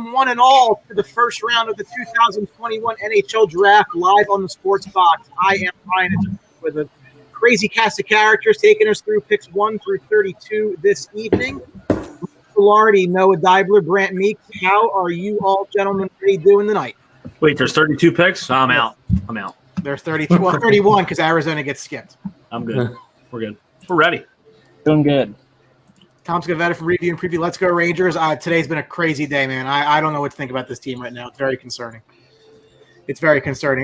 welcome one and all to the first round of the 2021 NHL Draft live on the Sports Box. I am Ryan with a crazy cast of characters taking us through picks 1 through 32 this evening. Lardy, Noah Dibler, Brant Meeks, how are you all gentlemen doing tonight? Wait, there's 32 picks? I'm out. There's 32. Well, 31 because Arizona gets skipped. I'm good. We're good. We're ready. Doing good. Tom Scavetta from Review and Preview. Let's go Rangers. Today's been a crazy day, man. I don't know what to think about this team right now. It's very concerning.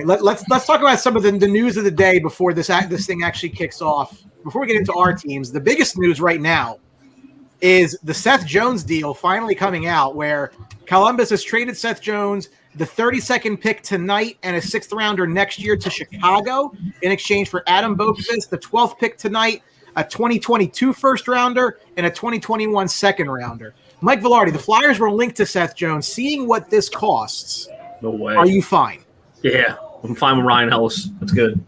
Let's talk about some of the news of the day before this thing actually kicks off. Before we get into our teams, the biggest news right now is the Seth Jones deal finally coming out, where Columbus has traded Seth Jones, the 32nd pick tonight, and a 6th rounder next year to Chicago in exchange for Adam Boqvist, the 12th pick tonight, a 2022 first rounder, and a 2021 second rounder. Mike Velarde, the Flyers were linked to Seth Jones. Seeing what this costs, no way. Are you fine? Yeah, I'm fine with Ryan Ellis. That's good.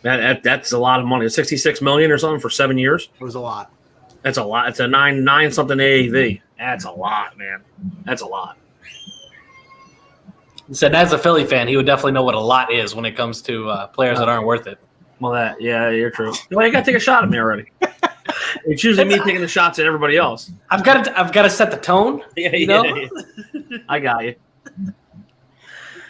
That's a lot of money. $66 million or something for 7 years. It was a lot. That's a lot. It's a nine something AAV. That's a lot, man. That's a lot. He said, as a Philly fan, he would definitely know what a lot is when it comes to players that aren't worth it. Well, you're true. Well, you got to take a shot at me already. It's usually me taking the shots at everybody else. I've got to set the tone. Yeah. I got you.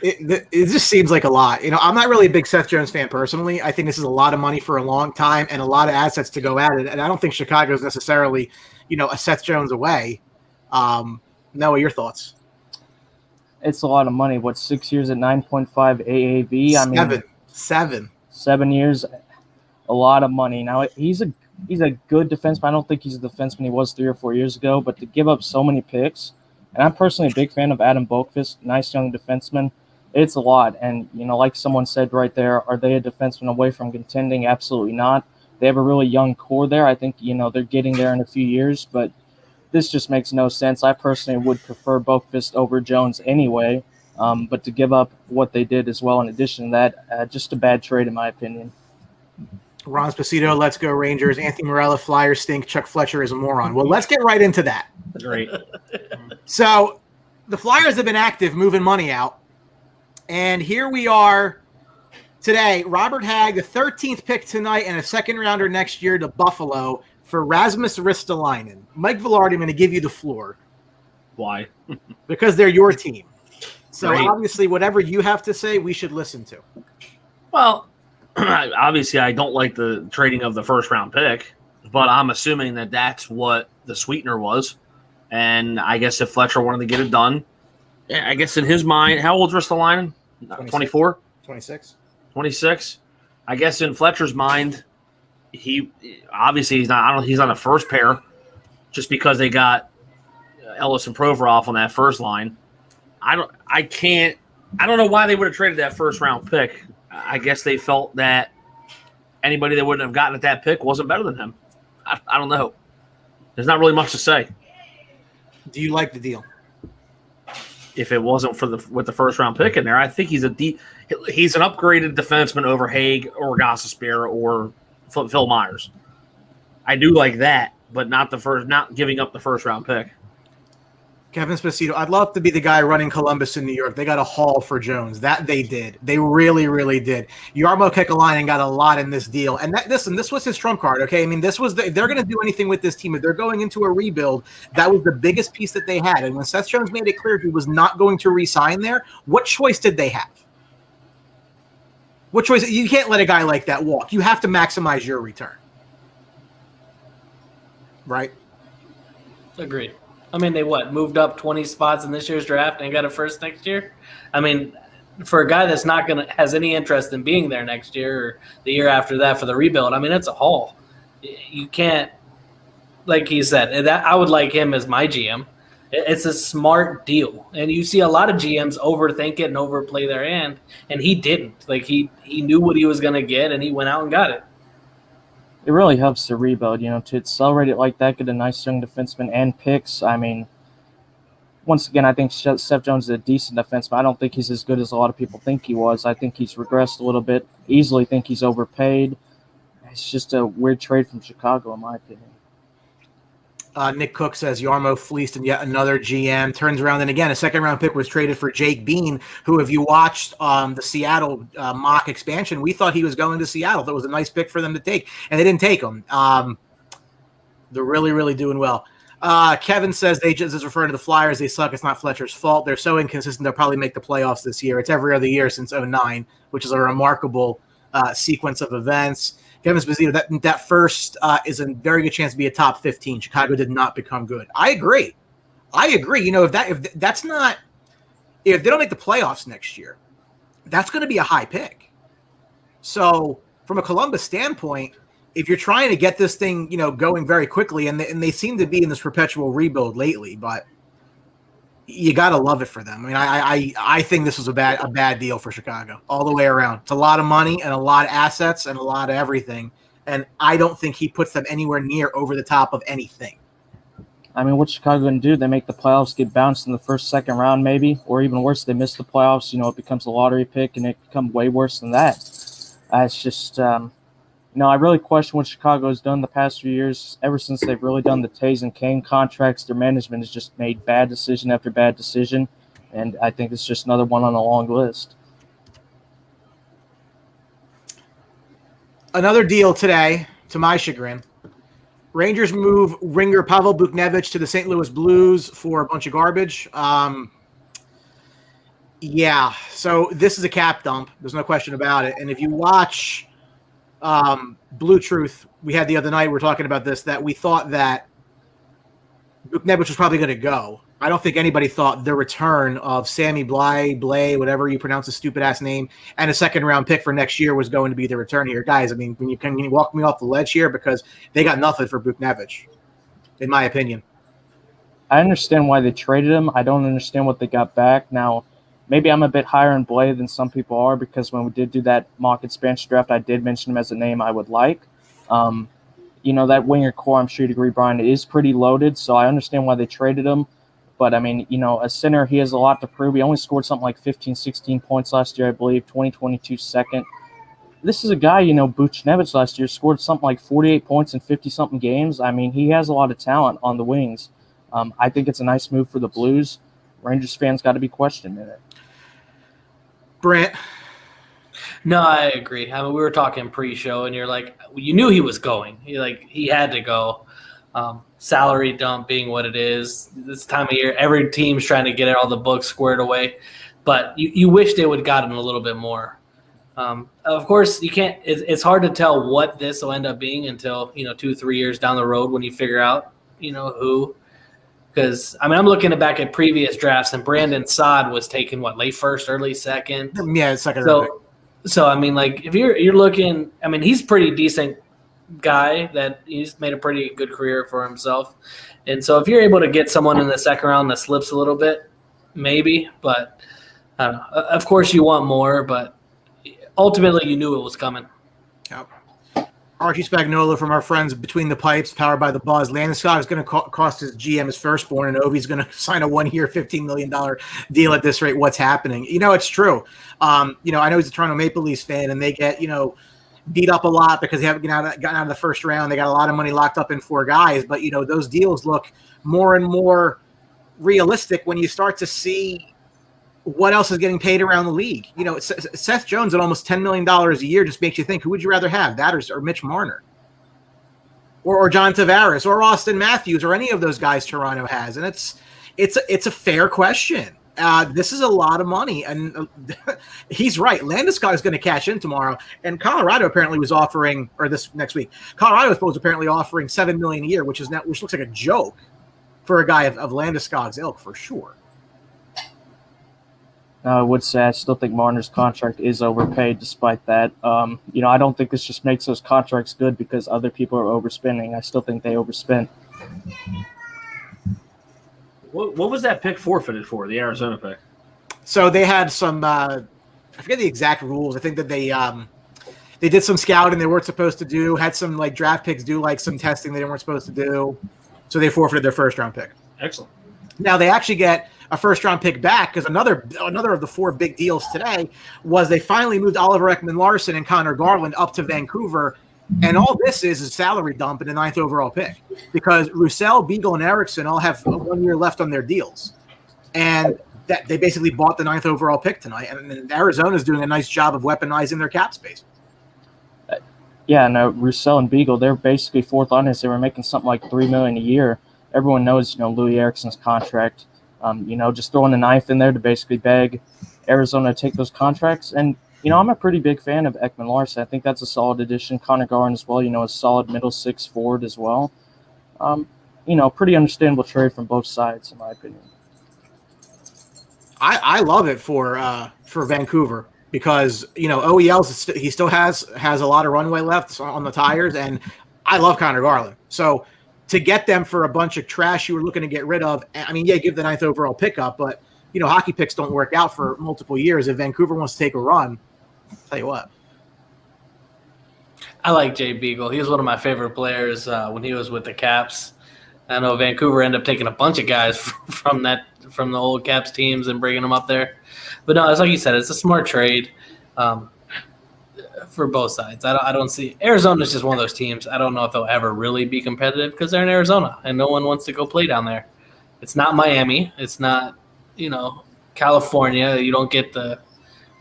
It just seems like a lot. I'm not really a big Seth Jones fan personally. I think this is a lot of money for a long time and a lot of assets to go at it. And I don't think Chicago is necessarily, a Seth Jones away. Noah, your thoughts? It's a lot of money. 6 years at 9.5 AAV? I mean, 7 years, a lot of money. Now he's a good defenseman. I don't think he's the defenseman he was 3 or 4 years ago. But to give up so many picks, and I'm personally a big fan of Adam Boqvist, nice young defenseman. It's a lot. And, like someone said right there, are they a defenseman away from contending? Absolutely not. They have a really young core there. I think, they're getting there in a few years. But this just makes no sense. I personally would prefer Boqvist over Jones anyway. But to give up what they did as well in addition to that, just a bad trade in my opinion. Ron Spacito, let's go Rangers. Anthony Morella, Flyers stink. Chuck Fletcher is a moron. Well, let's get right into that. Great. So the Flyers have been active moving money out. And here we are today. Robert Hagg, the 13th pick tonight and a second rounder next year to Buffalo for Rasmus Ristolainen. Mike Velarde, I'm going to give you the floor. Why? Because they're your team. So Right. Obviously whatever you have to say, we should listen to. Well, obviously I don't like the trading of the first round pick, but I'm assuming that that's what the sweetener was. And I guess if Fletcher wanted to get it done, I guess in his mind, how old's Ristolainen? 24? 26. 26? I guess in Fletcher's mind, he's not a first pair just because they got Ellis and Provorov on that first line. I don't know why they would have traded that first round pick. I guess they felt that anybody that wouldn't have gotten at that pick wasn't better than him. I don't know. There's not really much to say. Do you like the deal? If it wasn't with the first round pick in there, I think he's an upgraded defenseman over Haig or Gostisbehere or Phil Myers. I do like that, but not giving up the first round pick. Kevin Spacito, I'd love to be the guy running Columbus in New York. They got a haul for Jones. That they did. They really, really did. Jarmo Kekalainen got a lot in this deal. And this was his trump card, okay? I mean, if they're going to do anything with this team, if they're going into a rebuild, that was the biggest piece that they had. And when Seth Jones made it clear he was not going to re-sign there, what choice did they have? What choice? You can't let a guy like that walk. You have to maximize your return. Right? Agreed. I mean, they moved up 20 spots in this year's draft and got a first next year? I mean, for a guy that's not has any interest in being there next year or the year after that for the rebuild, I mean, it's a haul. You can't, like he said, I would like him as my GM. It's a smart deal. And you see a lot of GMs overthink it and overplay their hand, and he didn't. Like, he knew what he was going to get, and he went out and got it. It really helps to rebuild, to accelerate it like that, get a nice young defenseman and picks. I mean, once again, I think Seth Jones is a decent defenseman. I don't think he's as good as a lot of people think he was. I think he's regressed a little bit. Easily think he's overpaid. It's just a weird trade from Chicago, in my opinion. Nick Cook says Yarmo fleeced and yet another GM. Turns around and again, a second-round pick was traded for Jake Bean, who, if you watched the Seattle mock expansion, we thought he was going to Seattle. That was a nice pick for them to take, and they didn't take him. They're really, really doing well. Kevin says they just is referring to the Flyers. They suck. It's not Fletcher's fault. They're so inconsistent. They'll probably make the playoffs this year. It's every other year since 2009, which is a remarkable sequence of events. Kevin Esposito, that first is a very good chance to be a top 15. Chicago did not become good. I agree. You know, if they don't make the playoffs next year, that's going to be a high pick. So from a Columbus standpoint, if you're trying to get this thing, you know, going very quickly, and they seem to be in this perpetual rebuild lately, but you got to love it for them. I mean, I think this was a bad deal for Chicago all the way around. It's a lot of money and a lot of assets and a lot of everything, and I don't think he puts them anywhere near over the top of anything. I mean, what's Chicago going to do? They make the playoffs, get bounced in the first, second round maybe, or even worse, they miss the playoffs. You know, it becomes a lottery pick, and it becomes way worse than that. It's just I really question what Chicago has done the past few years. Ever since they've really done the Tays and Kane contracts, their management has just made bad decision after bad decision, and I think it's just another one on a long list. Another deal today, to my chagrin. Rangers move ringer Pavel Buchnevich to the St. Louis Blues for a bunch of garbage. Yeah, so this is a cap dump. There's no question about it. And if you watch Blue Truth, we had the other night, we were talking about this, that we thought that Buchnevich was probably going to go. I don't think anybody thought the return of Sammy Blay, whatever you pronounce his stupid-ass name, and a second-round pick for next year was going to be the return here. Guys, I mean, can you walk me off the ledge here? Because they got nothing for Buchnevich, in my opinion. I understand why they traded him. I don't understand what they got back. Now, maybe I'm a bit higher in Blay than some people are, because when we did do that mock expansion draft, I did mention him as a name I would like. That winger core, I'm sure you'd agree, Brian, is pretty loaded, so I understand why they traded him. But, I mean, a center, he has a lot to prove. He only scored something like 15, 16 points last year, I believe, 2022 second. This is a guy, Buchnevich last year scored something like 48 points in 50-something games. I mean, he has a lot of talent on the wings. I think it's a nice move for the Blues. Rangers fans got to be questioned in it. Brent? No, I agree. I mean, we were talking pre-show, and you're like, you knew he was going. He had to go. Salary dump being what it is. This time of year, every team's trying to get all the books squared away. But you wish they would have gotten a little bit more. Of course, you can't. It's hard to tell what this will end up being until 2-3 years down the road when you figure out who. Because I'm looking back at previous drafts, and Brandon Saad was taken late first, early second. Yeah, second. So I mean, like if you're looking, I mean, he's pretty decent guy that he's made a pretty good career for himself. And so if you're able to get someone in the second round that slips a little bit, maybe, but I don't know. Of course you want more, but ultimately you knew it was coming. Yep. Archie Spagnuolo from our friends Between the Pipes, powered by the Buzz. Landeskog is going to cost his GM his firstborn, and Ovi's going to sign a 1-year, $15 million deal at this rate. What's happening? It's true. I know he's a Toronto Maple Leafs fan, and they get, beat up a lot because they haven't gotten out of the first round. They got a lot of money locked up in 4 guys, but those deals look more and more realistic when you start to see what else is getting paid around the league. Seth Jones at almost $10 million a year just makes you think, who would you rather have, that or Mitch Marner, or John Tavares, or Austin Matthews, or any of those guys Toronto has? And it's a fair question. This is a lot of money, and he's right. Landeskog is going to cash in tomorrow, and Colorado apparently was offering, or this next week, Colorado was apparently offering $7 million a year, which looks like a joke for a guy of Landeskog's ilk, for sure. I would say I still think Marner's contract is overpaid despite that. I don't think this just makes those contracts good because other people are overspending. I still think they overspent. What was that pick forfeited for, the Arizona pick? So they had some I forget the exact rules. I think that they did some scouting they weren't supposed to do, had some draft picks do some testing they weren't supposed to do. So they forfeited their first-round pick. Excellent. Now they actually get a first-round pick back because another of the 4 big deals today was they finally moved Oliver Ekman-Larsson and Connor Garland up to Vancouver And all this is a salary dump in the 9th overall pick because Roussel, Beagle, and Erickson all have 1 year left on their deals. And that they basically bought the 9th overall pick tonight. And Arizona's doing a nice job of weaponizing their cap space. Yeah, no, Roussel and Beagle, they're basically fourth liners. They were making something like $3 million a year. Everyone knows, Louis Erickson's contract. Just throwing the 9th in there to basically beg Arizona to take those contracts. And I'm a pretty big fan of Ekman Larson. I think that's a solid addition. Connor Garland as well, a solid middle six forward as well. Pretty understandable trade from both sides, in my opinion. I love it for Vancouver because, OEL, he still has a lot of runway left on the tires, and I love Connor Garland. So to get them for a bunch of trash you were looking to get rid of, give the 9th overall pickup, but, hockey picks don't work out for multiple years. If Vancouver wants to take a run, I'll tell you what. I like Jay Beagle. He was one of my favorite players when he was with the Caps. I know Vancouver ended up taking a bunch of guys from the old Caps teams and bringing them up there. But no, it's like you said, it's a smart trade for both sides. I don't see – Arizona's just one of those teams. I don't know if they'll ever really be competitive because they're in Arizona and no one wants to go play down there. It's not Miami. It's not, California. You don't get the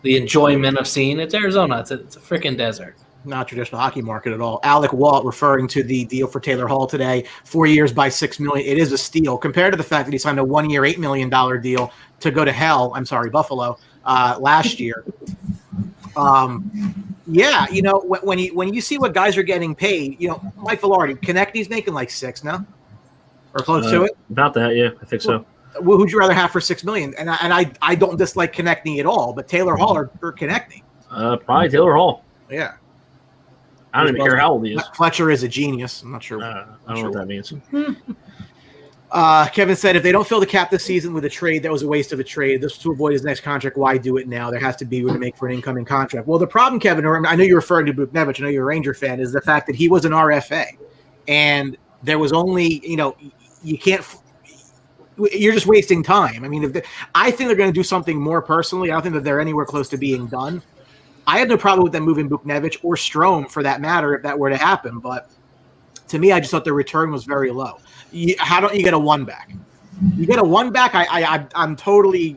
enjoyment of seeing. It's Arizona. It's a freaking desert. Not traditional hockey market at all. Alec Walt referring to the deal for Taylor Hall today, 4 years by $6 million. It is a steal compared to the fact that he signed a 1 year, $8 million deal to go to hell. I'm sorry, Buffalo last year. When you see what guys are getting paid, Mike Velarde, Konechny's making like $6 now, or close to it. About that, yeah, I think so. Who'd you rather have for $6 million? And I don't dislike Konechny at all, but Taylor Hall or Konechny? Probably Taylor Hall. Yeah. I don't even care how old he is. Fletcher is a genius. I'm not sure. I don't know what that means. Kevin said, if they don't fill the cap this season with a trade, that was a waste of a trade. This was to avoid his next contract. Why do it now? There has to be to make for an incoming contract. Well, the problem, Kevin, I know you're referring to Buchnevich. I know you're a Ranger fan, is the fact that he was an RFA. And there was only, you can't – you're just wasting time. I think they're going to do something more personally. I don't think that they're anywhere close to being done. I had no problem with them moving Buchnevich or Strome for that matter if that were to happen. But to me, I just thought the return was very low. How don't you get a one back? You get a one back, I'm totally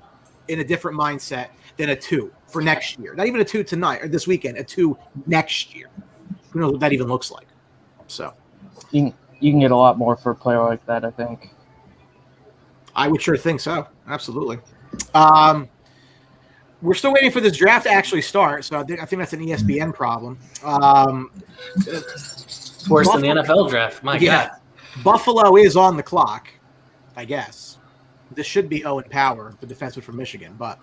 in a different mindset than a two for next year. Not even a two tonight or this weekend, a two next year. Who knows what that even looks like? So you can get a lot more for a player like that, I think. I would sure think so. Absolutely. We're still waiting for this draft to actually start, so I think that's an ESPN problem. It's worse than the NFL draft. My God. Buffalo is on the clock, I guess. This should be Owen Power, the defenseman from Michigan. But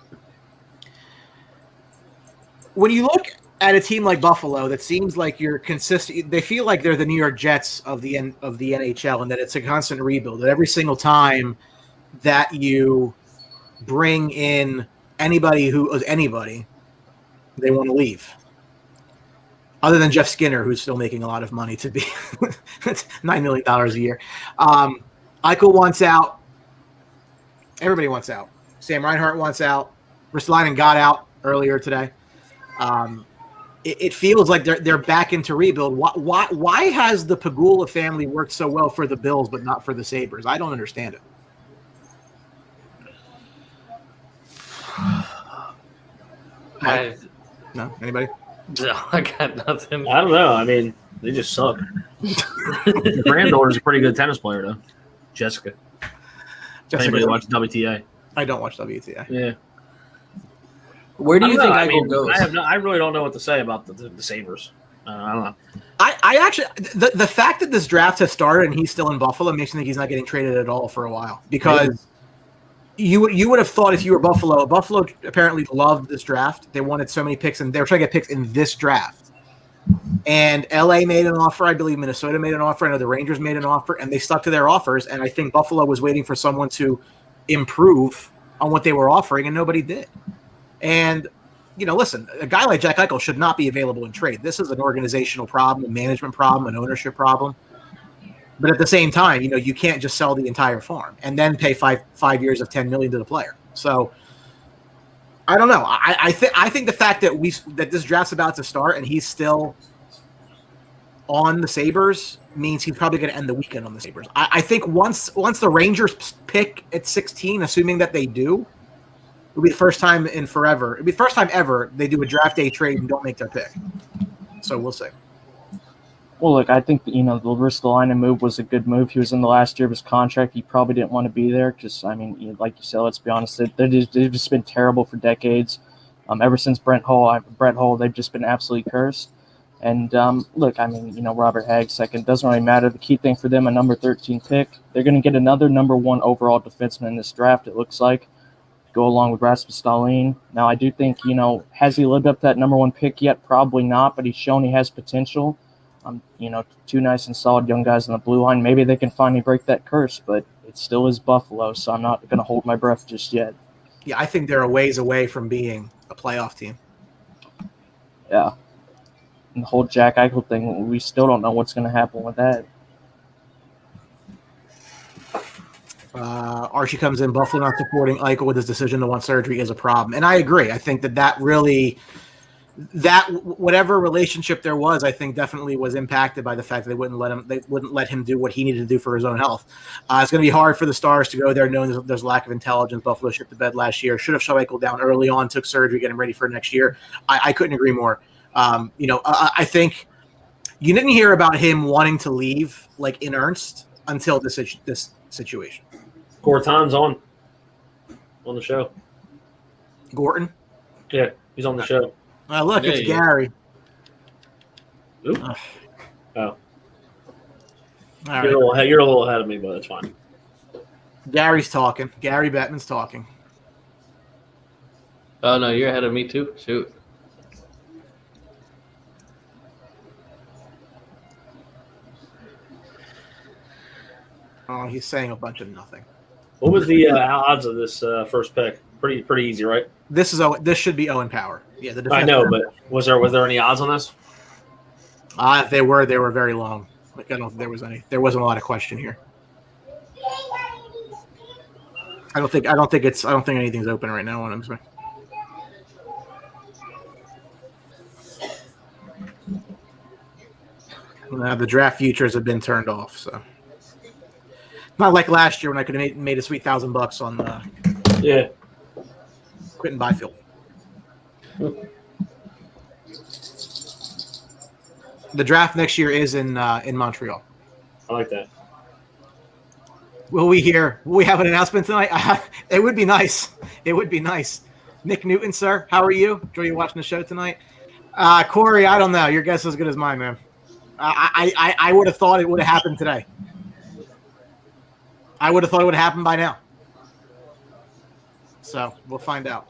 when you look at a team like Buffalo that seems like you're consistent, they feel like they're the New York Jets of the NHL, and that it's a constant rebuild. That every single time that you bring in anybody, they want to leave. Other than Jeff Skinner, who's still making a lot of money to be $9 million a year. Eichel wants out. Everybody wants out. Sam Reinhart wants out. Ristolainen got out earlier today. It feels like they're back into rebuild. Why has the Pegula family worked so well for the Bills but not for the Sabres? I don't understand it. No? Anybody? No, I got nothing. I don't know. They just suck. The granddaughter's a pretty good tennis player, though. Jessica. Anybody watch WTA? I don't watch WTA. Yeah. Where do you think Eichel goes? I really don't know what to say about the Sabres. I don't know. I actually the fact that this draft has started and he's still in Buffalo makes me think he's not getting traded at all for a while because you would have thought if you were Buffalo apparently loved this draft. They wanted so many picks and they were trying to get picks in this draft. And LA made an offer. I believe Minnesota made an offer. I know the Rangers made an offer and they stuck to their offers. And I think Buffalo was waiting for someone to improve on what they were offering and nobody did. And listen, a guy like Jack Eichel should not be available in trade. This is an organizational problem, a management problem, an ownership problem. But at the same time, you can't just sell the entire farm and then pay five years of $10 million to the player. So I don't know. I think the fact that this draft's about to start and he's still on the Sabres means he's probably going to end the weekend on the Sabres. I think once the Rangers pick at 16, assuming that they do, it'll be the first time in forever. It'll be the first time ever they do a draft day trade and don't make their pick. So we'll see. Well, look, I think, the Ristolainen move was a good move. He was in the last year of his contract. He probably didn't want to be there because, like you said, let's be honest, they've just been terrible for decades. Ever since Brett Hull, they've just been absolutely cursed. And, look, Robert Hagg second. Doesn't really matter. The key thing for them, a number 13 pick. They're going to get another number 1 overall defenseman in this draft, it looks like, go along with Rasmus Dahlin. Now, I do think, has he lived up to that number 1 pick yet? Probably not, but he's shown he has potential. Two nice and solid young guys on the blue line. Maybe they can finally break that curse, but it still is Buffalo, so I'm not going to hold my breath just yet. Yeah, I think they're a ways away from being a playoff team. Yeah. And the whole Jack Eichel thing, we still don't know what's going to happen with that. Archie comes in, Buffalo not supporting Eichel with his decision to want surgery is a problem. And I agree. I think that really – that whatever relationship there was, I think definitely was impacted by the fact that they wouldn't let him do what he needed to do for his own health. It's going to be hard for the Stars to go there knowing there's a lack of intelligence. Buffalo shit the bed last year. Should have shut Eichel down early on, took surgery, get him ready for next year. I couldn't agree more. I think you didn't hear about him wanting to leave like in earnest until this situation. Gorton's on the show. Gorton? Yeah, he's on the show. Look, it's Gary. Oop. Oh. All right. You're a little ahead of me, but it's fine. Gary's talking. Gary Bettman's talking. Oh, no, you're ahead of me too? Shoot. Oh, he's saying a bunch of nothing. What was the odds of this first pick? Pretty easy, right? This should be Owen Power. Yeah, the I know, but was there any odds on this? If they were very long. Like I don't think there was any. There wasn't a lot of question here. I don't think anything's open right now on him. The draft futures have been turned off, so not like last year when I could have made a sweet $1,000 on the Quentin Byfield. The draft next year is in Montreal. I like that. Will we have an announcement tonight? It would be nice. It would be nice. Nick Newton, sir, how are you? Enjoy you watching the show tonight. Corey, I don't know. Your guess is as good as mine, man. I would have thought it would have happened today. I would have thought it would have happened by now. So we'll find out.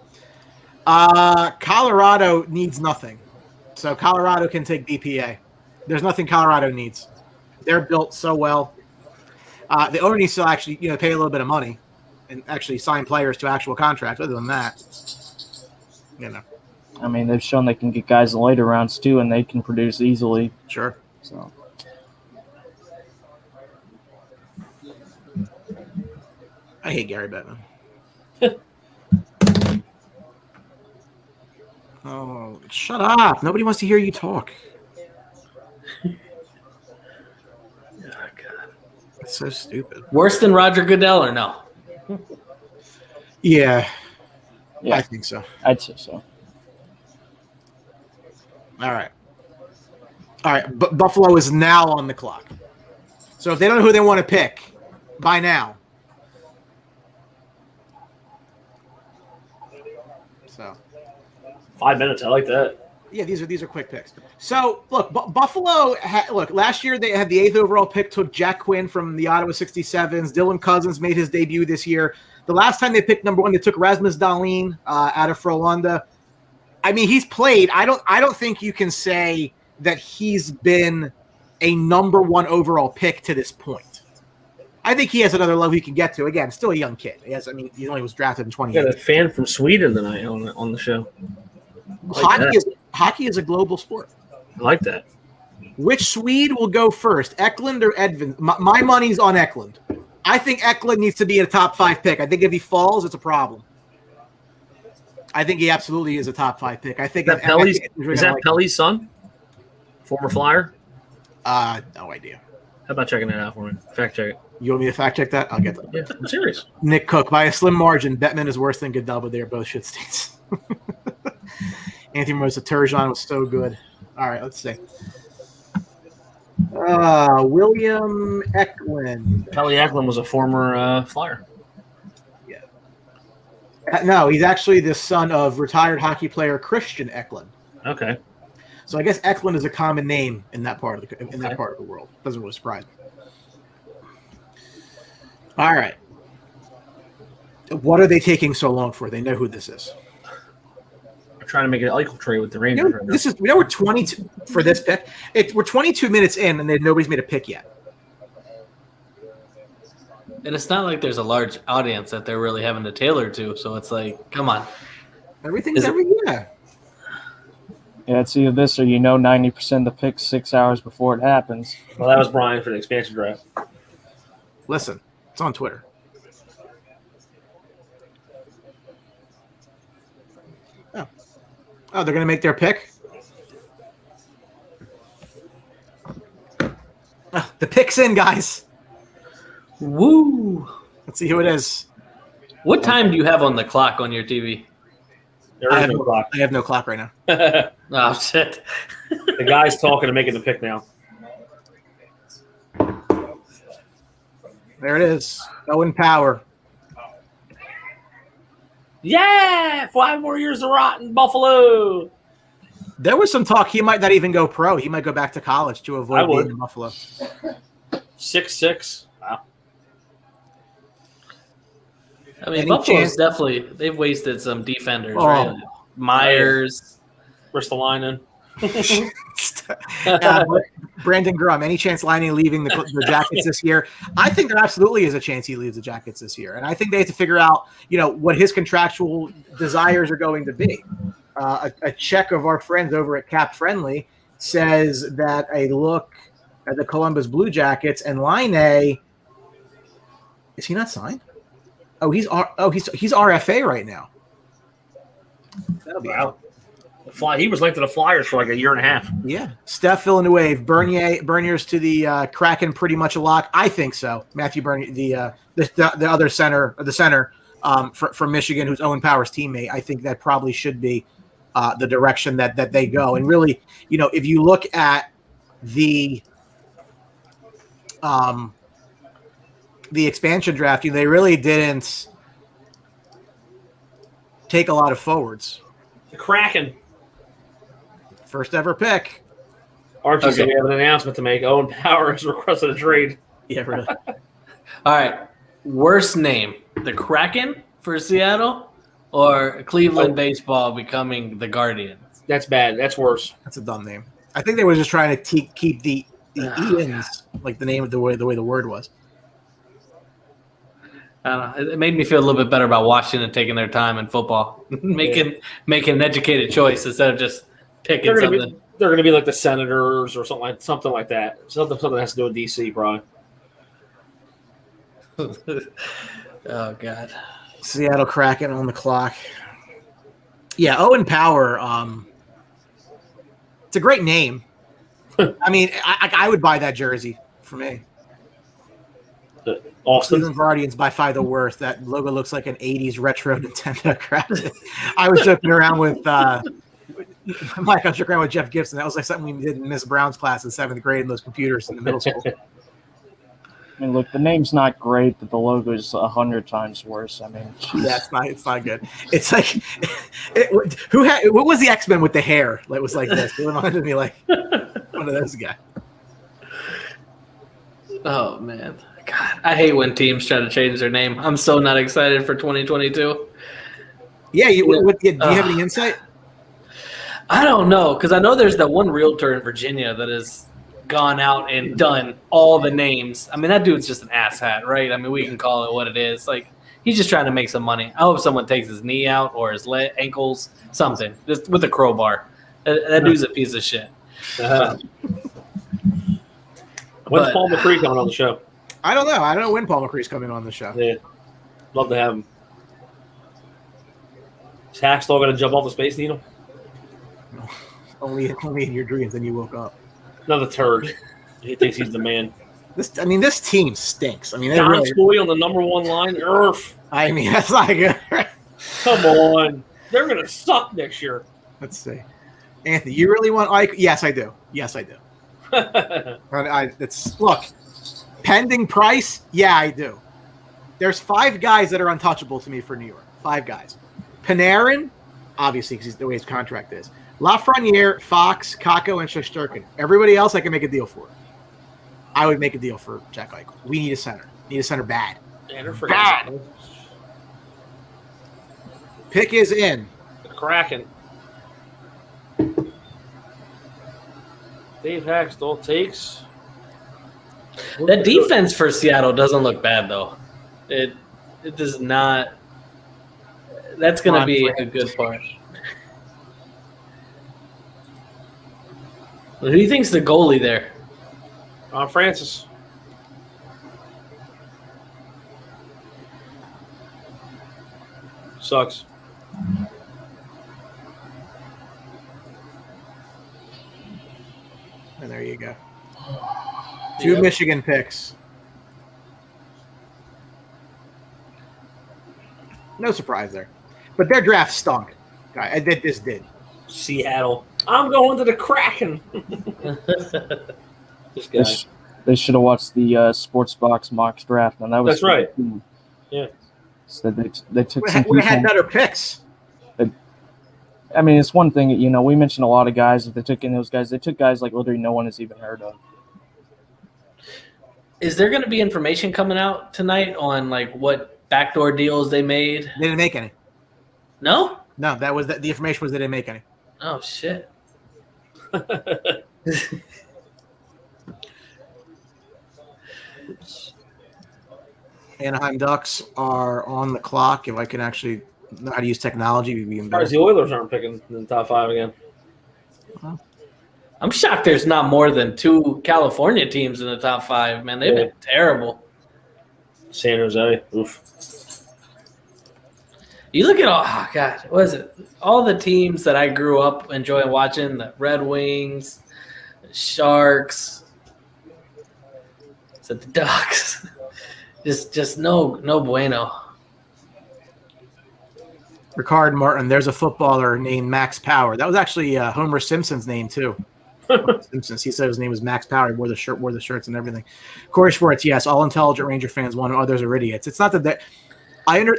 Colorado needs nothing. So Colorado can take BPA. There's nothing Colorado needs. They're built so well. The owner needs to actually, pay a little bit of money and actually sign players to actual contracts. Other than that, I mean, they've shown they can get guys in later rounds too, and they can produce easily. Sure. So. I hate Gary Bettman. Oh, shut up. Nobody wants to hear you talk. Oh, God. It's so stupid. Worse than Roger Goodell or no? Yeah, I think so. I'd say so. All right. But Buffalo is now on the clock. So if they don't know who they want to pick by now. So 5 minutes. I like that. Yeah, these are quick picks. So look, Buffalo. Last year they had the 8th overall pick. Took Jack Quinn from the Ottawa 67s. Dylan Cousins made his debut this year. The last time they picked number 1, they took Rasmus Dahlin out of Frölunda. I mean, he's played. I don't think you can say that he's been a number 1 overall pick to this point. I think he has another level he can get to. Again, still a young kid. He only was drafted in 20 years. Got a fan from Sweden tonight on the show. Hockey is a global sport. I like that. Which Swede will go first, Eklund or Edvin? My money's on Eklund. I think Eklund needs to be a top 5 pick. I think if he falls, it's a problem. I think he absolutely is a top 5 pick. I think is that Pelly's son? Former Flyer? No idea. How about checking that out for me? Fact check it. You want me to fact check that? I'll get that. Yeah, I'm serious. Nick Cook, by a slim margin, Bettman is worse than Goodell, but they are both shit states. Anthony Mimosa Turgeon was so good. All right, let's see. William Eklund. Kelly Eklund was a former Flyer. Yeah. No, he's actually the son of retired hockey player Christian Eklund. Okay. So I guess Eklund is a common name in that part of the world. Doesn't really surprise me. All right. What are they taking so long for? They know who this is. They're trying to make an equal trade with the Rangers. We're 22 for this pick. We're 22 minutes in, and nobody's made a pick yet. And it's not like there's a large audience that they're really having to tailor to. So it's like, come on. Everything's yeah. Yeah, it's either this or 90% of the picks 6 hours before it happens. Well, that was Brian for the expansion draft. Listen, it's on Twitter. Oh, they're going to make their pick? Oh, the pick's in, guys. Woo! Let's see who it is. What time do you have on the clock on your TV? There is no clock. I have no clock right now. Oh, shit. The guy's talking and making the pick now. There it is. Owen Power. Yeah! 5 more years of rot in Buffalo. There was some talk he might not even go pro. He might go back to college to avoid being in Buffalo. 6'6". Wow. I mean, Buffalo's definitely – they've wasted some defenders, right? Myers. Ristolainen. Brandon Grum, any chance Liney leaving the Jackets this year? I think there absolutely is a chance he leaves the Jackets this year. And I think they have to figure out, what his contractual desires are going to be. A check of our friends over at Cap Friendly says that a look at the Columbus Blue Jackets and Liney, is he not signed? He's RFA right now. That'll be out. He was linked to the Flyers for like a year and a half. Yeah. Steph Villeneuve, Bernier's to the Kraken, pretty much a lock. I think so. Matthew Bernier, the other center, for Michigan, who's Owen Power's teammate. I think that probably should be the direction that they go. And really, if you look at the expansion draft, they really didn't take a lot of forwards. The Kraken. First ever pick. Archie's going to have an announcement to make. Owen Power has requested a trade. Yeah, really. All right. Worst name, the Kraken for Seattle or Cleveland baseball becoming the Guardians? That's bad. That's worse. That's a dumb name. I think they were just trying to keep the Ians, like the name of the way the word was. I don't know. It made me feel a little bit better about Washington taking their time in football, making an educated choice instead of just picking something. They're going to be like the Senators or something like that. Something that has to do with DC, probably. Oh God. Seattle Kraken on the clock. Yeah, Owen Power. It's a great name. I mean, I would buy that jersey for me. Austin Cleveland Guardians by far the worst. That logo looks like an '80s retro Nintendo crap. I was joking around with Mike. I was joking around with Jeff Gibson. That was like something we did in Miss Brown's class in 7th grade in those computers in the middle school. I mean, look, the name's not great, but the logo is 100 times worse. I mean, yeah, it's not good. It's like what was the X-Men with the hair that was like this? It reminded me like one of those guys. Oh man. God, I hate when teams try to change their name. I'm so not excited for 2022. Yeah, do you have any insight? I don't know, because I know there's that one realtor in Virginia that has gone out and done all the names. I mean, that dude's just an asshat, right? I mean, we can call it what it is. Like, he's just trying to make some money. I hope someone takes his knee out or his ankles, something, just with a crowbar. That dude's a piece of shit. When's Paul McCree coming on the show? I don't know. I don't know when Paul McCree's coming on the show. Yeah. Love to have him. Is Hackstall going to jump off the Space Needle? No. Only in your dreams, then you woke up. Another turd. He thinks he's the man. This team stinks. I mean, Don really, Scully on the number 1 line. Earth. I mean, that's not good. Come on. They're going to suck next year. Let's see. Anthony, you really want Ike? Yes, I do. Look, pending price. Yeah, I do. There's 5 guys that are untouchable to me for New York. 5 guys. Panarin, obviously, because he's the way his contract is. Lafreniere, Fox, Kakko, and Shesterkin. Everybody else I can make a deal for. I would make a deal for Jack Eichel. We need a center. Bad. Yeah, they're bad. Pick is in. The Kraken. Dave Haxtell takes. That defense for Seattle doesn't look bad, though. It does not. That's going to be a good part. Who do you think's the goalie there? Francis. Sucks. And there you go. 2 Michigan picks. No surprise there. But their draft stunk. This did. Seattle. I'm going to the Kraken. This guy. They should have watched the Sports Box mock draft, and that was. That's right. Yeah. So they took we had better picks. I mean, it's one thing, we mentioned a lot of guys that they took in those guys. They took guys like literally no one has even heard of. Is there going to be information coming out tonight on like what backdoor deals they made? They didn't make any. No? No, that was the information was they didn't make any. Oh shit. Anaheim Ducks are on the clock. If I can actually know how to use technology, we'd be in As the Oilers aren't picking in the top 5 again. I'm shocked there's not more than 2 California teams in the top 5, man. They've been terrible. San Jose. Oof. You look at what is it? All the teams that I grew up enjoying watching, the Red Wings, the Sharks, the Ducks. Just no bueno. Ricard Martin, there's a footballer named Max Power. That was actually Homer Simpson's name, too. Simpsons. He said his name was Max Power. He wore the shirts and everything. Corey Schwartz, yes, all intelligent Ranger fans want others are idiots. It's not that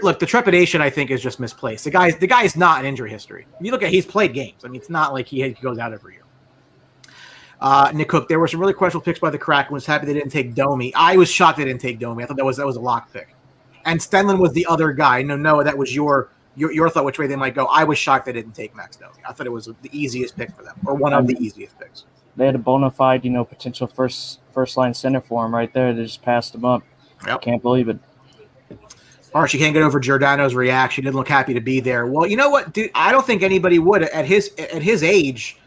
look, the trepidation I think is just misplaced. The guy is not an injury history. If you look at he's played games. I mean, it's not like he goes out every year. Nick Cook, there were some really questionable picks by the Kraken. Was happy they didn't take Domi. I was shocked they didn't take Domi. I thought that was a lock pick. And Stenlund was the other guy. No, Noah, that was your thought which way they might go. I was shocked they didn't take Max Domi. I thought it was the easiest pick for them, or one of the easiest picks. They had a bona fide, potential first line center for him right there. They just passed him up. Yep. Can't believe it. Archie can't get over Giordano's reaction. He didn't look happy to be there. Well, you know what, dude? I don't think anybody would at his age.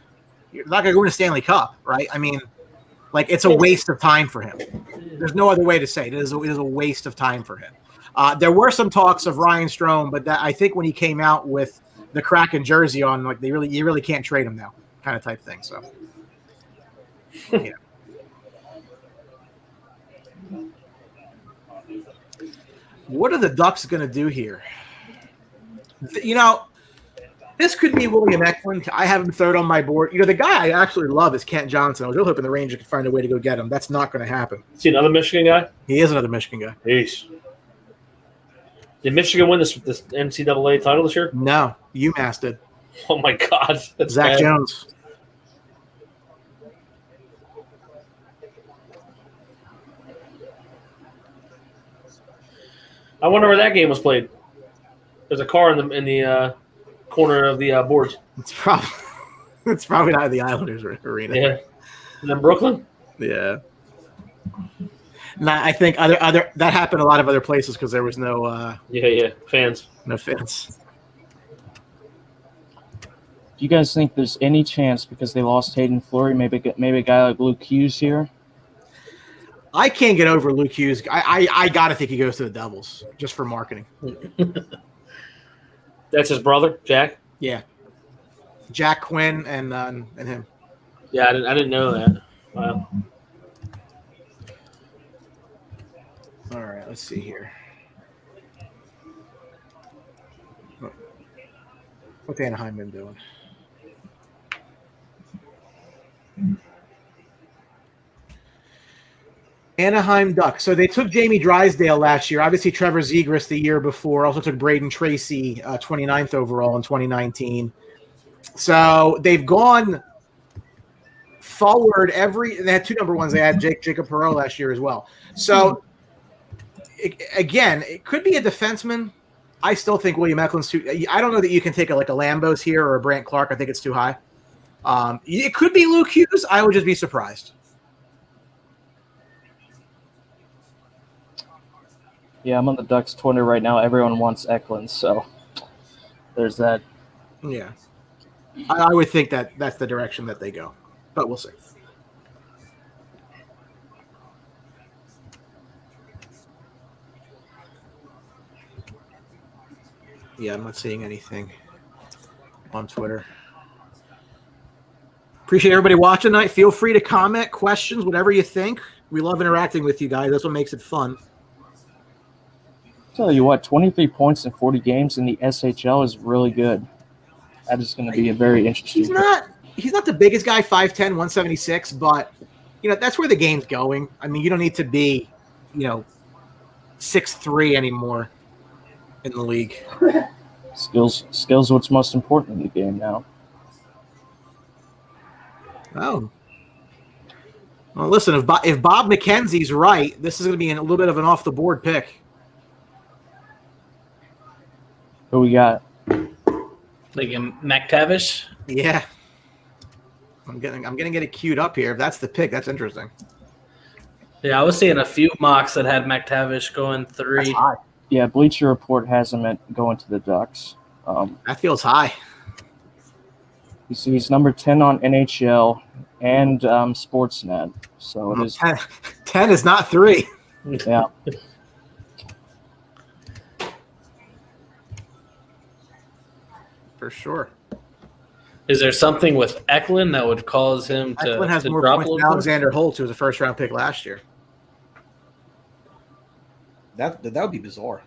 You're not going to win a Stanley Cup, right? I mean, like it's a waste of time for him. There's no other way to say it. It is a waste of time for him. There were some talks of Ryan Strome, but I think when he came out with the Kraken jersey on, like you really can't trade him now, kind of type thing. So, yeah. What are the Ducks going to do here? This could be William Eklund. I have him third on my board. The guy I actually love is Kent Johnson. I was really hoping the Rangers could find a way to go get him. That's not going to happen. Is he another Michigan guy? He is another Michigan guy. Peace. Did Michigan win this NCAA title this year? No, UMass did. Oh, my God. That's Zach bad. Jones. I wonder where that game was played. There's a car in the corner of the boards. It's probably not the Islanders arena. Yeah. And then Brooklyn? Yeah. I think other that happened a lot of other places because there was no fans. No fans. Do you guys think there's any chance because they lost Hayden Fleury, maybe a guy like Luke Hughes here? I can't get over Luke Hughes. I gotta think he goes to the Devils just for marketing. That's his brother, Jack. Yeah, Jack Quinn and him. Yeah, I didn't know that. Wow. All right, let's see here. What's Anaheim been doing? Anaheim Ducks. So they took Jamie Drysdale last year. Obviously, Trevor Zegras the year before. Also took Braden Tracy, 29th overall in 2019. So they've gone forward they had 2 number ones. They had Jacob Perreault last year as well. So, it could be a defenseman. I still think William Eklund's too. I don't know that you can take a Lambos here or a Brant Clark. I think it's too high. It could be Luke Hughes. I would just be surprised. Yeah, I'm on the Ducks Twitter right now. Everyone wants Eklund, so there's that. Yeah. I would think that that's the direction that they go, but we'll see. Yeah, I'm not seeing anything on Twitter. Appreciate everybody watching tonight. Feel free to comment, questions, whatever you think. We love interacting with you guys. That's what makes it fun. Tell you what, 23 points in 40 games in the SHL is really good. That is going to be a very interesting. He's not the biggest guy, 5'10", 176, but that's where the game's going. I mean, you don't need to be, 6'3" anymore in the league. Skills what's most important in the game now. Oh. Well, listen, if Bob McKenzie's right, this is going to be a little bit of an off-the-board pick. Who we got? Like McTavish? Yeah. I'm gonna get it queued up here. If that's the pick, that's interesting. Yeah, I was seeing a few mocks that had McTavish going 3. Yeah, Bleacher Report has him going to the Ducks. That feels high. He's number 10 on NHL and Sportsnet. So it is 10 is not 3. Yeah. For sure. Is there something with Eklund that would cause him to Eklund has more drop points a than little Alexander Holt, who was a first-round pick last year. That would be bizarre.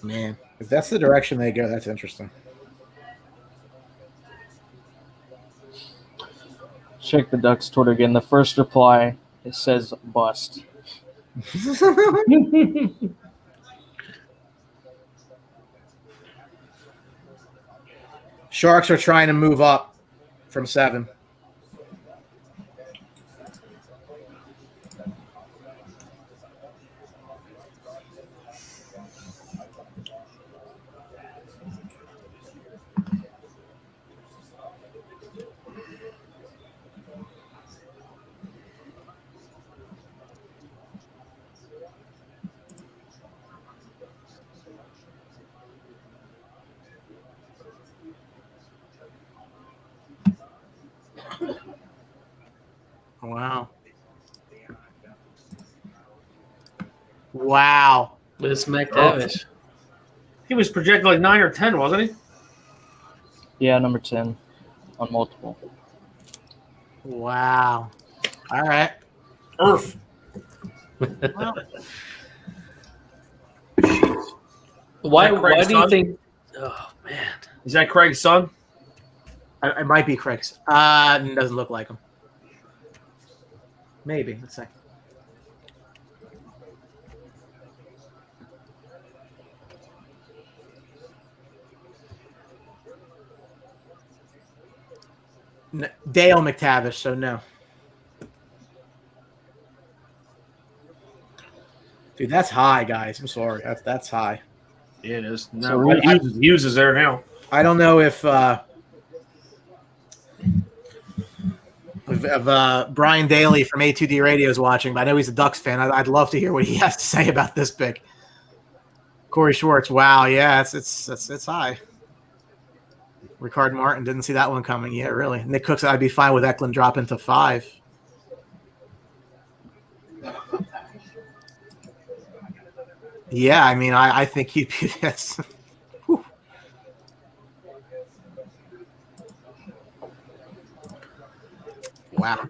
Man, if that's the direction they go, that's interesting. Check the Ducks Twitter again. The first reply, it says bust. Sharks are trying to move up from 7. Wow. It's McTavish. He was projected like 9 or 10, wasn't he? Yeah, number 10 on multiple. Wow. All right. Earth. Well, why do you think? Oh man, is that Craig's son? It might be Craig's. It doesn't look like him. Maybe. Let's see. Dale McTavish, so no. Dude, that's high, guys. I'm sorry. That's high. Yeah, it is. No, so Hughes is there now. I don't know if Brian Daly from A2D Radio is watching, but I know he's a Ducks fan. I'd love to hear what he has to say about this pick. Corey Schwartz. Wow, yeah, it's high. Ricard Martin, didn't see that one coming. Yeah, really. Nick Cook said I'd be fine with Eklund dropping to 5. Yeah, I mean, I think he'd be this. Wow.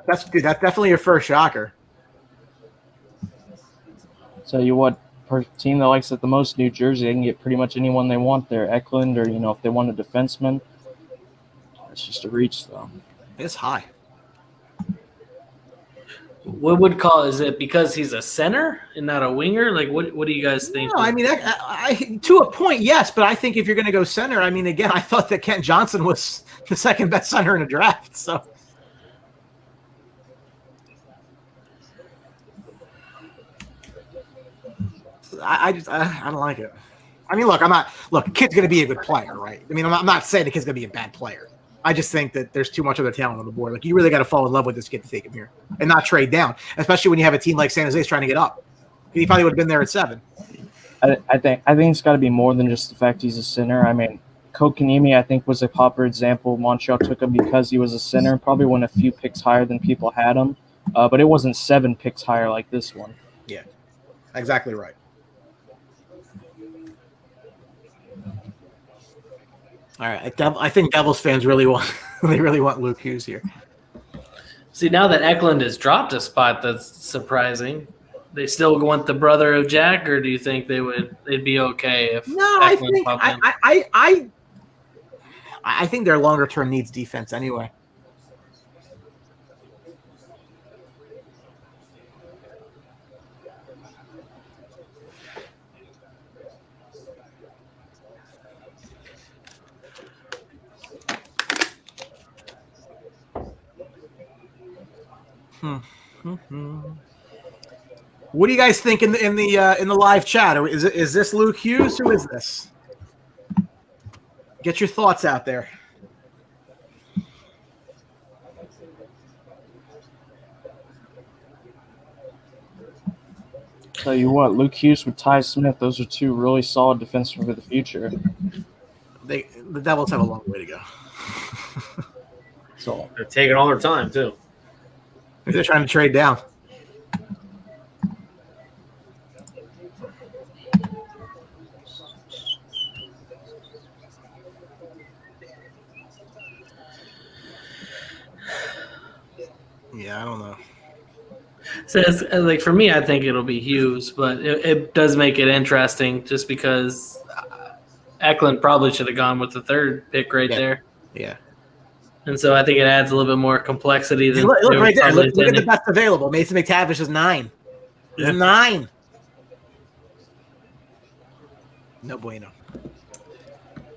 That's definitely your first shocker. So you what team that likes it the most? New Jersey. They can get pretty much anyone they want there. Eklund, or if they want a defenseman, it's just a reach though. It's high. What would call is it because he's a center and not a winger? Like what do you guys think? No, I mean, I to a point, yes, but I think if you're going to go center, I mean, again, I thought that Kent Johnson was the second best center in the draft, so. I don't like it. I mean, look, kid's going to be a good player, right? I mean, I'm not saying the kid's going to be a bad player. I just think that there's too much other talent on the board. Like, you really got to fall in love with this kid to take him here and not trade down, especially when you have a team like San Jose's trying to get up. He probably would have been there at 7. I think it's got to be more than just the fact he's a center. I mean, Kotkaniemi, I think, was a proper example. Montreal took him because he was a center. Probably went a few picks higher than people had him, but it wasn't 7 picks higher like this one. Yeah, exactly right. All right, I think Devils fans really want Luke Hughes here. See, now that Eklund has dropped a spot, that's surprising. They still want the brother of Jack, or do you think they'd be okay if Eklund popped in? I think their longer term needs defense anyway. What do you guys think in the live chat? Is this Luke Hughes? Who is this? Get your thoughts out there. Tell you what, Luke Hughes with Ty Smith, those are 2 really solid defensemen for the future. The Devils have a long way to go. So they're taking all their time too. They're trying to trade down. Yeah, I don't know. So it's, like for me, I think it'll be Hughes, but it does make it interesting just because Eklund probably should have gone with the 3rd pick there. Yeah. And so I think it adds a little bit more complexity than look right there. Look at the best available. Mason McTavish is 9. He's 9. No bueno.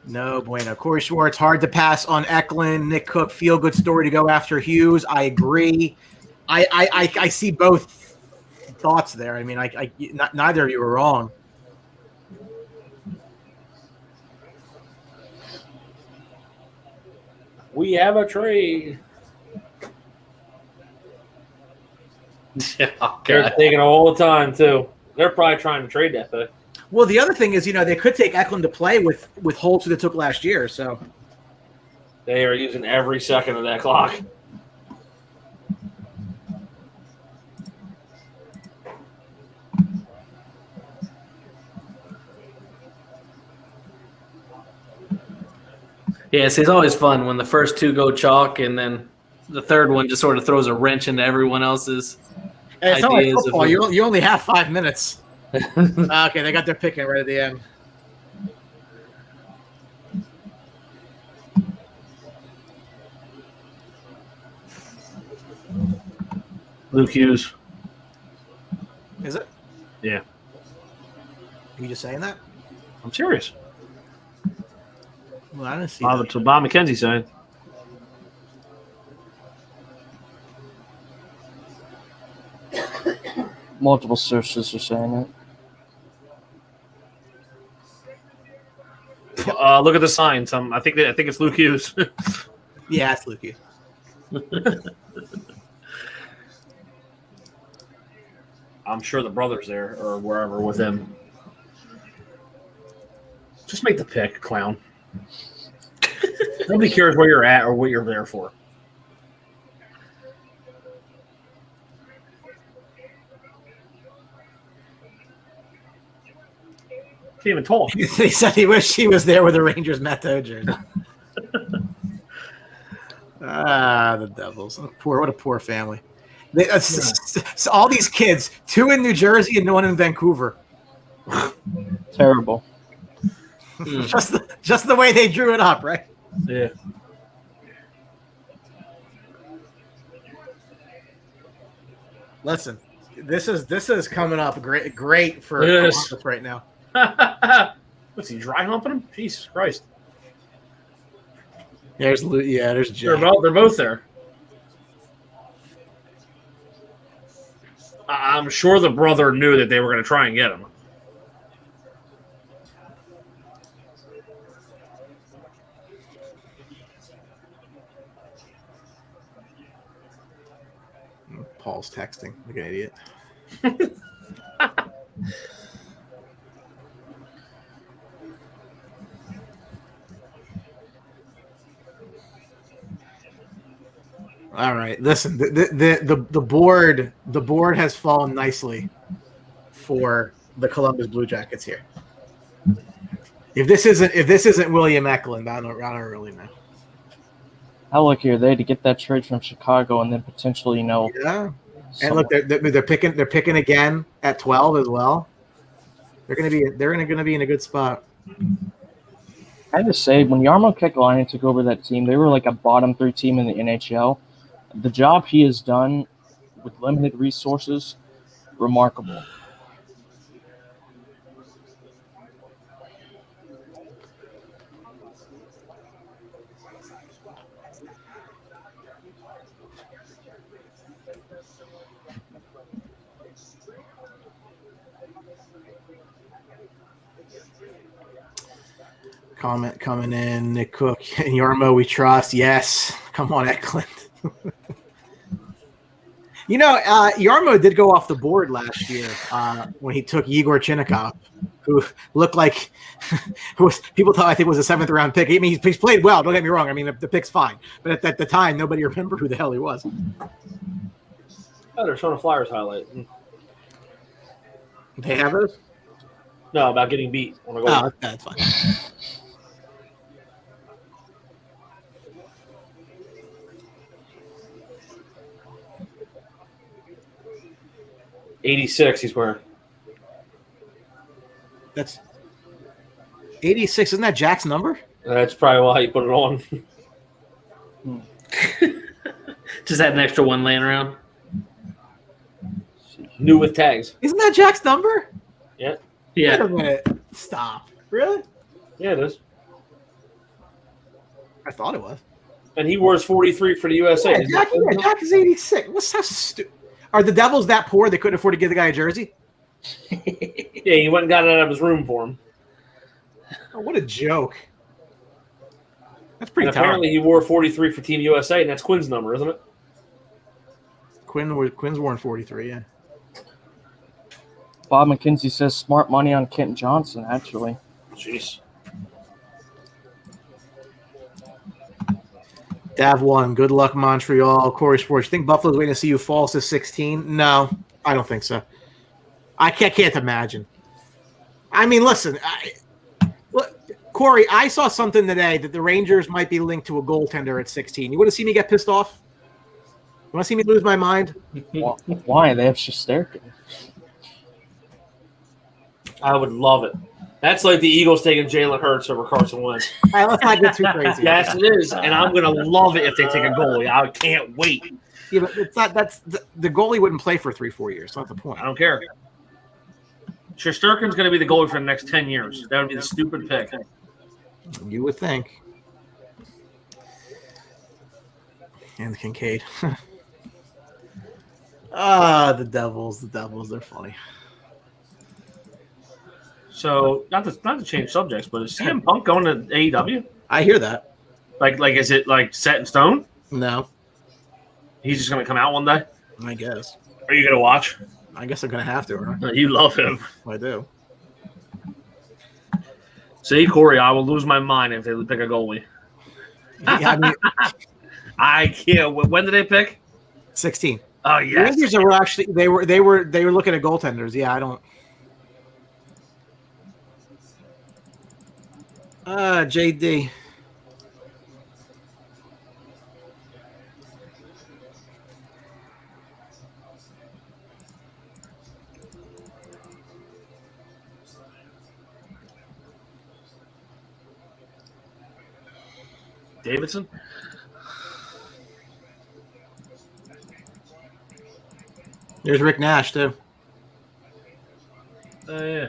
No bueno. Corey Schwartz, hard to pass on Eklund. Nick Cook, feel good story to go after Hughes. I agree. I see both thoughts there. I mean, neither of you are wrong. We have a trade. Yeah, They're taking all the time too. They're probably trying to trade that pick. Well, the other thing is, they could take Eklund to play with Holtz, who they took last year. So they are using every second of that clock. Yeah, it's always fun when the first 2 go chalk, and then the 3rd one just sort of throws a wrench into everyone else's and it's ideas. Not like football. You only have 5 minutes. Okay, they got their pick in right at the end. Luke Hughes. Is it? Yeah. Are you just saying that? I'm serious. Well, I didn't see That's what Bob McKenzie saying. Multiple sources are saying it. Look at the signs. I think it's Luke Hughes. Yeah, it's Luke Hughes. I'm sure the brother's there or wherever with him. Just make the pick, clown. Nobody cares where you're at or what you're there for. Can't even talk. He said he wished he was there with the Rangers Matto jersey. The Devils. What a poor family. All these kids, 2 in New Jersey and 1 in Vancouver. Terrible. Just the way they drew it up, right? Yeah. Listen, this is coming up great for Columbus right now. What's he dry humping him? Jesus Christ! There's Jay. They're both there. I'm sure the brother knew that they were going to try and get him. Paul's texting like an idiot. All right, listen. The board has fallen nicely for the Columbus Blue Jackets here. If this isn't William Eklund, I don't really know. How lucky are they to get that trade from Chicago and then potentially, Yeah. And look, they're picking again at 12 as well. They're gonna be in a good spot. I have to say, when Jarmo Kekalainen took over that team, they were like a bottom 3 team in the NHL. The job he has done with limited resources, remarkable. Comment coming in, Nick Cook and Jarmo, we trust. Yes, come on, Eklund. Jarmo did go off the board last year when he took Igor Chinnikov, who looked like people thought I think was a 7th round pick. I mean, he's played well. Don't get me wrong. I mean, the pick's fine, but at the time, nobody remembered who the hell he was. Oh, they're showing a Flyers highlight. They have it? No, about getting beat on a goal. Oh, that's fine. '86 he's wearing. That's 86. Isn't that Jack's number? That's probably why he put it on. Just had an extra one laying around. New with tags. Isn't that Jack's number? Yeah. Wait a minute. Stop. Really? Yeah, it is. I thought it was. And he wears 43 for the USA. Yeah, Jack is 86. What's so stupid? Are the Devils that poor they couldn't afford to give the guy a jersey? Yeah, he went and got it out of his room for him. Oh, what a joke. That's pretty And apparently he wore 43 for Team USA, and that's Quinn's number, isn't it? Quinn's worn 43, yeah. Bob McKenzie says smart money on Kent Johnson, actually. Jeez. Dav 1, good luck, Montreal. Corey Sports, you think Buffalo's waiting to see you fall to 16? No, I don't think so. I can't imagine. I mean, listen, Corey, I saw something today that the Rangers might be linked to a goaltender at 16. You want to see me get pissed off? You want to see me lose my mind? Why? They have Shesterkin. I would love it. That's like the Eagles taking Jalen Hurts over Carson Wentz. All right, let's not get too crazy. Yes, it is, and I'm going to love it if they take a goalie. I can't wait. Yeah, but it's not. That's the goalie wouldn't play for 3-4 years. That's not the point. I don't care. Shesterkin's going to be the goalie for the next 10 years. That would be the stupid pick. You would think. And Kincaid. The Devils. The Devils, they're funny. So, not to change subjects, but is CM Punk going to AEW? I hear that. Like, is it like set in stone? No. He's just going to come out one day? I guess. Are you going to watch? I guess I'm going to have to, right? You love him. I do. See, Corey, I will lose my mind if they pick a goalie. Yeah, I mean, I can't. When did they pick? 16. Oh The yes. Rangers were actually they were looking at goaltenders. Yeah, I don't. JD. Davidson. There's Rick Nash too. Oh yeah.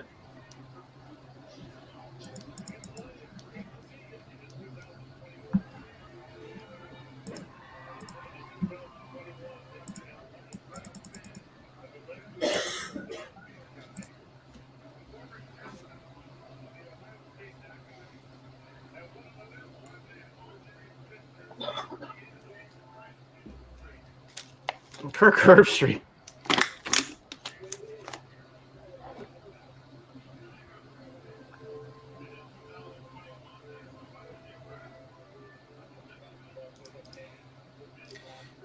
Kirk Herbstreit.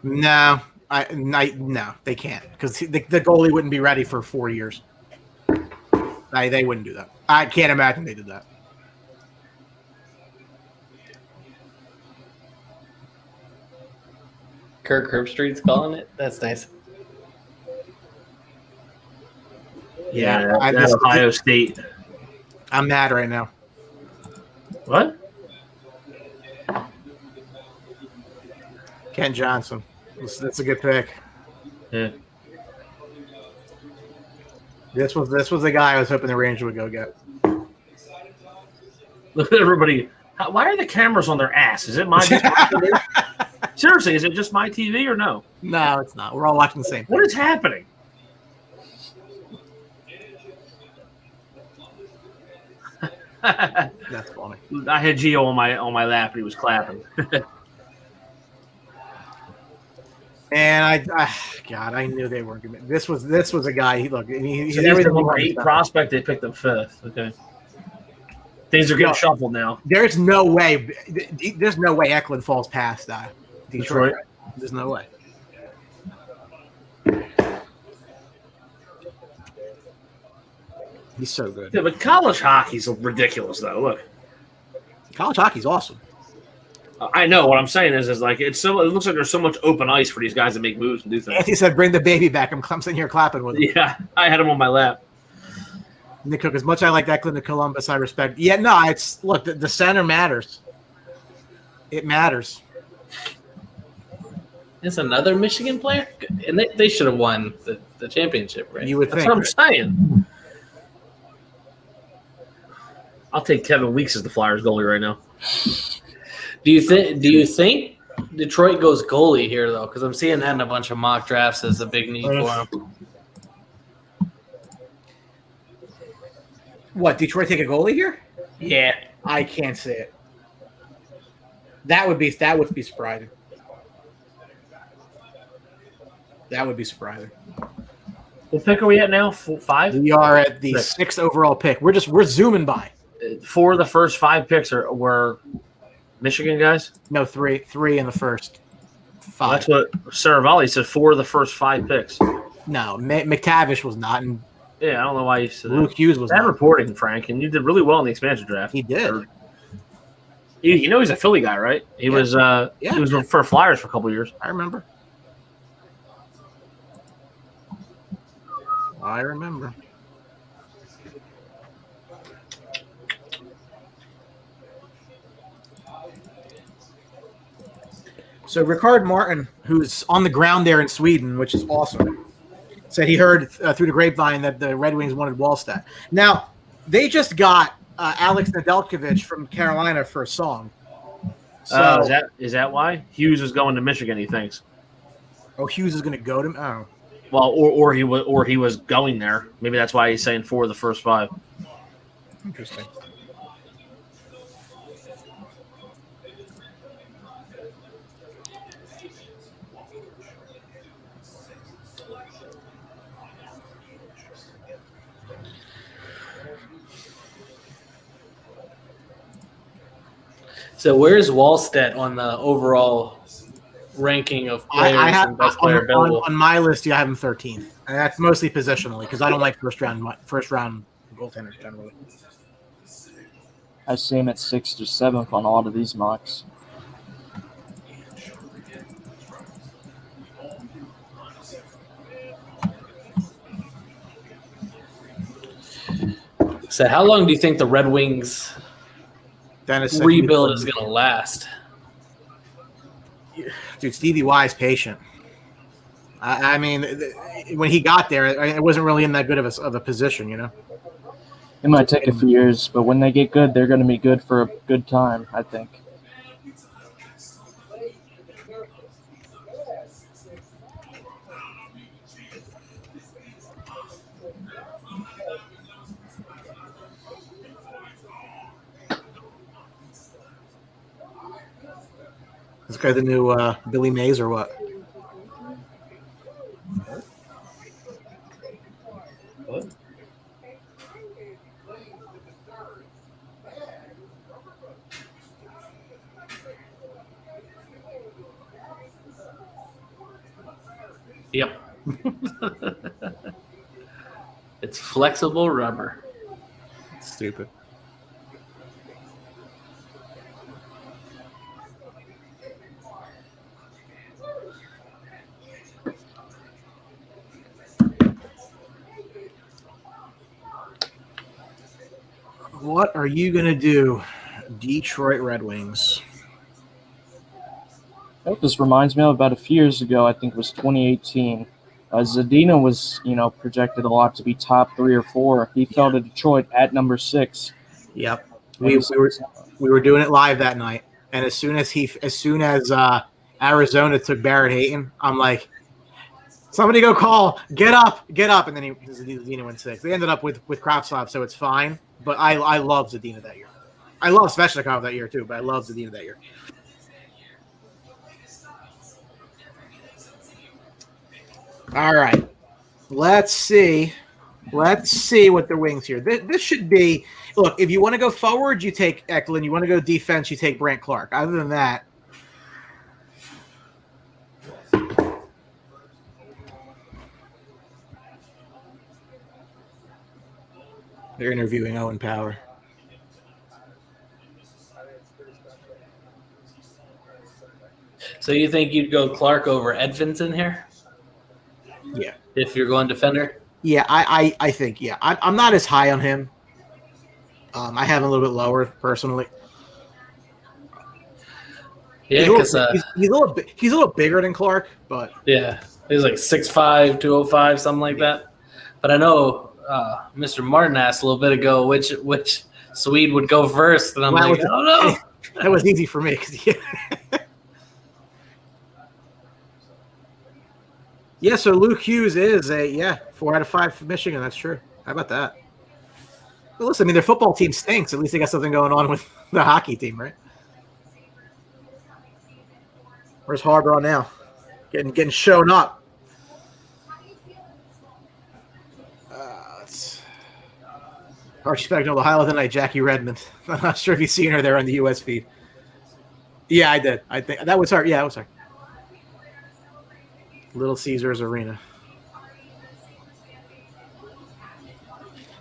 No, no, they can't because the goalie wouldn't be ready for 4 years. They wouldn't do that. I can't imagine they did that. Kirk Herbstreit's calling it. That's nice. Yeah, that's Ohio State. I'm mad right now. What? Ken Johnson. That's a good pick. Yeah. This was the guy I was hoping the Rangers would go get. Look at everybody. Why are the cameras on their ass? Is it my TV? Seriously, is it just my TV or no? No, it's not. We're all watching the same thing. What is happening? That's funny. I had Gio on my lap and he was clapping. And I knew they weren't going to. This was a guy. He's so everything number 8 prospect. They picked him 5th. Okay. Things are getting shuffled now. There's no way. There's no way Eklund falls past Detroit. There's no way. He's so good. Yeah, but college hockey's ridiculous, though. Look, college hockey's awesome. I know what I'm saying is like it looks like there's so much open ice for these guys to make moves and do things. Anthony said, "Bring the baby back." I'm sitting here clapping with him. Yeah, I had him on my lap. Nick Cook, as much as I like Eklund to Columbus, I respect. Yeah, no, it's look, the center matters. It matters. It's another Michigan player, and they should have won the championship, right? You would That's think. what I'm saying. I'll take Kevin Weeks as the Flyers goalie right now. Do you think Detroit goes goalie here though? Because I'm seeing that in a bunch of mock drafts as a big need for him. What, Detroit take a goalie here? Yeah, I can't say it. That would be surprising. That would be surprising. What pick are we at now? 5? We are at the 6th overall pick. We're zooming by. 4 of the first 5 picks were Michigan guys? No, 3 in the first 5. Well, that's what Saravalli said. 4 of the first 5 picks. No, McTavish was not, and Yeah, I don't know why you said Luke that. Hughes was Bad not. reporting, Frank, and you did really well in the expansion draft. He did. You know he's a Philly guy, right? He was he was for Flyers for a couple of years. I remember. So Ricard Martin, who's on the ground there in Sweden, which is awesome, said he heard through the grapevine that the Red Wings wanted Wallstedt. Now, they just got Alex Nedeljkovic from Carolina for a song. So, is that why Hughes is going to Michigan? He thinks. Oh, Hughes is going to go to. Oh, well, or he was going there. Maybe that's why he's saying 4 of the first 5. Interesting. So where's Wallstedt on the overall ranking of players and best player available? On my list, I have him 13th, and that's mostly positionally because I don't like first round goaltenders generally. I see him at 6th or 7th on all of these mocks. So how long do you think the Red Wings rebuild is going to last? Dude, Stevie Y is patient. I mean, when he got there, it wasn't really in that good of a position, you know? It might take a few years, but when they get good, they're going to be good for a good time, I think. This guy the new Billy Mays or what? What? Yep. It's flexible rubber. Stupid. What are you going to do, Detroit Red Wings? This reminds me of about a few years ago, I think it was 2018. Zadina was, projected a lot to be top 3 or 4. He fell to Detroit at number 6. Yep. We were doing it live that night. And as soon as Arizona took Barrett Hayton, I'm like, somebody go call, get up. And then Zadina went 6. They ended up with Kravtsov, so it's fine. But I love Zadina that year. I love Svechnikov that year too, but I love Zadina that year. All right. Let's see what the Wings here. This should be – look, if you want to go forward, you take Eklund. You want to go defense, you take Brant Clark. Other than that – they're interviewing Owen Power. So you think you'd go Clark over Edvinson here? Yeah. If you're going defender? Yeah, I think, yeah. I'm not as high on him. I have him a little bit lower, personally. Yeah, he's a little bigger than Clark, but... Yeah, he's like 6'5", 205, something like that. But I know Mr. Martin asked a little bit ago which Swede would go first, and I'm I don't know. That was easy for me. Yeah, so Luke Hughes is 4 out of 5 for Michigan. That's true. How about that? Well, listen, I mean, their football team stinks. At least they got something going on with the hockey team, right? Where's Harbaugh now? Getting shown up. Archie Spagnuolo, the highlight of the night, Jackie Redmond. I'm not sure if you've seen her there on the U.S. feed. Yeah, I did. I think that was her. Yeah, it was her. Little Caesars Arena.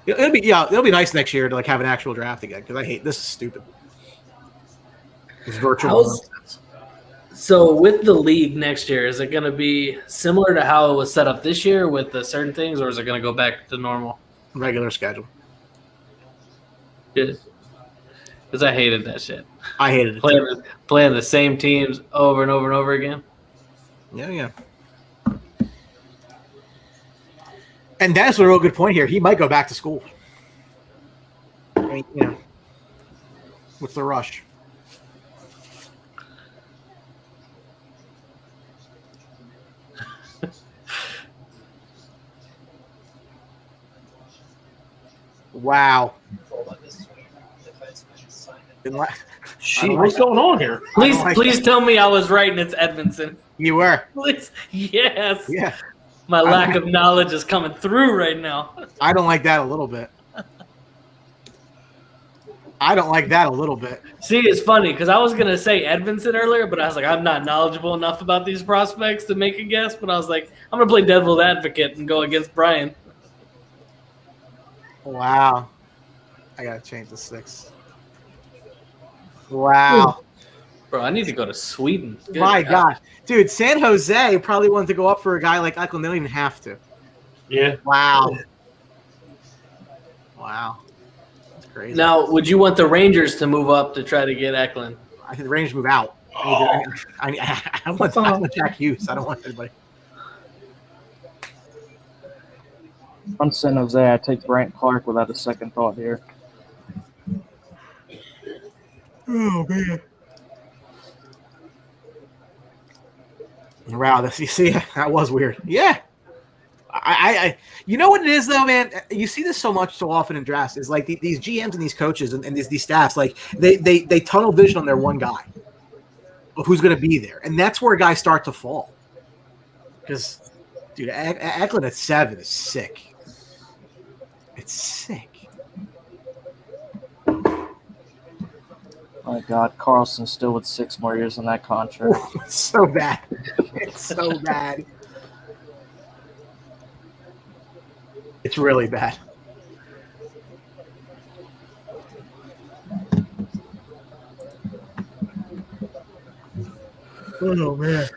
It'll be nice next year to have an actual draft again because I hate this. Is stupid. It's virtual. So with the league next year, is it going to be similar to how it was set up this year with the certain things, or is it going to go back to normal? Regular schedule. Good. Because I hated that shit. I hated it. Playing the same teams over and over and over again. Yeah. And that's a real good point here. He might go back to school. I mean, what's the rush? Wow. What's going on here? Please tell me I was right and it's Edmondson. You were. Please. Yes. Yeah. My lack of knowledge is coming through right now. I don't like that a little bit. I don't like that a little bit. See, it's funny because I was going to say Edmondson earlier, but I was like, I'm not knowledgeable enough about these prospects to make a guess. But I was like, I'm going to play devil's advocate and go against Brian. Wow. I got to change the 6. Wow. Bro, I need to go to Sweden. Good My God. Dude, San Jose probably wanted to go up for a guy like Eklund. They don't even have to. Yeah. Wow. Wow. That's crazy. Now, would you want the Rangers to move up to try to get Eklund? I think the Rangers move out. I want Jack Hughes. I don't want anybody. I'm San Jose. I take Brant Clark without a second thought here. Oh, man. Wow, you see, that was weird. Yeah. I you know what it is though, man? You see this so often in drafts is like these GMs and these coaches and these staffs, like they tunnel vision on their one guy who's going to be there. And that's where guys start to fall. Because, dude, Eklund at 7 is sick. It's sick. My God, Carlson's still with 6 more years on that contract. Ooh, it's so bad. It's so bad. It's really bad. Oh man!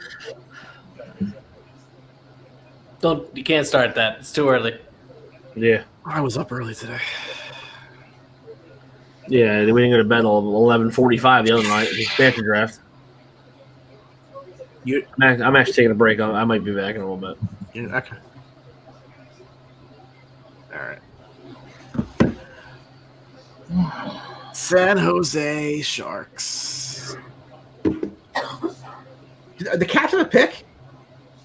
You can't start that. It's too early. Yeah. I was up early today. Yeah, we didn't go to bed till 11:45 the other night. The expansion draft. I'm actually taking a break. I might be back in a little bit. Okay. All right. San Jose Sharks. The Caps have a pick?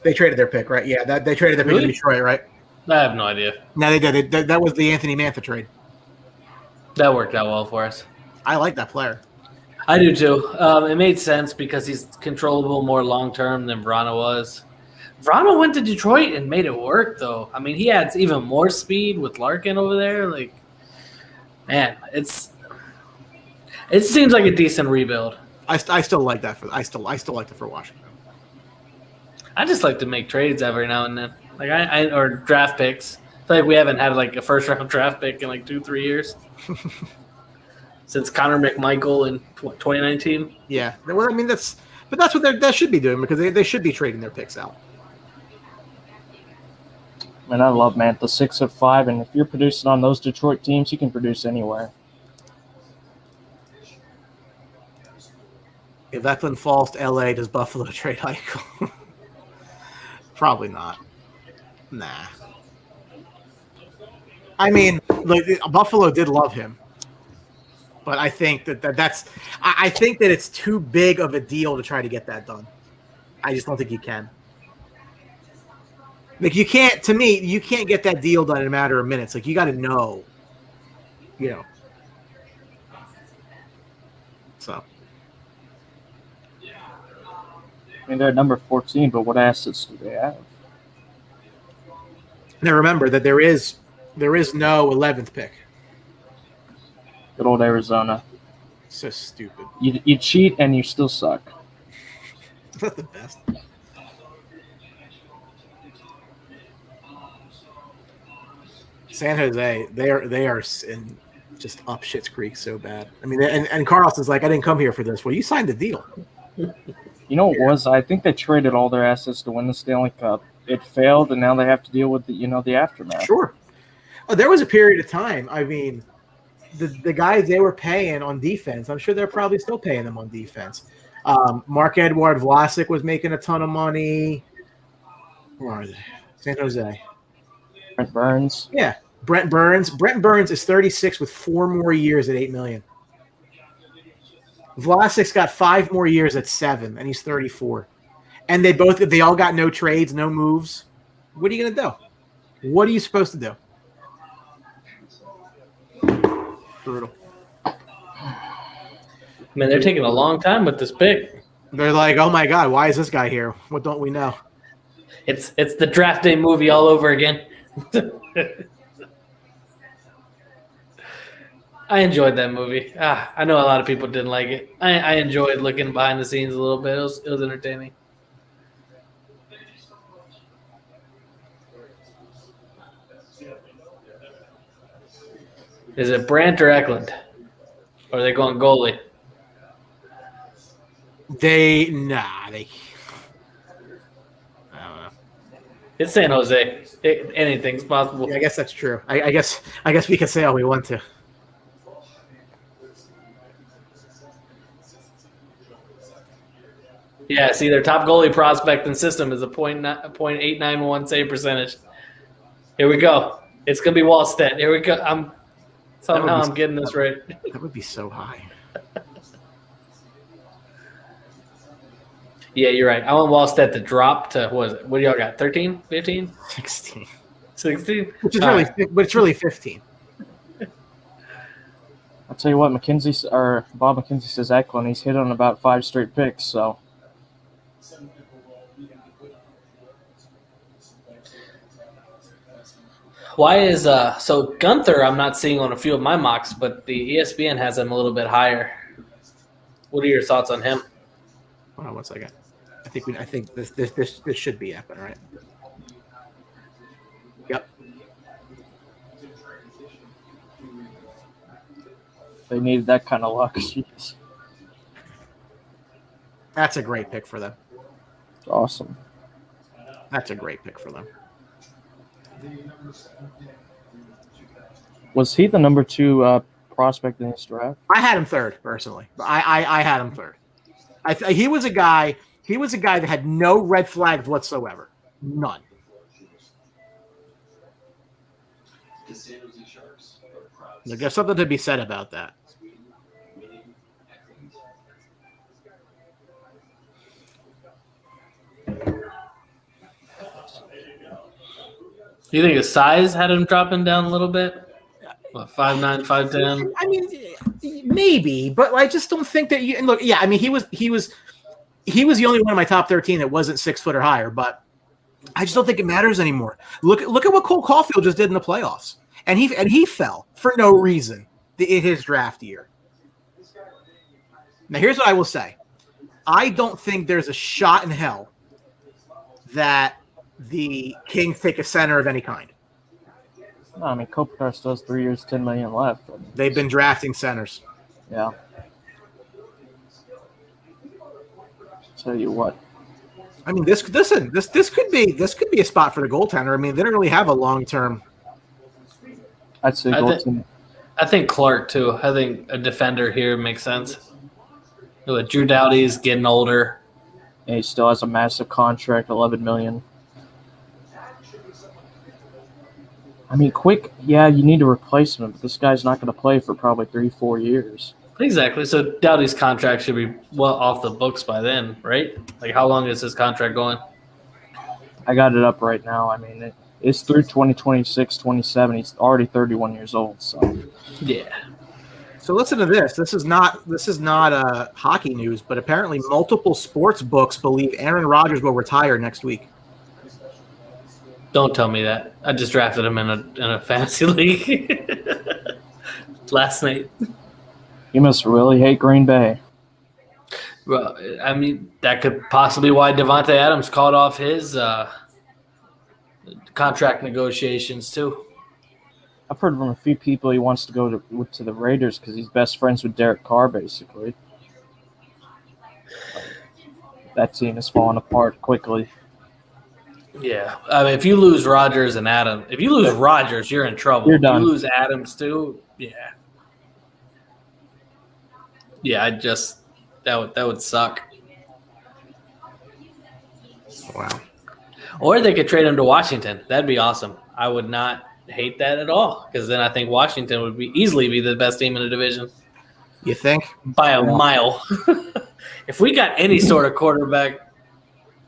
They traded their pick, right? Yeah, they traded their pick to Detroit, right? I have no idea. No, they did. That was the Anthony Mantha trade. That worked out well for us. I like that player. I do too. It made sense because he's controllable more long term than Vrana was. Vrana went to Detroit and made it work, though. I mean, he adds even more speed with Larkin over there. Like, man, it seems like a decent rebuild. I still like that I still like it for Washington. I just like to make trades every now and then, like or draft picks. I feel like we haven't had like a first round draft pick in like 2-3 years since Connor McMichael in 2019. Yeah, well, I mean that's what they should be doing because they should be trading their picks out. Man, I love Mantha, 6'5", and if you're producing on those Detroit teams, you can produce anywhere. If Eklund falls to LA, does Buffalo trade Eichel? Probably not. Nah. I mean, like, Buffalo did love him, but I think I think that it's too big of a deal to try to get that done. I just don't think you can. Like you can't get that deal done in a matter of minutes. Like you got to know, So. I mean, they're at number 14, but what assets do they have? Now remember that there is no 11th pick. Good old Arizona. So stupid. You cheat and you still suck. Is that the best? San Jose, they are in just up Schitt's Creek so bad. I mean, and Carlson's like, I didn't come here for this. Well, you signed the deal. You know what it was? I think they traded all their assets to win the Stanley Cup. It failed, and now they have to deal with the aftermath. Sure. Oh, there was a period of time. I mean, the guys they were paying on defense, I'm sure they're probably still paying them on defense. Marc-Edouard Vlasic was making a ton of money. Where are they? San Jose. Brent Burns. Yeah, Brent Burns. Brent Burns is 36 with 4 more years at $8 million. Vlasic's got 5 more years at 7, and he's 34. And they all got no trades, no moves. What are you gonna do? What are you supposed to do? Brutal. Man, they're taking a long time with this pick. They're like, oh my God, why is this guy here? What don't we know? It's the draft day movie all over again. I enjoyed that movie. I know a lot of people didn't like it. I enjoyed looking behind the scenes a little bit. It was entertaining. Is it Brandt or Eklund? Or are they going goalie? I don't know. It's San Jose. Anything's possible. Yeah, I guess that's true. I guess we can say all we want to. Yeah, see, their top goalie prospect and system is a .891 save percentage. Here we go. It's gonna be Wallstedt. Here we go. I'm getting this right. That would be so high. Yeah, you're right. I want Wallstedt to drop to what do y'all got? 13, 15? 16. 16? Which is really 15. I'll tell you what, Bob McKenzie says Eklund. He's hit on about 5 straight picks, so. Why is so Gunther? I'm not seeing on a few of my mocks, but the ESPN has him a little bit higher. What are your thoughts on him? Hold on 1 second. I think this should be Eklund, right? Yep. They needed that kind of luck. Jeez. That's a great pick for them. Awesome. That's a great pick for them. Was he the number 2 prospect in this draft? I had him third personally. I had him third. He was a guy that had no red flags whatsoever. None. There's something to be said about that. Do you think his size had him dropping down a little bit? What, 5'9", 5'10"? I mean, maybe, but I just don't think that you look. Yeah, I mean, he was the only one in my top 13 that wasn't 6 foot or higher. But I just don't think it matters anymore. Look at what Cole Caulfield just did in the playoffs, and he fell for no reason in his draft year. Now, here's what I will say: I don't think there's a shot in hell that the Kings take a center of any kind. No, I mean, Kopitar still has 3 years, $10 million left. They've been drafting centers. Yeah. Tell you what. I mean, this could be a spot for the goaltender. I mean, they don't really have a long term. I'd say goaltender. I think Clark too. I think a defender here makes sense. Drew Doughty's getting older. And he still has a massive contract, $11 million. I mean, Quick, yeah, you need a replacement, but this guy's not going to play for probably 3-4 years. Exactly. So Doughty's contract should be well off the books by then, right? Like, how long is his contract going? I got it up right now. I mean, it's through 2026, 27. He's already 31 years old. So yeah. So listen to this. This is not hockey news, but apparently multiple sports books believe Aaron Rodgers will retire next week. Don't tell me that. I just drafted him in a fantasy league last night. You must really hate Green Bay. Well, I mean, that could possibly be why Devontae Adams called off his contract negotiations too. I've heard from a few people he wants to go to the Raiders because he's best friends with Derek Carr, basically. That team is falling apart quickly. Yeah, I mean, if you lose Rodgers and Adams, if you lose Rodgers, you're in trouble. You're done. If you lose Adams too, yeah. Yeah, that would suck. Wow. Or they could trade him to Washington. That'd be awesome. I would not hate that at all because then I think Washington would easily be the best team in the division. You think? By a mile. If we got any sort of quarterback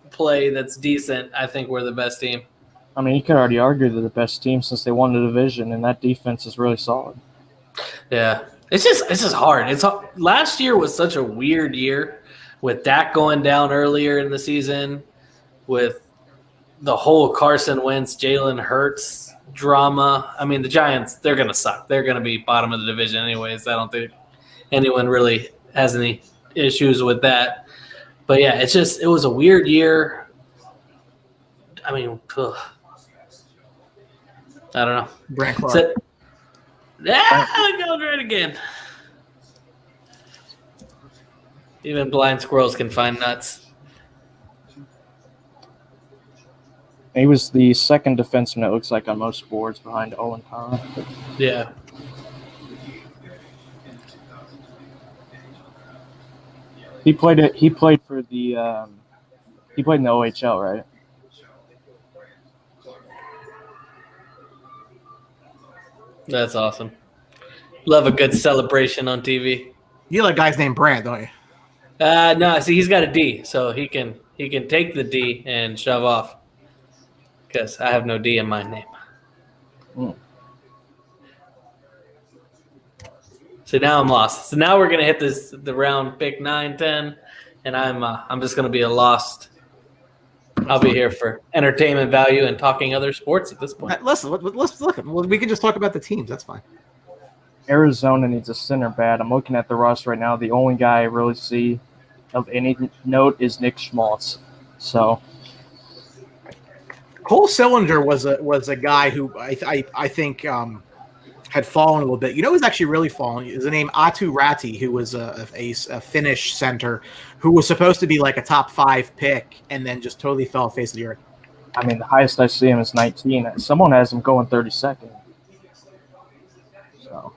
play that's decent, I think we're the best team. I mean, you could already argue they're the best team since they won the division, and that defense is really solid. Yeah. It's just hard. Last year was such a weird year with Dak going down earlier in the season, with the whole Carson Wentz, Jalen Hurts drama. I mean, the Giants, they're going to suck. They're going to be bottom of the division anyways. I don't think anyone really has any issues with that. But, yeah, it was a weird year. I mean, ugh. I don't know. Brant Clark. Going right again. Even blind squirrels can find nuts. He was the second defenseman, it looks like, on most boards behind Owen Power. Yeah. He played for the he played in the OHL, right? That's awesome. Love a good celebration on TV. You like guys named Brant, don't you? No, see, he's got a D, so he can take the D and shove off. Because I have no D in my name. So now I'm lost. So now we're gonna hit the round pick 9, 10, and I'm just gonna be a lost. I'll be here for entertainment value and talking other sports at this point. Listen, let's look. Well, we can just talk about the teams. That's fine. Arizona needs a center bad. I'm looking at the roster right now. The only guy I really see of any note is Nick Schmaltz. So Cole Sillinger was a guy who I think had fallen a little bit. You know who's actually really fallen? Is the name Atu Ratti, who was a Finnish center who was supposed to be like a top 5 pick and then just totally fell off the face of the earth. I mean, the highest I see him is 19. Someone has him going 32nd. So.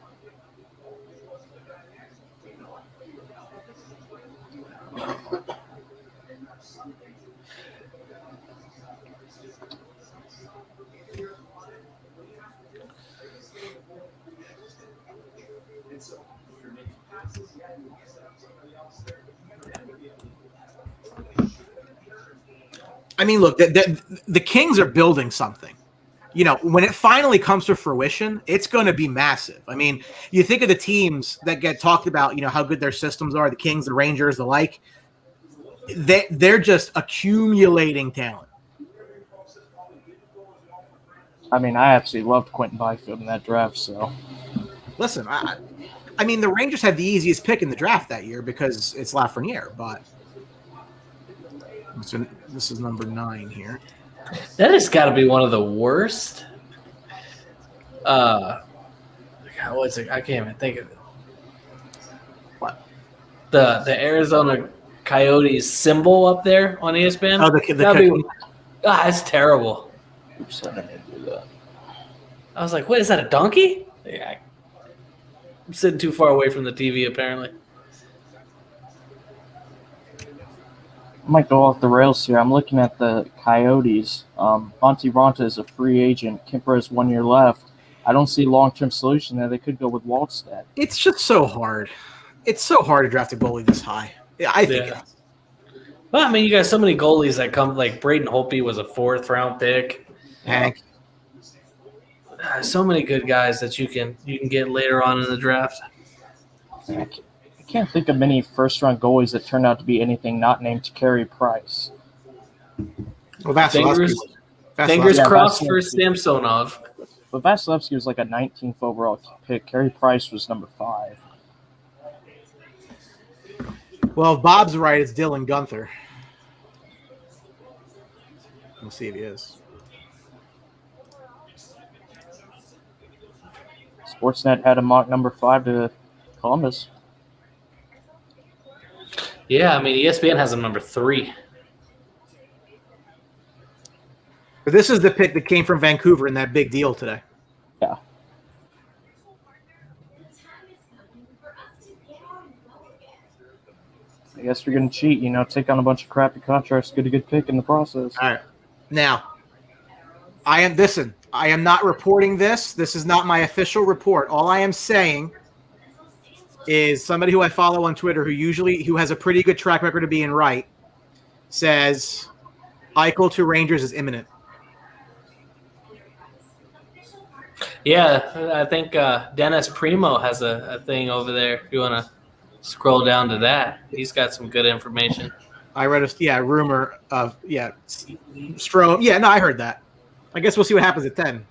I mean, look, the Kings are building something. You know, when it finally comes to fruition, it's going to be massive. I mean, you think of the teams that get talked about, you know, how good their systems are, the Kings, the Rangers, the like. They're just accumulating talent. I mean, I absolutely loved Quentin Byfield in that draft. So, listen, I mean, the Rangers had the easiest pick in the draft that year because it's Lafreniere, but so this is number 9 here. That has got to be one of the worst. What's it? I can't even think of it. What? The Arizona Coyotes symbol up there on ESPN? That's terrible. Oops, I didn't do that. I was like, wait, is that a donkey? Yeah, I'm sitting too far away from the TV, apparently. I might go off the rails here. I'm looking at the Coyotes. Monty Ranta is a free agent. Kemper has 1 year left. I don't see a long-term solution there. They could go with Waldstad. It's just so hard. It's so hard to draft a goalie this high. I think it is. Well, I mean, you got so many goalies that come, like Braden Holtby was a 4th-round pick. Hank. So many good guys that you can get later on in the draft. I can't think of many first-round goalies that turned out to be anything not named Carey Price. Well, Vasilevsky. Fingers crossed for Samsonov. But Vasilevsky was like a 19th overall pick. Carey Price was number 5. Well, if Bob's right, it's Dylan Guenther. We'll see if he is. Sportsnet had him marked number 5 to Columbus. Yeah, I mean, ESPN has him number 3. But this is the pick that came from Vancouver in that big deal today. Yeah. I guess we're going to cheat, take on a bunch of crappy contracts, get a good pick in the process. All right. Now, I am not reporting this. This is not my official report. All I am saying is somebody who I follow on Twitter who has a pretty good track record of being right says Eichel to Rangers is imminent. Yeah, I think Dennis Primo has a thing over there. If you want to scroll down to that, he's got some good information. I read a rumor of Strome. Yeah, no, I heard that. I guess we'll see what happens at 10.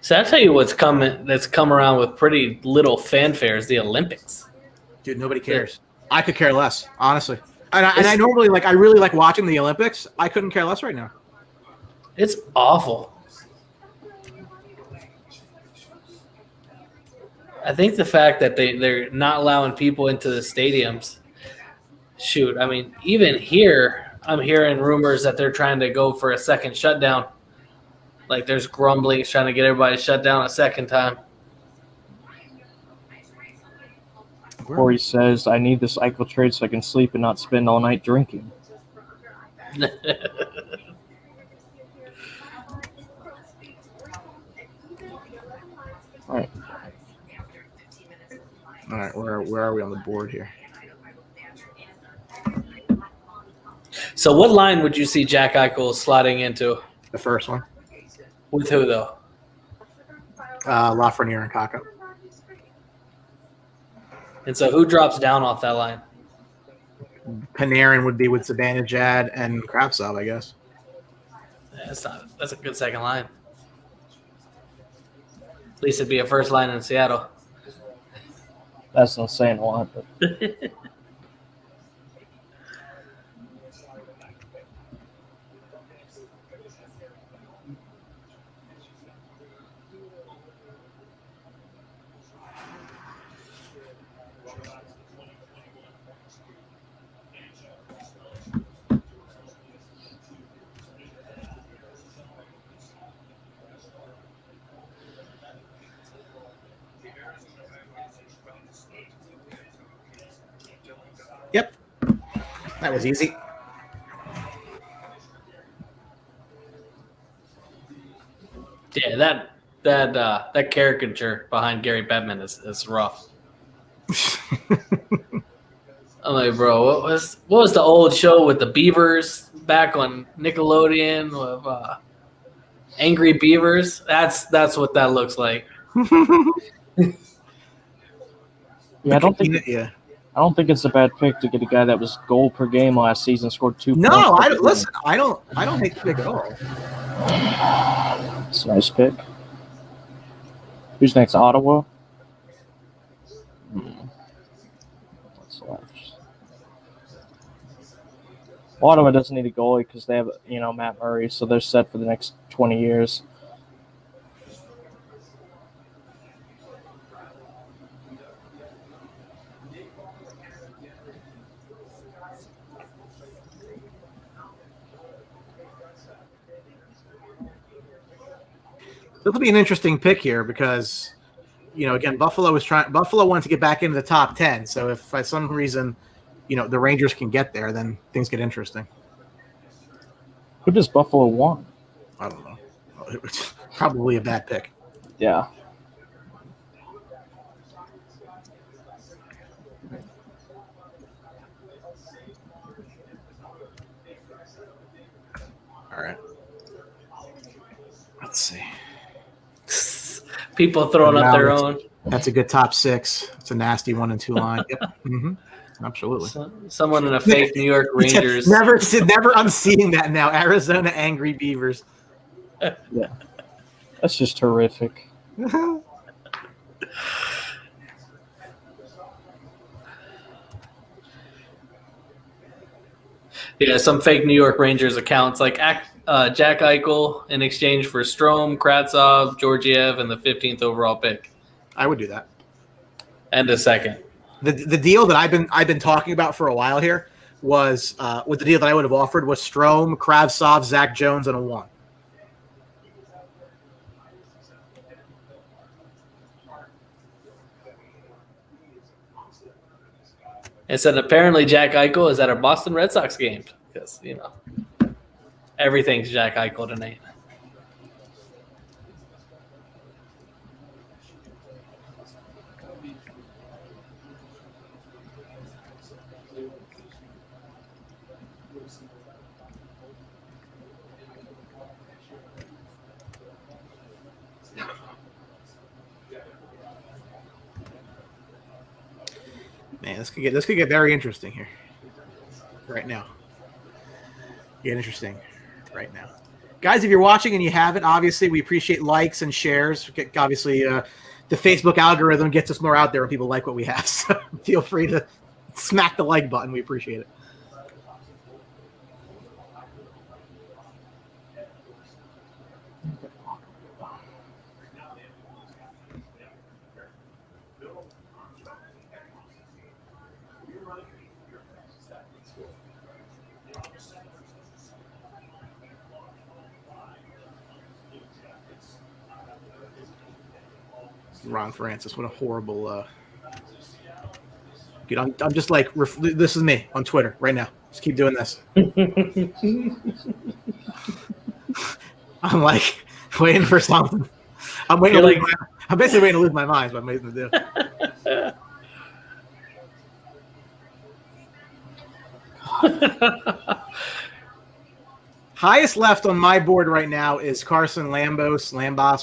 So I'll tell you what's coming. That's come around with pretty little fanfare is the Olympics. Dude, nobody cares. I could care less, honestly. And I normally I really like watching the Olympics. I couldn't care less right now. It's awful. I think the fact that they're not allowing people into the stadiums. Shoot, I mean, even here, I'm hearing rumors that they're trying to go for a second shutdown. Like there's grumblings trying to get everybody shut down a second time. Corey says, I need this Eichel trade so I can sleep and not spend all night drinking. All right. All right, where are we on the board here? So what line would you see Jack Eichel slotting into? The first one. With who, though? Lafreniere and Kakko. And so who drops down off that line? Panarin would be with Zibanejad and Kravtsov, I guess. That's a good second line. At least it'd be a first line in Seattle. That's not saying a lot, but Yep. That was easy. Yeah, that caricature behind Gary Bettman is rough. I'm like, bro, what was the old show with the Beavers back on Nickelodeon with Angry Beavers? That's what that looks like. yeah, I don't think it's a bad pick to get a guy that was goal per game last season, scored 2 No, points. I don't hate the pick at all. It's a nice pick. Who's next? Ottawa? What's left? Ottawa doesn't need a goalie because they have, Matt Murray, so they're set for the next 20 years. This will be an interesting pick here because, again, Buffalo wanted to get back into the top 10. So if by some reason, the Rangers can get there, then things get interesting. Who does Buffalo want? I don't know. It's probably a bad pick. Yeah. All right. Let's see. People throwing up their own. That's a good top 6. It's a nasty 1 and 2 line. Yep. Mm-hmm. Absolutely. Someone in a fake New York Rangers. Never unseeing that now. Arizona Angry Beavers. Yeah. That's just horrific. Yeah, some fake New York Rangers accounts like Jack Eichel in exchange for Strome, Kravtsov, Georgiev, and the 15th overall pick. I would do that. And a second. The deal that I've been talking about for a while here was with the deal that I would have offered was Strome, Kravtsov, Zach Jones, and a 1. And said apparently Jack Eichel is at a Boston Red Sox game because, everything's Jack Eichel tonight. Man, this could get very interesting here. Right now. Get interesting right now. guys, if you're watching and you haven't, obviously we appreciate likes and shares. Obviously, the Facebook algorithm gets us more out there when people like what we have. So feel free to smack the like button. We appreciate it. Ron Francis, what a horrible. Dude, I'm just like, this is me on Twitter right now. Just keep doing this. I'm like waiting for something. I'm waiting. I'm basically waiting to lose my mind. But I'm waiting to do. Highest left on my board right now is Carson Lambos,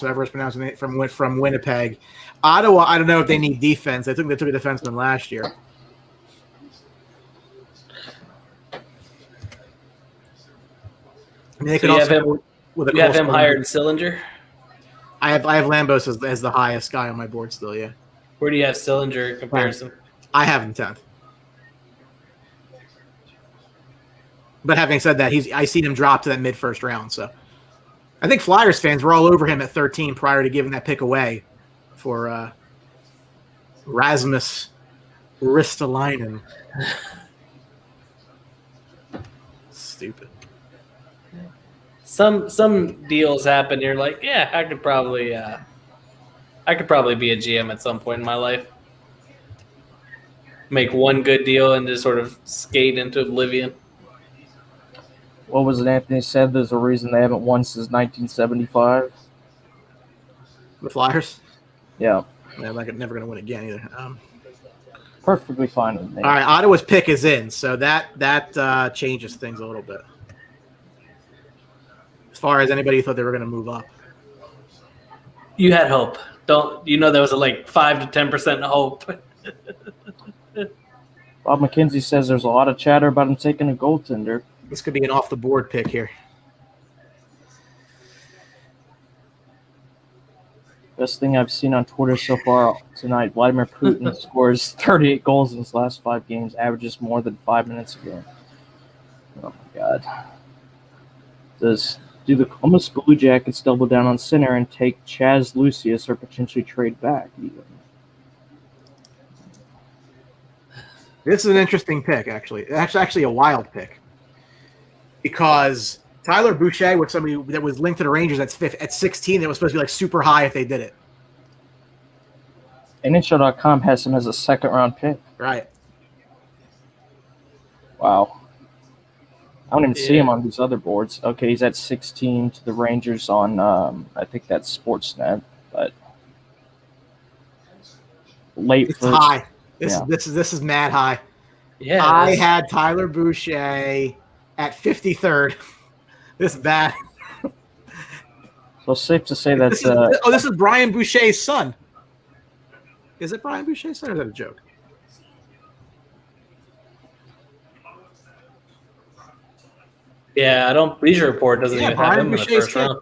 whatever it's pronounced, from Winnipeg. Ottawa, I don't know if they need defense. I think they took a defenseman last year. I mean, they so could you also have him hired in Sillinger? I have Lambos as the highest guy on my board still, yeah. Where do you have Sillinger in comparison? I have him 10th. But having said that, I seen him drop to that mid-first round. So I think Flyers fans were all over him at 13 prior to giving that pick away for Rasmus Ristolainen. Stupid. Some deals happen. You're like, yeah, I could probably be a GM at some point in my life. Make one good deal and just sort of skate into oblivion. What was it Anthony said? There's a reason they haven't won since 1975. The Flyers? Yeah. They're never going to win again either. Perfectly fine with me. All right, Ottawa's pick is in, so that changes things a little bit. As far as anybody thought they were going to move up. You had hope. There was like 5 to 10% hope. Bob McKenzie says there's a lot of chatter about him taking a goaltender. This could be an off-the-board pick here. Best thing I've seen on Twitter so far tonight, Vladimir Putin scores 38 goals in his last 5 games, averages more than 5 minutes a game. Oh, my God. Do the Columbus Blue Jackets double down on center and take Chaz Lucius or potentially trade back even? This is an interesting pick, actually. It's actually a wild pick. Because Tyler Boucher was somebody that was linked to the Rangers at 16 that was supposed to be like super high if they did it. NHL.com has him as a second-round pick. Right. Wow. I don't even see him on these other boards. Okay, he's at 16 to the Rangers on, I think that's Sportsnet, but late it's first. High. This is mad high. Yeah. I had Tyler Boucher at 53rd. This is bad. So safe to say that. This is Brian Boucher's son. Is it Brian Boucher's son or is that a joke? Yeah, Bleacher Report doesn't even have him in the first round.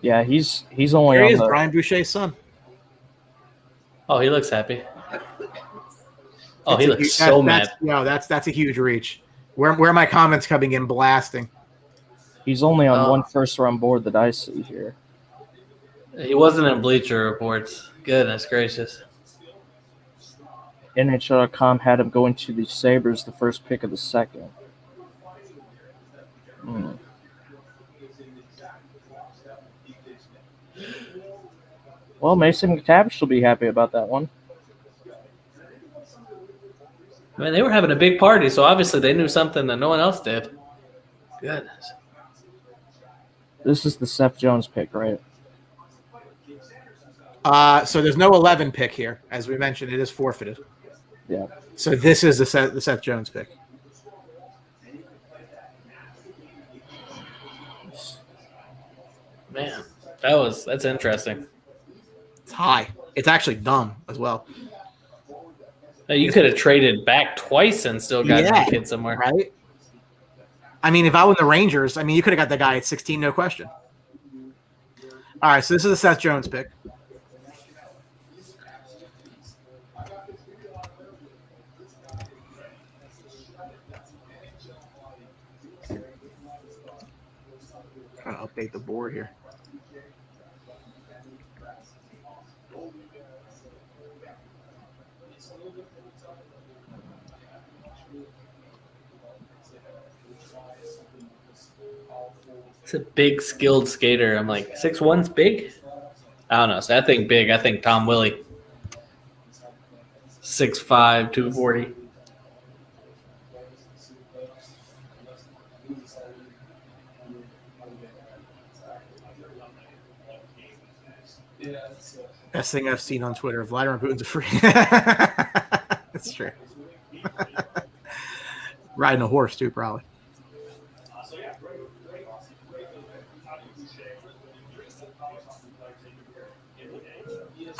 Yeah, he's only Here on he is, the Brian Boucher's son. Oh, he looks happy. Oh, he looks so mad. That's a huge reach. Where are my comments coming in blasting? He's only on one first-round board that I see here. He wasn't in Bleacher Reports. Goodness gracious. NHL.com had him going to the Sabres, the first pick of the second. Well, Mason McTavish will be happy about that one. I mean, they were having a big party, so obviously they knew something that no one else did. Goodness. This is the Seth Jones pick, right? So there's no 11 pick here. As we mentioned, it is forfeited. Yeah. So this is the Seth Jones pick. Man, that's interesting. It's high. It's actually dumb as well. You could have traded back twice and still got a kid somewhere. Right? I mean, if I were the Rangers, I mean, you could have got that guy at 16, no question. All right, so this is a Seth Jones pick. Trying to update the board here. It's a big, skilled skater. I'm like, 6'1"'s big? I don't know. So I think big. I think Tom Willie. 6'5", 240. Best thing I've seen on Twitter. Vladimir Putin's a free. That's true. Riding a horse, too, probably.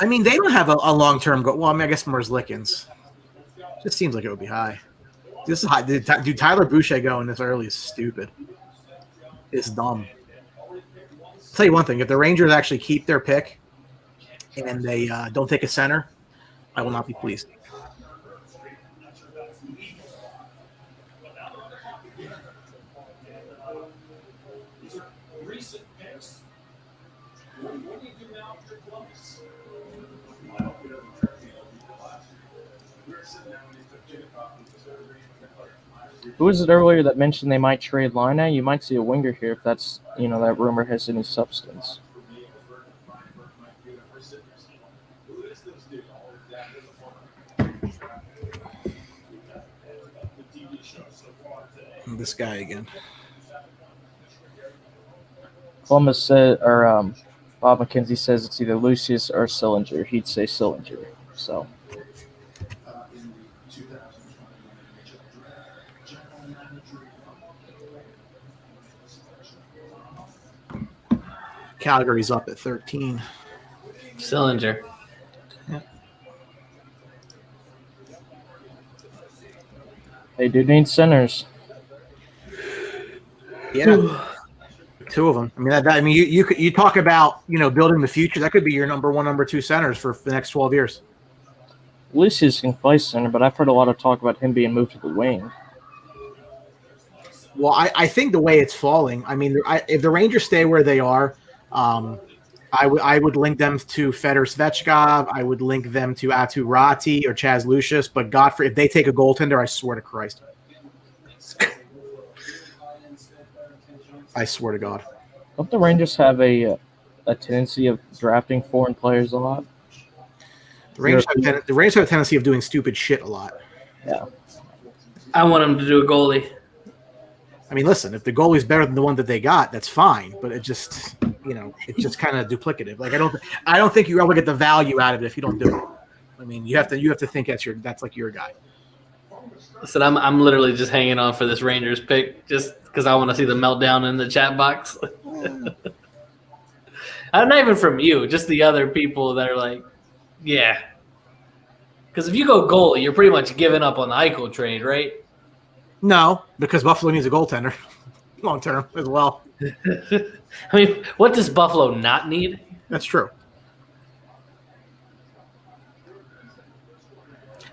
I mean, they don't have a long-term goal. Well, I mean, I guess Merzlikins. Just seems like it would be high. This is high. Dude, Tyler Boucher going this early is stupid. It's dumb. I'll tell you one thing. If the Rangers actually keep their pick and they don't take a center, I will not be pleased. Who was it earlier that mentioned they might trade Laine? You might see a winger here if that's, that rumor has any substance. This guy again. Columbus said, or Bob McKenzie says it's either Lucius or Sillinger. He'd say Sillinger. So. Calgary's up at 13. Sillinger. Yeah. They do need centers. Yeah. Two of them. I mean, you talk about building the future. That could be your number one, number two centers for the next 12 years. Lucius can play center, but I've heard a lot of talk about him being moved to the wing. Well, I think the way it's falling. I mean, if the Rangers stay where they are, I would link them to Fedor Svechkov. I would link them to Atu Ratti or Chaz Lucius. But Godfrey, if they take a goaltender, I swear to Christ. I swear to God. Don't the Rangers have a tendency of drafting foreign players a lot? The Rangers have a tendency of doing stupid shit a lot. Yeah. I want them to do a goalie. I mean, listen, if the goalie's better than the one that they got, that's fine. But it just, it's just kind of duplicative. Like I don't think you ever get the value out of it if you don't do it. I mean, you have to think that's like your guy. Listen, I'm literally just hanging on for this Rangers pick just because I want to see the meltdown in the chat box. Not even from you, just the other people that are like, yeah. Because if you go goalie, you're pretty much giving up on the Eichel trade, right? No, because Buffalo needs a goaltender long term as well. I mean, what does Buffalo not need? That's true.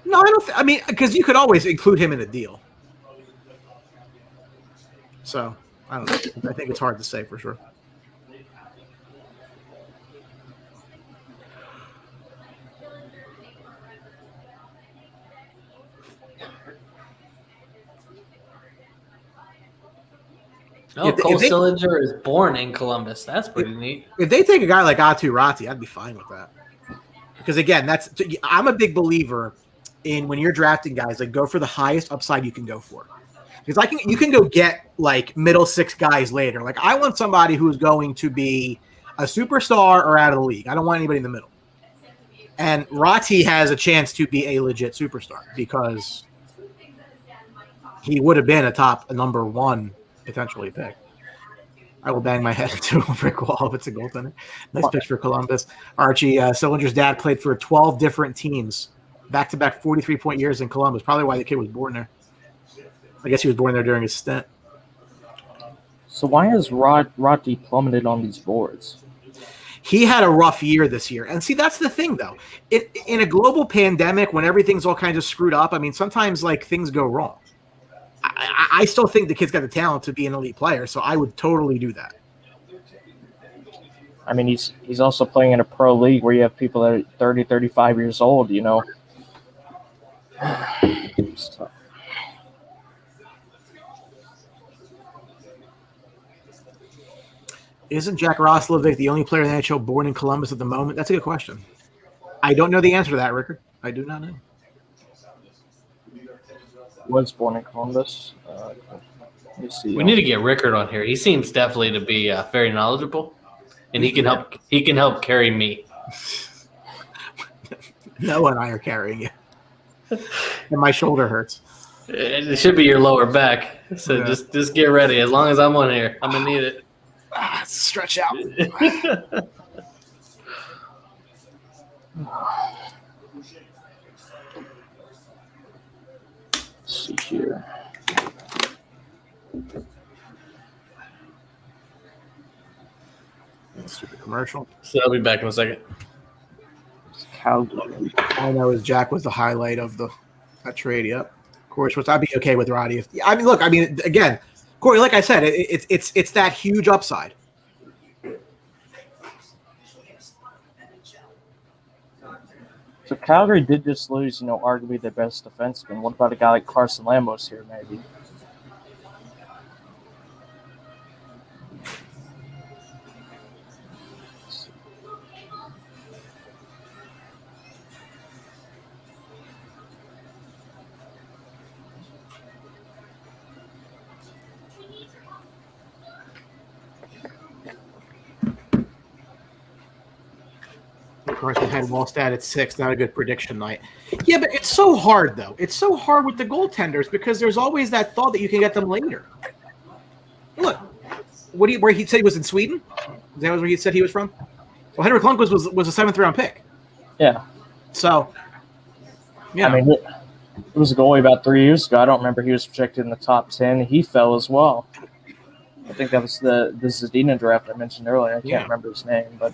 No, I don't. Because you could always include him in a deal. So I don't know. I think it's hard to say for sure. Oh, Cole Sillinger is born in Columbus. That's pretty neat. If they take a guy like Atu Ratti, I'd be fine with that. Because again, I'm a big believer in when you're drafting guys, like go for the highest upside you can go for. Because you can go get like middle six guys later. Like I want somebody who's going to be a superstar or out of the league. I don't want anybody in the middle. And Ratti has a chance to be a legit superstar because he would have been a number one potentially pick. I will bang my head into a brick wall if it's a goaltender. Nice pitch for Columbus. Archie, Sillinger's dad played for 12 different teams, back-to-back 43-point years in Columbus. Probably why the kid was born there. I guess he was born there during his stint. So why has Rodney plummeted on these boards? He had a rough year this year. And see, that's the thing, though. In a global pandemic, when everything's all kinds of screwed up, I mean, sometimes, like, things go wrong. I still think the kid's got the talent to be an elite player, so I would totally do that. I mean, he's also playing in a pro league where you have people that are 30, 35 years old, you know. It's tough. Isn't Jack Roslovic the only player in the NHL born in Columbus at the moment? That's a good question. I don't know the answer to that, Rickard. I do not know. Was born in Columbus. We need to get Rickard on here. He seems definitely to be very knowledgeable, and he can help. He can help carry me. Noah and I are carrying you, and my shoulder hurts. It should be your lower back. So Yeah. just get ready. As long as I'm on here, I'm gonna need it. Stretch out. Let's see here. Stupid commercial. So I'll be back in a second. Calgary. All I know is Jack was the highlight of that trade. Yep. Of course, which I'd be okay with Roddy. I mean, look. I mean, again, Corey. Like I said, it's that huge upside. So Calgary did just lose, arguably their best defenseman. What about a guy like Carson Lamos here, maybe? Of course, we had Wallstat at 6. Not a good prediction night. Yeah, but it's so hard, though. It's so hard with the goaltenders because there's always that thought that you can get them later. Look, where he said he was in Sweden? Is that where he said he was from? Well, Henrik Lundqvist was a 7th-round pick. Yeah. So, yeah. I mean, it was a goalie about 3 years ago. I don't remember he was projected in the top 10. He fell as well. I think that was the Zadina draft I mentioned earlier. I can't remember his name, but...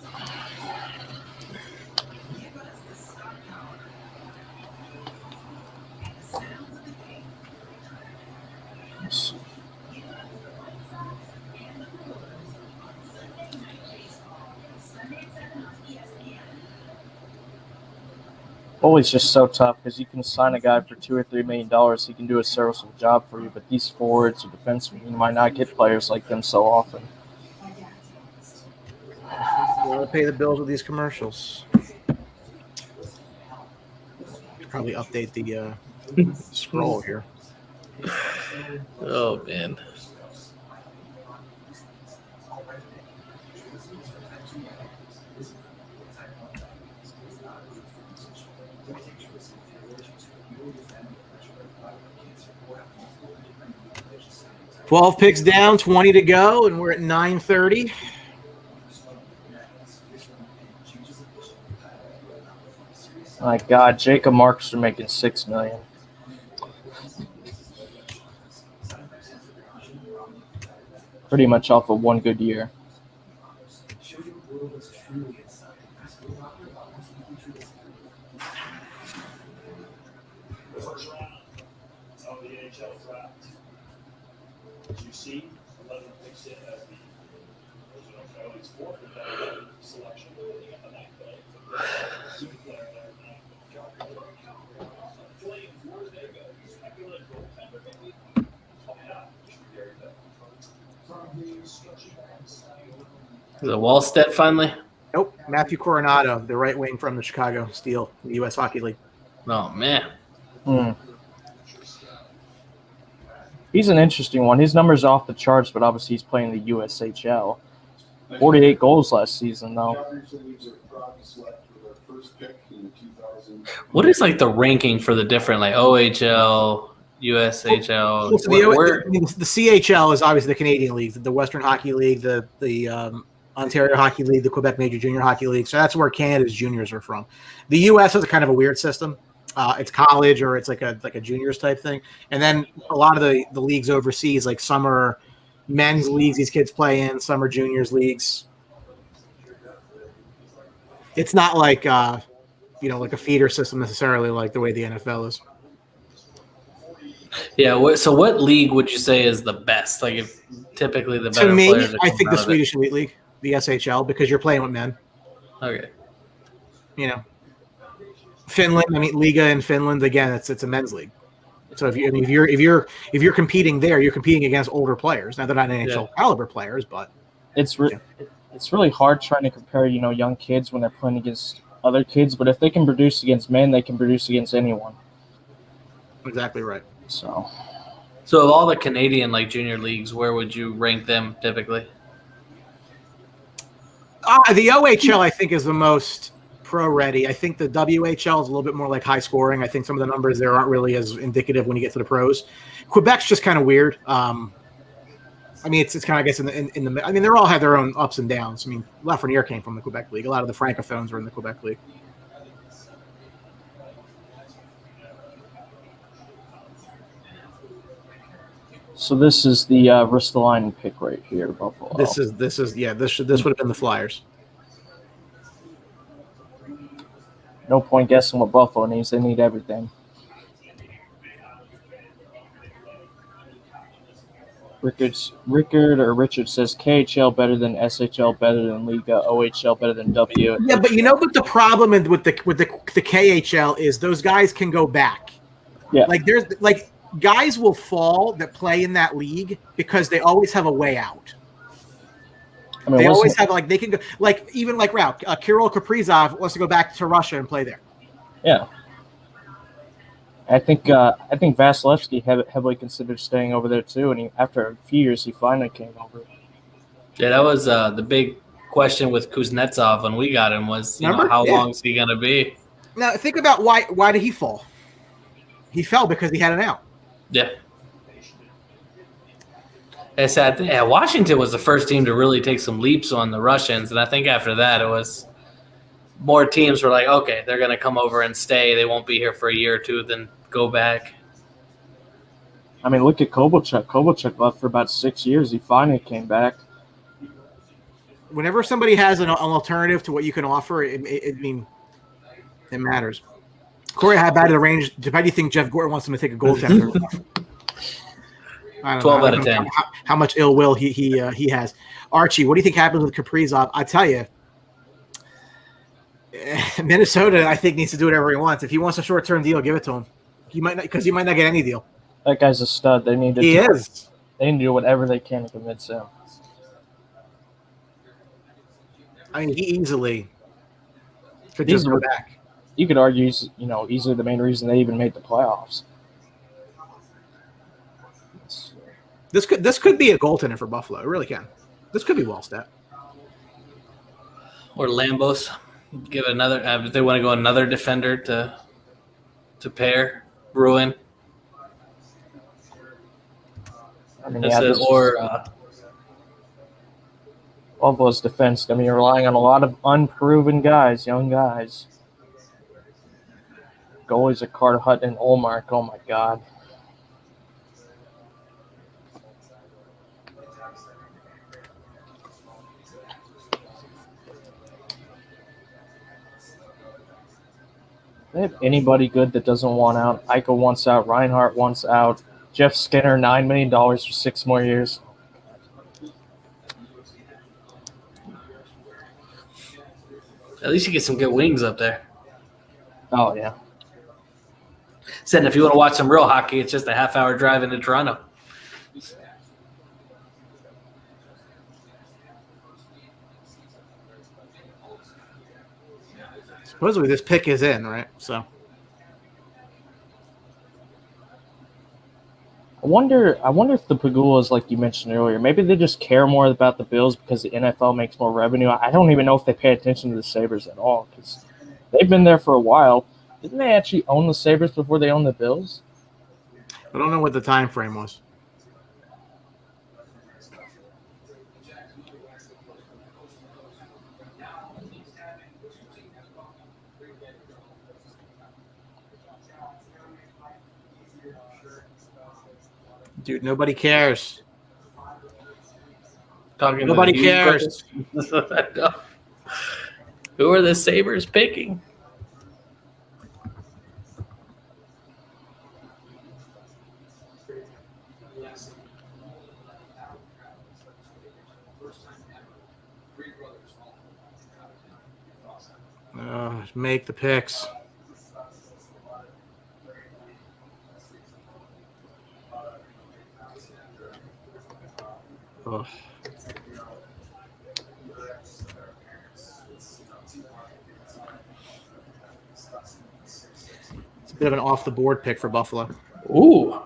Goalie's just so tough because you can sign a guy for $2 or $3 million. He can do a serviceable job for you, but these forwards or defensemen, you might not get players like them so often. You want to pay the bills with these commercials. Probably update the scroll here. Oh man. $12 picks down, 20 to go, and we're at 9:30. My God, Jacob Markstrom making $6 million. Pretty much off of one good year. Of the NHL Draft. As you see, 11 picks in as the original Coyotes' fourth selection. Super player there. Playing fours, there you go. Speculative goaltender, maybe. Oh, yeah. Is it Wallstedt finally? Nope. Matthew Coronado, the right wing from the Chicago Steel, the U.S. Hockey League. Oh man. He's an interesting one. His numbers are off the charts, but obviously he's playing the USHL. 48 goals last season, though. What is like the ranking for the different like OHL, USHL? Well, so the CHL is obviously the Canadian leagues, the Western Hockey League, the Ontario Hockey League, the Quebec Major Junior Hockey League. So that's where Canada's juniors are from. The U.S. has a kind of a weird system. It's college or it's like a juniors type thing, and then a lot of the leagues overseas, like some are men's leagues these kids play in, some are juniors leagues. It's not like like a feeder system necessarily, like the way the NFL is. Yeah. So what league would you say is the best? Like, if typically the better To me, players are I coming think the out of it? Swedish Elite League, the SHL, because you're playing with men. Okay. Finland. I mean, Liga in Finland again. It's a men's league. So if you're competing there, you're competing against older players. Now they're not NHL caliber players, but it's really hard trying to compare young kids when they're playing against other kids. But if they can produce against men, they can produce against anyone. Exactly right. So of all the Canadian junior leagues, where would you rank them typically? The OHL, I think, is the most pro-ready. I think the WHL is a little bit more high scoring. I think some of the numbers there aren't really as indicative when you get to the pros. Quebec's just kind of weird. It's kind of, I guess, in the. I mean, they all have their own ups and downs. I mean, Lafreniere came from the Quebec League. A lot of the francophones are in the Quebec League. So this is the Ristolainen pick right here, Buffalo. This would have been the Flyers. No point guessing what Buffalo needs. They need everything. Richard says KHL better than SHL, better than Liga, OHL better than W. Yeah, but what the problem with the KHL is those guys can go back. Yeah. There's guys will fall that play in that league because they always have a way out. I mean, they always have they can go even Kirill Kaprizov wants to go back to Russia and play there. Yeah, I think Vasilevsky heavily considered staying over there too, and after a few years he finally came over. Yeah, that was the big question with Kuznetsov when we got him was how long is he gonna be? Now think about why did he fall? He fell because he had an out. Yeah. I said, Washington was the first team to really take some leaps on the Russians, and I think after that it was more teams were like, okay, they're going to come over and stay. They won't be here for a year or two, then go back. I mean, look at Kovalchuk. Kovalchuk left for about 6 years. He finally came back. Whenever somebody has an alternative to what you can offer, it matters. Corey, how bad do you think Jeff Gorton wants him to take a goaltender? 12 out of 10. How much ill will he has. Archie, what do you think happens with Kaprizov? I tell you, Minnesota, I think, needs to do whatever he wants. If he wants a short-term deal, give it to him. He might not get any deal. That guy's a stud. They need to. He is. They need to do whatever they can to convince him. I mean, he easily could just go back. You could argue, easily the main reason they even made the playoffs. This could be a goaltender for Buffalo. It really can. This could be Wallstedt. Or Lambos. Give it another. If they want to go another defender to pair Bruin. I mean, Buffalo's defense. I mean, you're relying on a lot of unproven guys, young guys. Goalies are Carter Hutton and Olmark. Oh my God. They have anybody good that doesn't want out. Eichel wants out. Reinhart wants out. Jeff Skinner, $9 million for 6 more years. At least you get some good wings up there. Oh, yeah. Said if you want to watch some real hockey, it's just a half-hour drive into Toronto. Supposedly this pick is in, right? So I wonder if the Pagulas, like you mentioned earlier, maybe they just care more about the Bills because the NFL makes more revenue. I don't even know if they pay attention to the Sabres at all because they've been there for a while. Didn't they actually own the Sabres before they owned the Bills? I don't know what the time frame was. Dude, nobody cares. Talking Nobody to the Hughes cares. brothers? Who are the Sabres picking? Make the picks. Oh. It's a bit of an off the board pick for Buffalo. Ooh.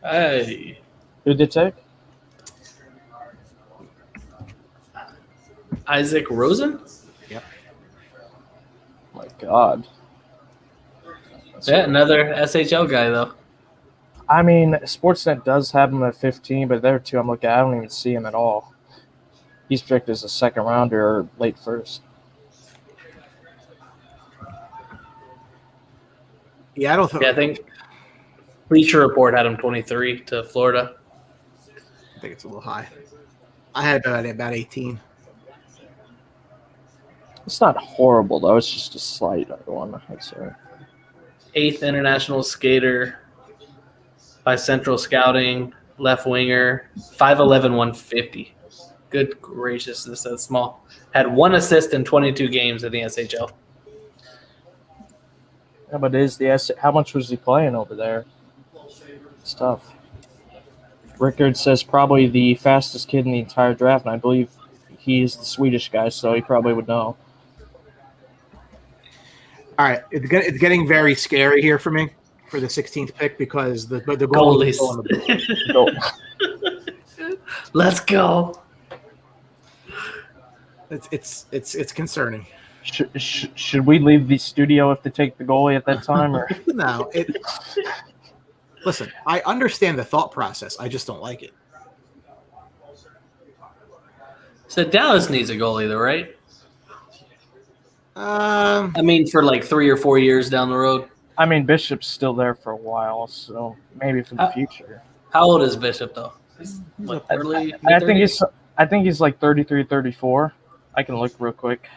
Hey. Who'd they take? Isaac Rosen? Yep. My God. Yeah, another SHL guy, though. I mean, Sportsnet does have him at 15, but there too, I'm looking. I don't even see him at all. He's picked as a second rounder or late first. Yeah, I don't think. Yeah, I think Bleacher Report had him 23 to Florida. I think it's a little high. I had about 18. It's not horrible though. It's just a slight one, I'd say. 8th international skater by Central Scouting, left winger, 5'11", 150. Good gracious, this is small. Had 1 assist in 22 games in the SHL. Yeah, but how much was he playing over there? It's tough. Rickard says probably the fastest kid in the entire draft, and I believe he is the Swedish guy, so he probably would know. All right, it's getting very scary here for me for the 16th pick because the Goalies. on the board. Let's go. It's concerning. Should we leave the studio if they take the goalie at that time? Or No, listen, I understand the thought process. I just don't like it. So Dallas needs a goalie, though, right? I mean, for like 3 or 4 years down the road. I mean, Bishop's still there for a while, so maybe for the future. How old is Bishop, though? What, early? I think he's like 33, 34. I can look real quick.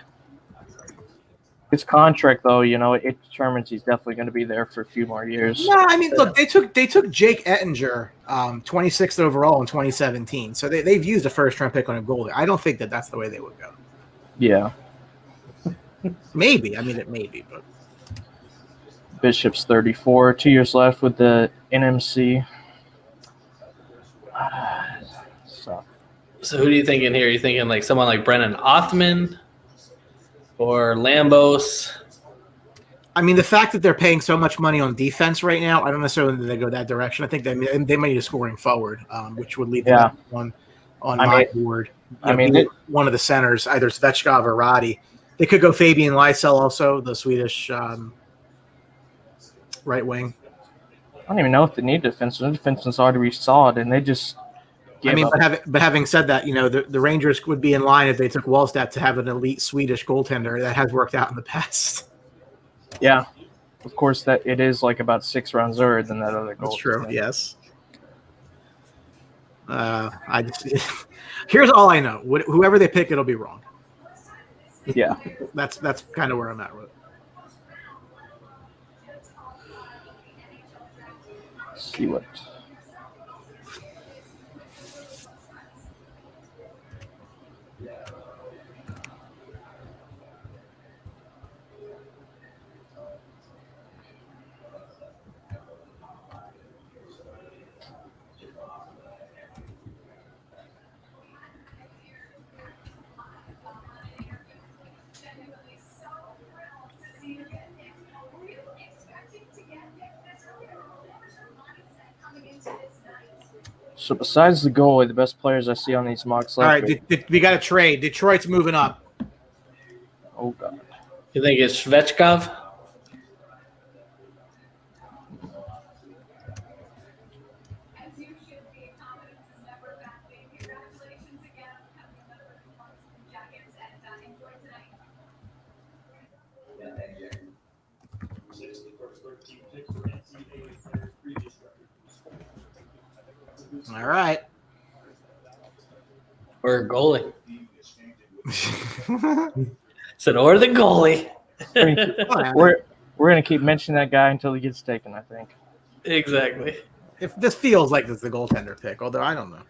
His contract, though, it determines he's definitely going to be there for a few more years. No, I mean, look, they took Jake Ettinger, 26th overall in 2017. So they've used a first-round pick on a goalie. I don't think that's the way they would go. Yeah. Maybe. I mean, it may be, but Bishop's 34. 2 years left with the NMC. So who do you think in here? Are you thinking like someone like Brennan Othman or Lambos? I mean, the fact that they're paying so much money on defense right now, I don't necessarily think they go that direction. I think they might need a scoring forward, which would leave them on my board. One of the centers, either Svechkov or Roddy. They could go Fabian Lysell also, the Swedish right wing. I don't even know if they need defense. The defenseman's already solid, and they just. But having said that, the Rangers would be in line if they took Wallstedt to have an elite Swedish goaltender that has worked out in the past. Yeah, of course that it is like about 6 rounds lower than that other goal. That's true. Yes. Here's all I know: whoever they pick, it'll be wrong. Yeah, that's kind of where I'm at with it. Let's see what. So besides the goalie, the best players I see on these mocks. All right, we got a trade. Detroit's moving up. Oh God! You think it's Svechkov? All right. Or a goalie. Said, or the goalie. We're gonna keep mentioning that guy until he gets taken, I think. Exactly. If this feels like it's the goaltender pick, although I don't know.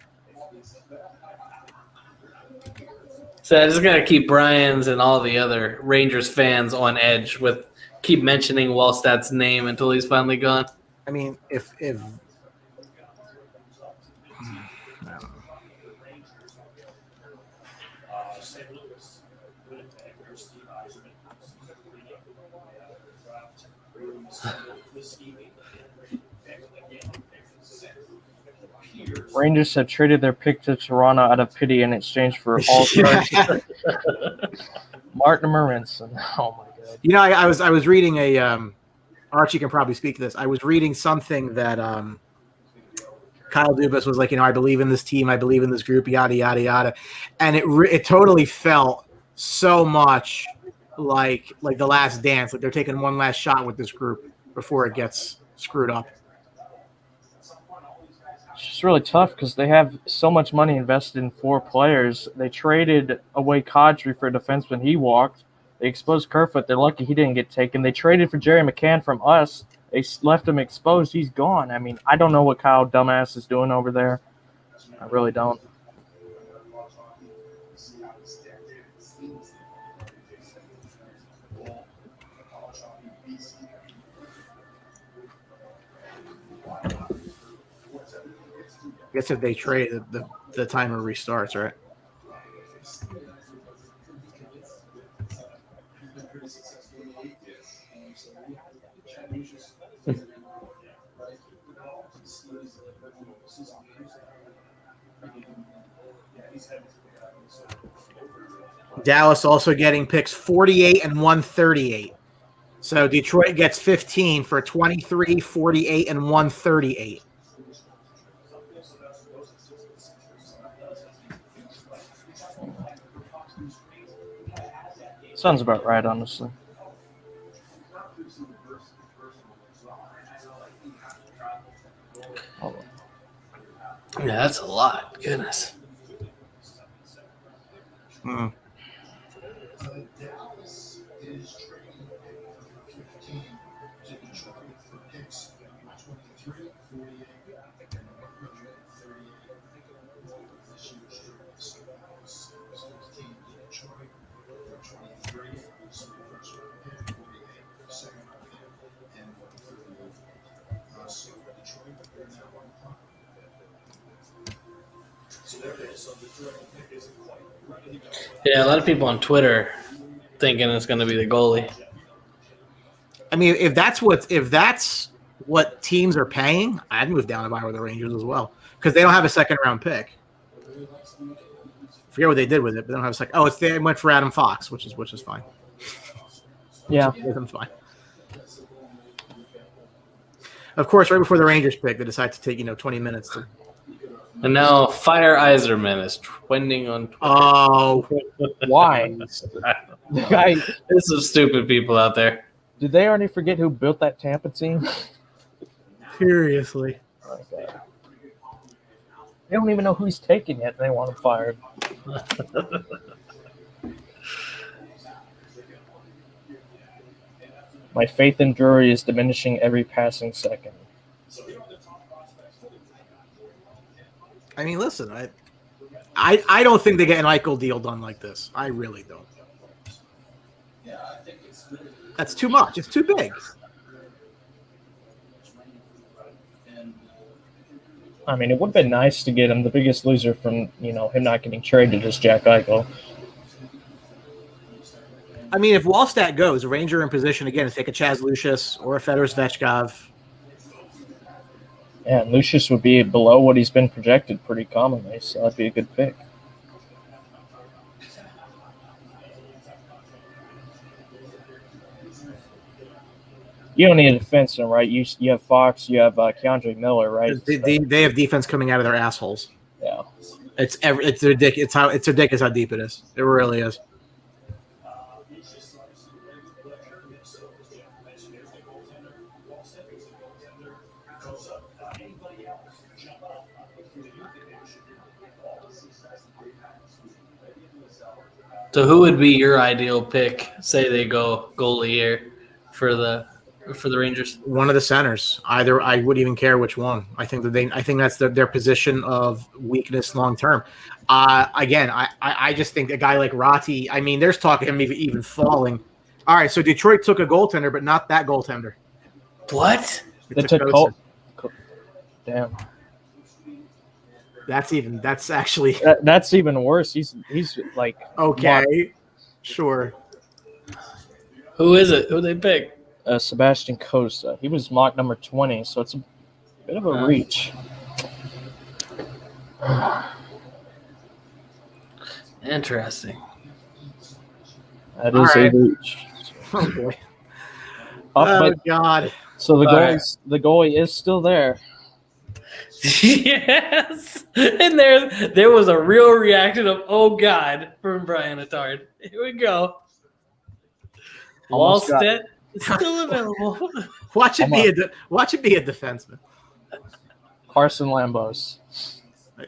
So I'm just gonna keep Brian's and all the other Rangers fans on edge with keep mentioning Wallstadt's name until he's finally gone. I mean, if I don't know. St. Louis, Winnipeg, there's Steve Eisenman. This evening, Rangers have traded their pick to Toronto out of pity in exchange for all-star Martin Marinson. Oh my god! You know, I was reading a Archie can probably speak to this. I was reading something that Kyle Dubas was like, I believe in this team, I believe in this group, yada yada yada, and it totally felt so much like The Last Dance, like they're taking one last shot with this group before it gets screwed up. It's just really tough because they have so much money invested in 4 players. They traded away Kadri for a defenseman. He walked. They exposed Kerfoot. They're lucky he didn't get taken. They traded for Jerry McCann from us. They left him exposed. He's gone. I mean, I don't know what Kyle Dumbass is doing over there. I really don't. I guess if they trade, the timer restarts, right? Dallas also getting picks 48 and 138. So Detroit gets 15 for 23, 48, and 138. Sounds about right, honestly. Yeah, that's a lot. Goodness. Hmm. Yeah, a lot of people on Twitter thinking it's going to be the goalie. I mean, if that's what teams are paying, I'd move down to buy with the Rangers as well because they don't have a second-round pick. Forget what they did with it, but they don't have a second. Oh, they went for Adam Fox, which is fine. Yeah, I'm fine. Of course, right before the Rangers pick, they decide to take 20 minutes to. And now Fire Iserman is trending on Twitter. Oh, why? There's some stupid people out there. Did they already forget who built that Tampa team? seriously. Oh, God. They don't even know who he's taking yet. They want him fired. My faith in Drury is diminishing every passing second. I mean, listen, I don't think they get an Eichel deal done like this. I really don't. That's too much. It's too big. I mean, it would have been nice to get him. The biggest loser from, him not getting traded is Jack Eichel. I mean, if Wallstadt goes, a Ranger in position again to take a Chaz Lucius or a Fedor Svechkov. Yeah, and Lucius would be below what he's been projected pretty commonly, so that'd be a good pick. You don't need a defenseman, right? You have Fox, you have Keandre Miller, right? They have defense coming out of their assholes. Yeah, it's ridiculous. It's ridiculous how deep it is. It really is. So who would be your ideal pick? Say they go goalie here for the Rangers. One of the centers. Either I wouldn't even care which one. I think that's their position of weakness long term. Again, I just think a guy like Ratti. I mean, there's talk of him even falling. All right, so Detroit took a goaltender, but not that goaltender. What? They took Cole. Damn. That's actually that's even worse. He's like okay, sure. Who is it? Who they pick? Sebastian Costa. He was mocked number 20, so it's a bit of a reach. Interesting. That is a reach. Oh boy. God. So the goalie is still there. Yes, and there was a real reaction of "Oh God" from Brian Attard. Here we go. Wallstedt is still available. Watch it be a defenseman. Carson Lambos.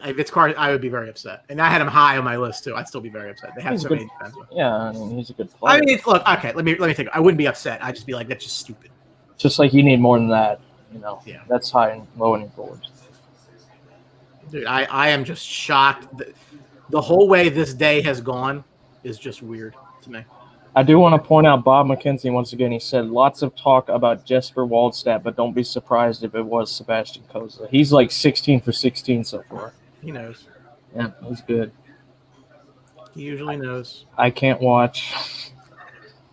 If it's I would be very upset, and I had him high on my list too. I'd still be very upset. They have so many defensemen. Yeah, I mean he's a good player. I mean, look, okay. Let me think. I wouldn't be upset. I'd just be like, that's just stupid. Just like you need more than that, Yeah. That's high and low in boards. Dude, I am just shocked. The whole way this day has gone is just weird to me. I do want to point out Bob McKenzie once again. He said lots of talk about Jesper Waldstad, but don't be surprised if it was Sebastian Costa. He's like 16 for 16 so far. He knows. Yeah, he's good. He usually knows. I can't watch.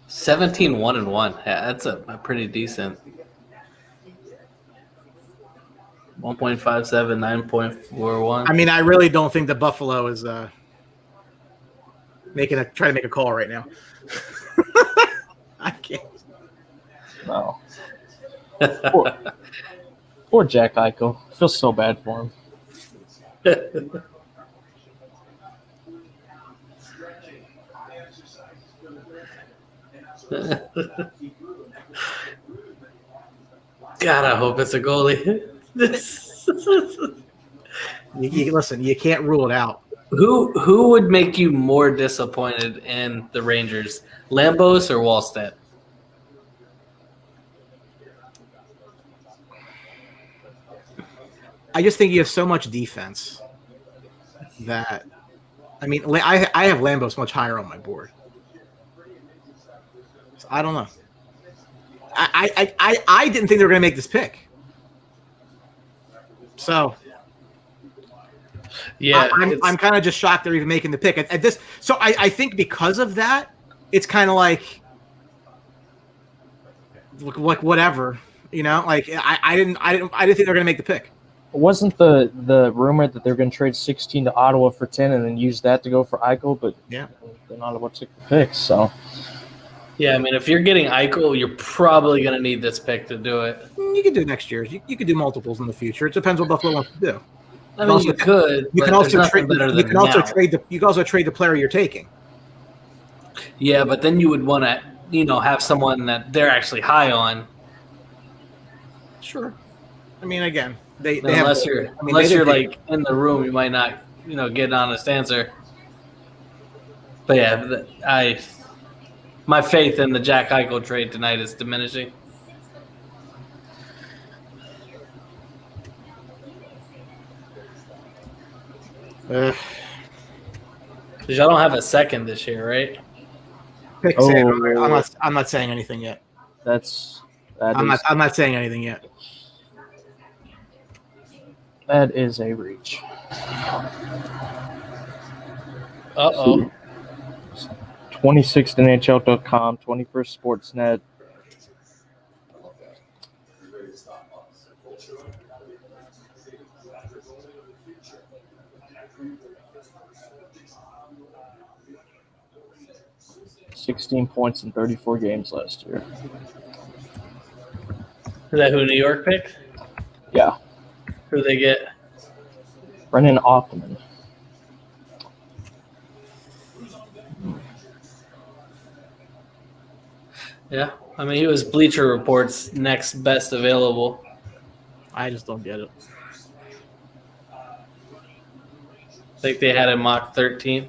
17-1-1. Yeah, that's a pretty decent. 1.57, 9.41. I mean, I really don't think the Buffalo is trying to make a call right now. I can't. No. Poor Jack Eichel. I feel so bad for him. God, I hope it's a goalie. Listen, you can't rule it out. Who would make you more disappointed in the Rangers, Lambos or Wallstedt? I just think you have so much defense that, I mean, I have Lambos much higher on my board. So I don't know. I didn't think they were going to make this pick. So yeah, I'm kind of just shocked they're even making the pick at this. So I think because of that, it's kind of like whatever, Like I didn't think they were going to make the pick. Wasn't the rumor that they're going to trade 16 to Ottawa for 10 and then use that to go for Eichel? But yeah, then Ottawa took the pick. So yeah, I mean, if you're getting Eichel, you're probably going to need this pick to do it. You could do next year's. You could do multiples in the future. It depends what Buffalo wants to do. I mean, you could. You can also trade. You can also trade the player you're taking. Yeah, but then you would want to, have someone that they're actually high on. Sure. I mean, again, they unless have, you're I mean, unless you're like in the room, you might not, get an honest answer. But yeah, my faith in the Jack Eichel trade tonight is diminishing. Because y'all don't have a second this year, right? I'm not saying anything yet. I'm not saying anything yet. That is a reach. Uh-oh. 26NHL.com, 21st Sportsnet. $16 points in 34 games last year. Is that who New York picked? Yeah. Who they get? Brennan Othman. Yeah. I mean, he was Bleacher Report's next best available. I just don't get it. I think they had him mock 13.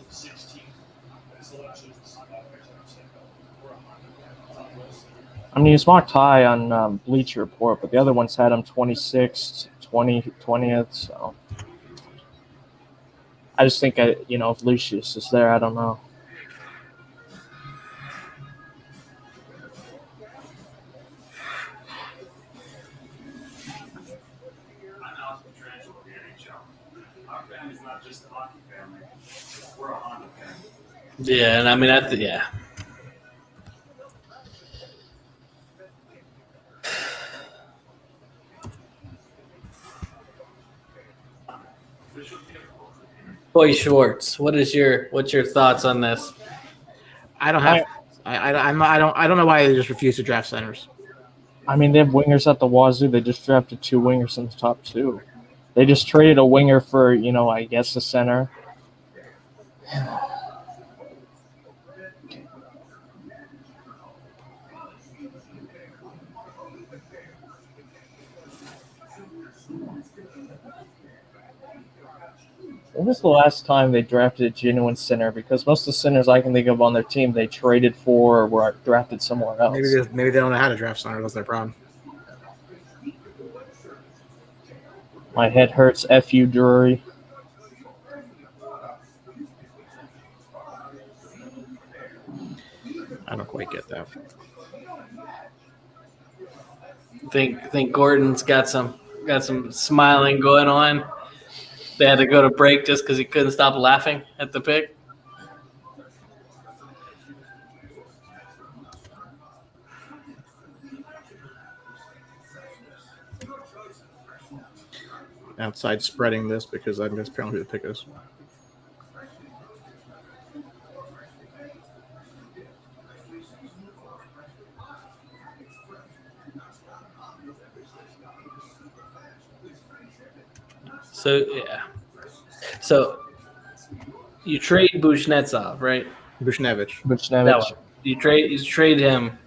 I mean, he's marked high on Bleacher Report, but the other ones had him 26th, 20th. So I just think, if Lucius is there, I don't know. Yeah, and I mean, yeah. Boy Schwartz, what's your thoughts on this? I don't have. I don't know why they just refuse to draft centers. I mean, they have wingers at the wazoo. They just drafted 2 wingers in the top 2. They just traded a winger for, I guess a center. When was the last time they drafted a genuine center? Because most of the centers I can think of on their team, they traded for or were drafted somewhere else. Maybe they don't know how to draft center. That's their problem. My head hurts. F.U. Drury. I don't quite get that. Think Gordon's got some smiling going on. They had to go to break just because he couldn't stop laughing at the pick. Outside spreading this because I'm just apparently who the pick is. So yeah. So you trade Bushnetsov, right? Bushnevich. You trade him,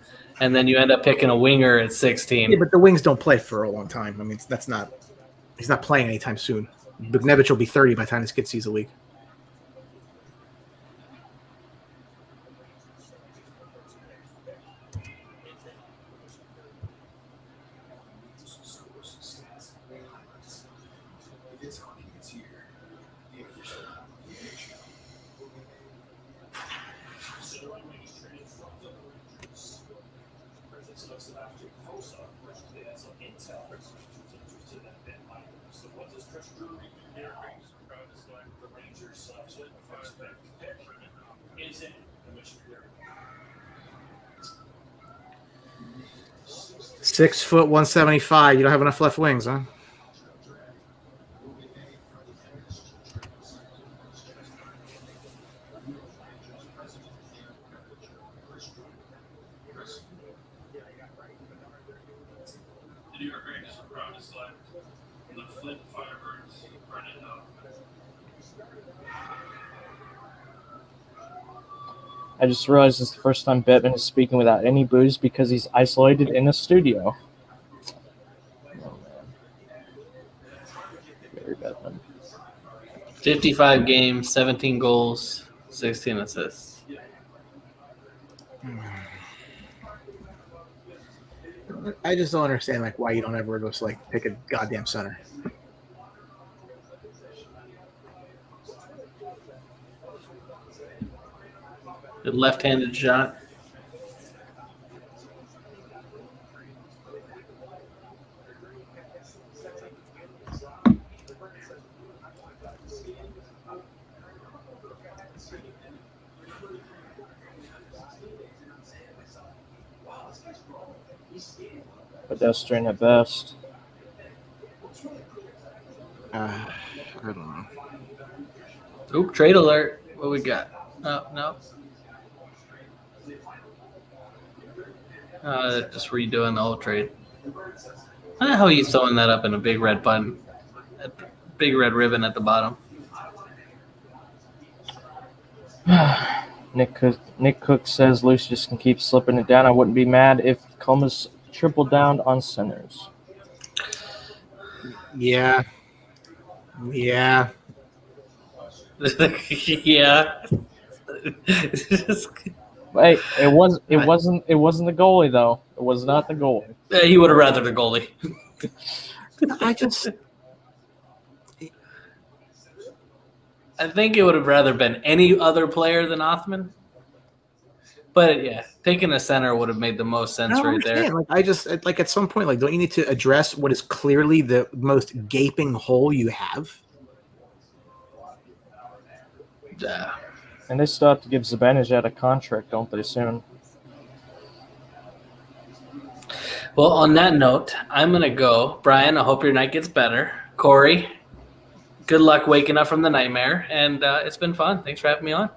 and then you end up picking a winger at 16. Yeah, but the wings don't play for a long time. I mean, he's not playing anytime soon. Bushnevich will be 30 by the time this kid sees the league. Six foot 175. You don't have enough left wings, huh? I just realized it's the first time Bettman is speaking without any booze because he's isolated in a studio. Oh, man. Very Bettman. 55 games, 17 goals, 16 assists. I just don't understand why you don't ever just pick a goddamn center. The left-handed shot. Pedestrian at best. I don't know. Oop, trade alert. What we got? Oh, no. Just redoing the whole trade. How the hell are you throwing that up in a big red button? A big red ribbon at the bottom. Nick Cook says Lucius can keep slipping it down. I wouldn't be mad if Comas tripled down on centers. Yeah. Yeah. Hey, it wasn't the goalie though. It was not the goalie. He would have rather the goalie. I think it would have rather been any other player than Othman. But yeah, taking a center would have made the most sense right there. Like at some point, like, don't you need to address what is clearly the most gaping hole you have? Yeah. And they still have to give Zibanejad a contract, don't they, soon? Well, on that note, I'm going to go. Brian, I hope your night gets better. Corey, good luck waking up from the nightmare. And it's been fun. Thanks for having me on.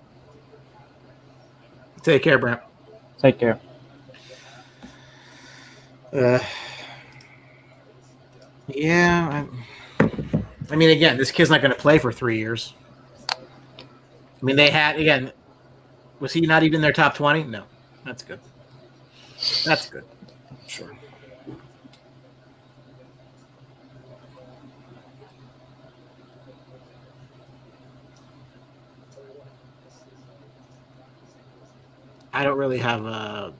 Take care, Brent. Take care. Yeah. I mean, again, this kid's not going to play for 3 years. I mean, they had, again, was he not even in their top 20? No. That's good. That's good. Sure. I don't really have a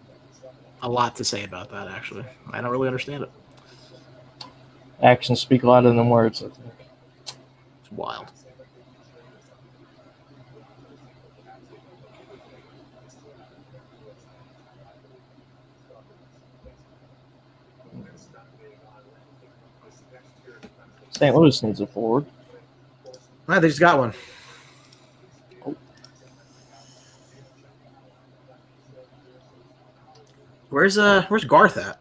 lot to say about that, actually. I don't really understand it. Actions speak louder than words, I think. It's wild. St. Louis needs a forward. They just got one. Where's Garth at?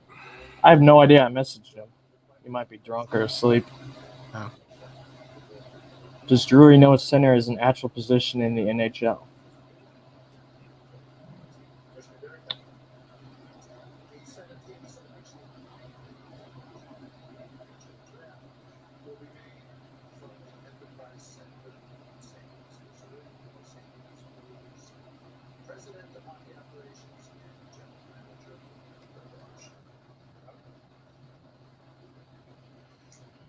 I have no idea. I messaged him. He might be drunk or asleep. Oh. Does Drury know center is an actual position in the NHL?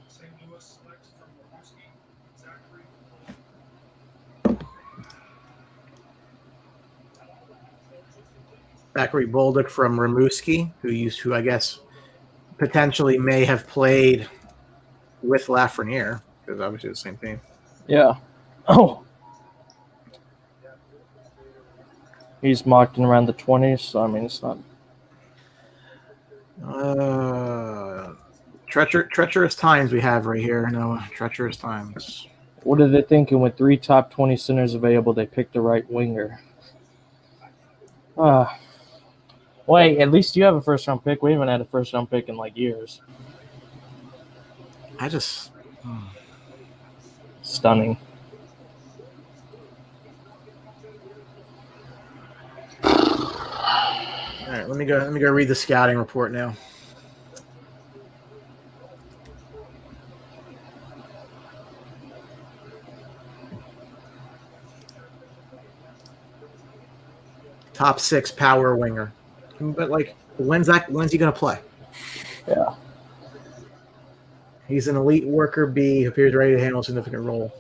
St. Louis selects from Rimouski, Zachary. Zachary Bolduc from Rimouski, who I guess potentially may have played with Lafreniere, because obviously the same team. Yeah. Oh. He's marked in around the 20s, so I mean, it's not. Treacherous times we have right here. No, treacherous times. What are they thinking with 3 top 20 centers available? They picked the right winger. Wait, at least you have a first-round pick. We haven't had a first-round pick in, like, years. Stunning. All right, let me go read the scouting report now. Top 6 power winger. But, like, when's he going to play? Yeah. He's an elite worker bee who appears ready to handle a significant role.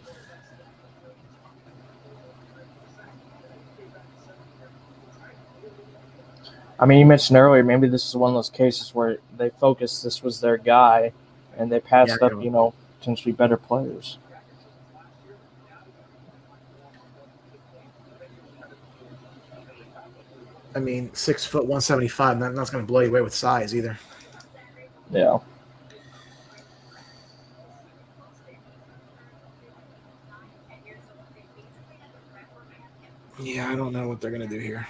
I mean, you mentioned earlier, maybe this is one of those cases where they focused this was their guy, and they passed up, potentially better players. I mean, 6 foot 175. That's not going to blow you away with size either. Yeah. Yeah, I don't know what they're going to do here.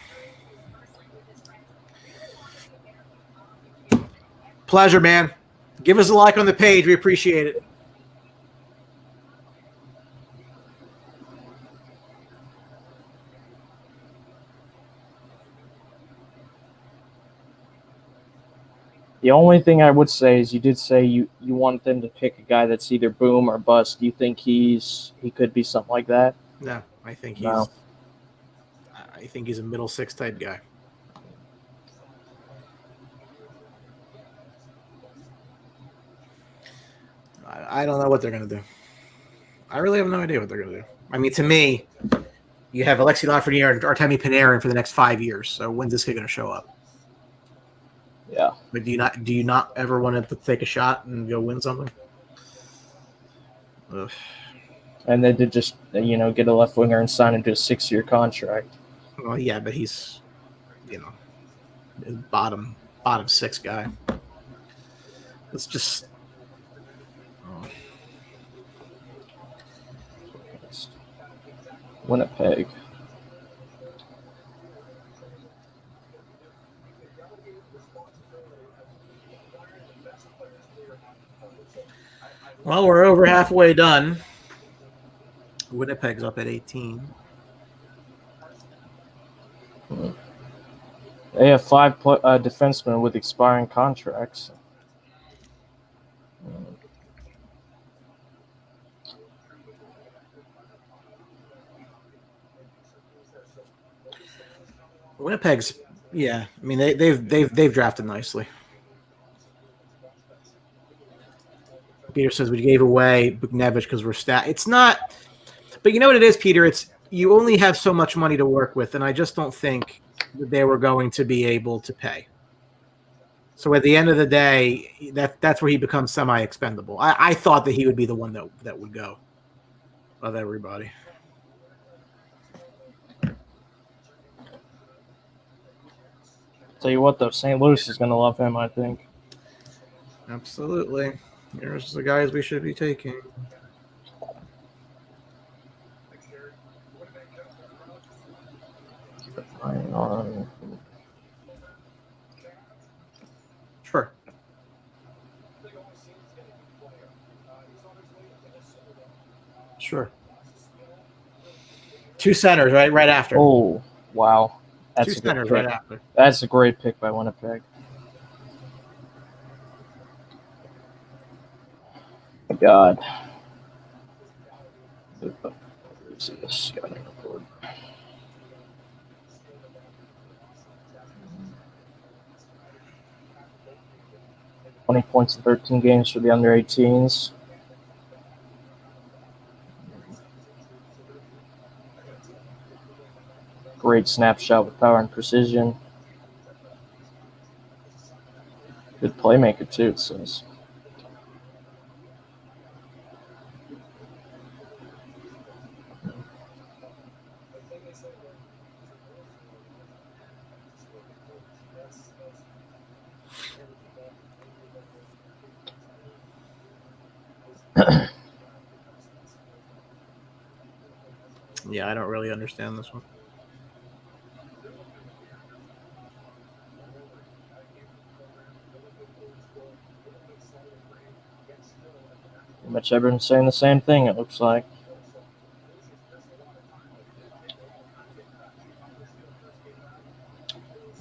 Pleasure, man. Give us a like on the page. We appreciate it. The only thing I would say is you did say you want them to pick a guy that's either boom or bust. Do you think he could be something like that? No, I think he's a middle 6 type guy. I don't know what they're going to do. I really have no idea what they're going to do. I mean, to me, you have Alexis Lafreniere and Artemi Panarin for the next 5 years. So when's this kid going to show up? Yeah. But do you not ever want to take a shot and go win something? Ugh. And they did just get a left winger and sign him to a 6-year contract. Well, yeah, but he's bottom 6 guy. It's just. Oh. Winnipeg. Well, we're over halfway done. Winnipeg's up at 18. They have 5 defensemen with expiring contracts. Winnipeg's, yeah. I mean, they've drafted nicely. Peter says we gave away Buchnevich because we're It's not, but you know what it is, Peter. It's you only have so much money to work with, and I just don't think that they were going to be able to pay. So at the end of the day, that's where he becomes semi-expendable. I thought that he would be the one that would go of everybody. Tell you what, though, St. Louis is going to love him, I think. Absolutely. Here's the guys we should be taking. Hang on. Sure. Sure. 2 centers, right after. Oh, wow. That's 2 centers right after. That's a great pick by Winnipeg. God. Let's see this guy. 20 points in 13 games for the under-18s. Great snapshot with power and precision. Good playmaker, too, it says. Yeah, I don't really understand this one. Much everyone's saying the same thing, it looks like.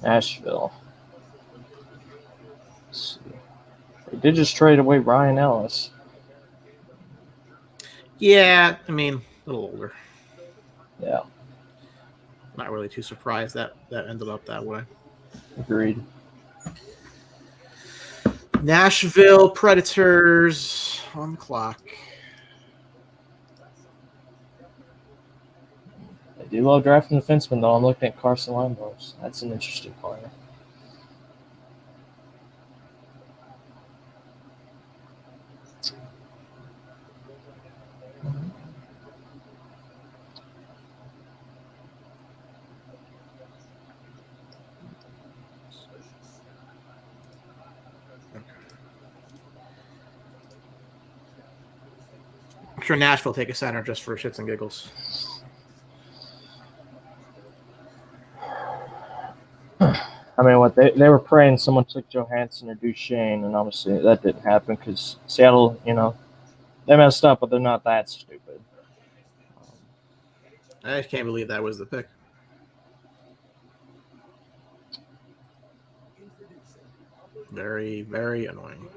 Nashville. Let's see. They did just trade away Ryan Ellis. Yeah, I mean, a little older. Yeah. Not really too surprised that ended up that way. Agreed. Nashville Predators on the clock. I do love drafting defensemen, though. I'm looking at Carson Lindros. That's an interesting player. I'm sure Nashville take a center just for shits and giggles. I mean, what they were praying someone took Johansson or Duchesne, and obviously that didn't happen because Seattle, they messed up, but they're not that stupid. I just can't believe that was the pick. Very, very annoying.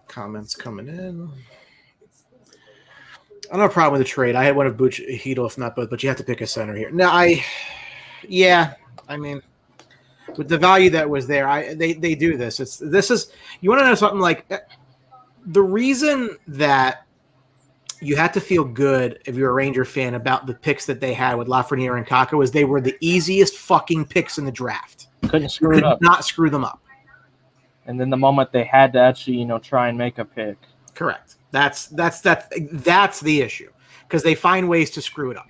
Comments coming in. I don't have a problem with the trade. I had one of Buch Heedle, if not both, but you have to pick a center here. No, I mean, with the value that was there, they do this. This is you want to know something like the reason that you had to feel good if you're a Ranger fan about the picks that they had with Lafreniere and Kakko was they were the easiest fucking picks in the draft. Couldn't screw it up. Not screw them up. And then the moment they had to actually, try and make a pick. Correct. That's the issue because they find ways to screw it up.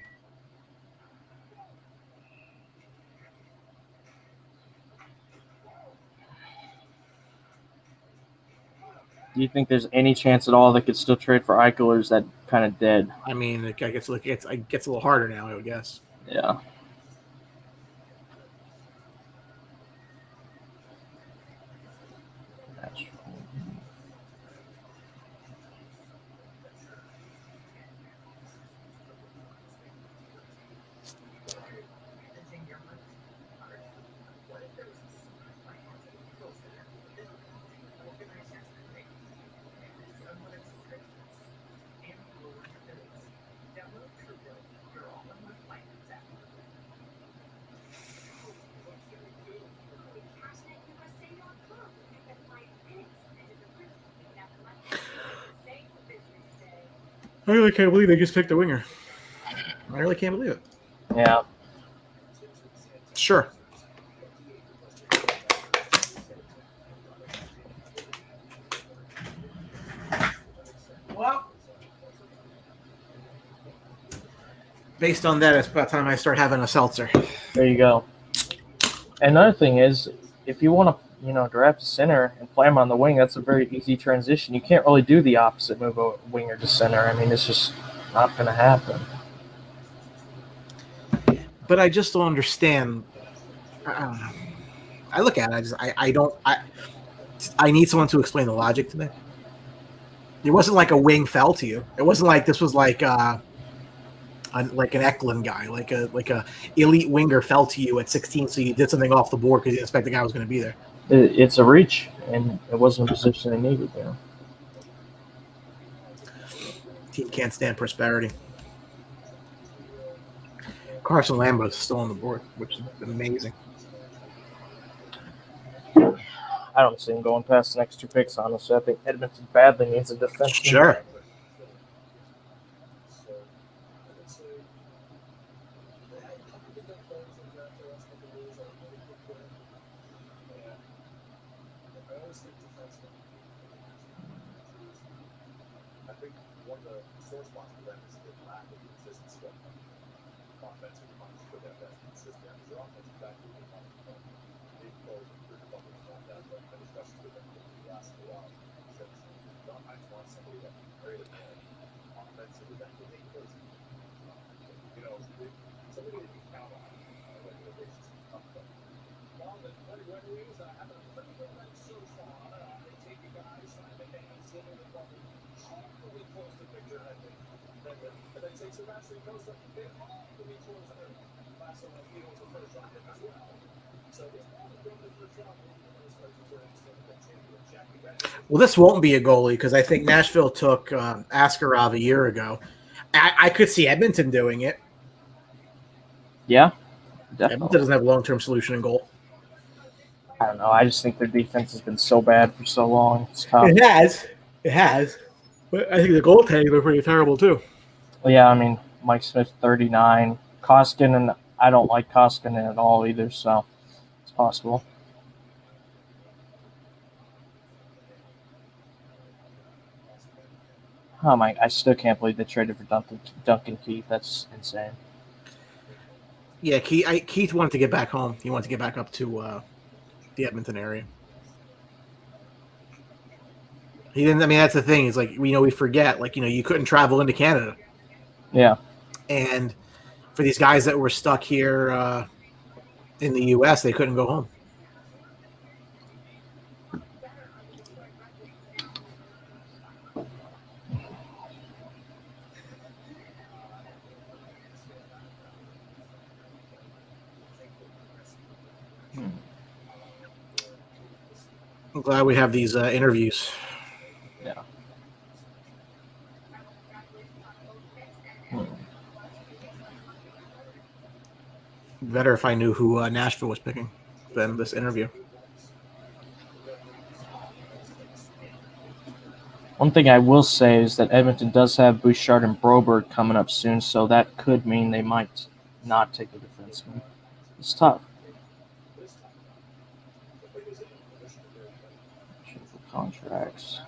Do you think there's any chance at all they could still trade for Eichel, or is that kind of dead? I mean, it gets a little harder now, I would guess. Yeah. I really can't believe they just picked a winger. I really can't believe it. Yeah. Sure. Well, based on that, it's about time I start having a seltzer. There you go. Another thing is, if you want to, draft a center and play him on the wing, that's a very easy transition. You can't really do the opposite move of winger to center. I mean, it's just not going to happen. But I just don't understand. I don't know. I look at it. I need someone to explain the logic to me. It wasn't like a wing fell to you. It wasn't like this was like an Eklund guy, like a elite winger fell to you at 16, so you did something off the board because you didn't expect the guy was going to be there. It's a reach, and it wasn't a position they needed. Team can't stand prosperity. Carson Lambo is still on the board, which is amazing. I don't see him going past the next two picks, honestly. I think Edmonton badly needs a defenseman. Sure. Well, this won't be a goalie because I think Nashville took Askarov a year ago. I could see Edmonton doing it. Yeah, definitely. Edmonton doesn't have a long-term solution in goal. I don't know. I just think their defense has been so bad for so long. It's tough. It has. But I think the goaltending was pretty terrible too. Well, yeah, I mean, Mike Smith, 39. Koskinen, I don't like Koskinen at all either, so it's possible. Oh my! I still can't believe they traded for Duncan Keith. That's insane. Yeah, Keith wanted to get back home. He wanted to get back up to the Edmonton area. He didn't. I mean, that's the thing. It's like we forget. Like you couldn't travel into Canada. Yeah. And for these guys that were stuck here in the U.S., they couldn't go home. I'm glad we have these interviews. Yeah. Better if I knew who Nashville was picking than this interview. One thing I will say is that Edmonton does have Bouchard and Broberg coming up soon, so that could mean they might not take a defenseman. It's tough. Triple contracts.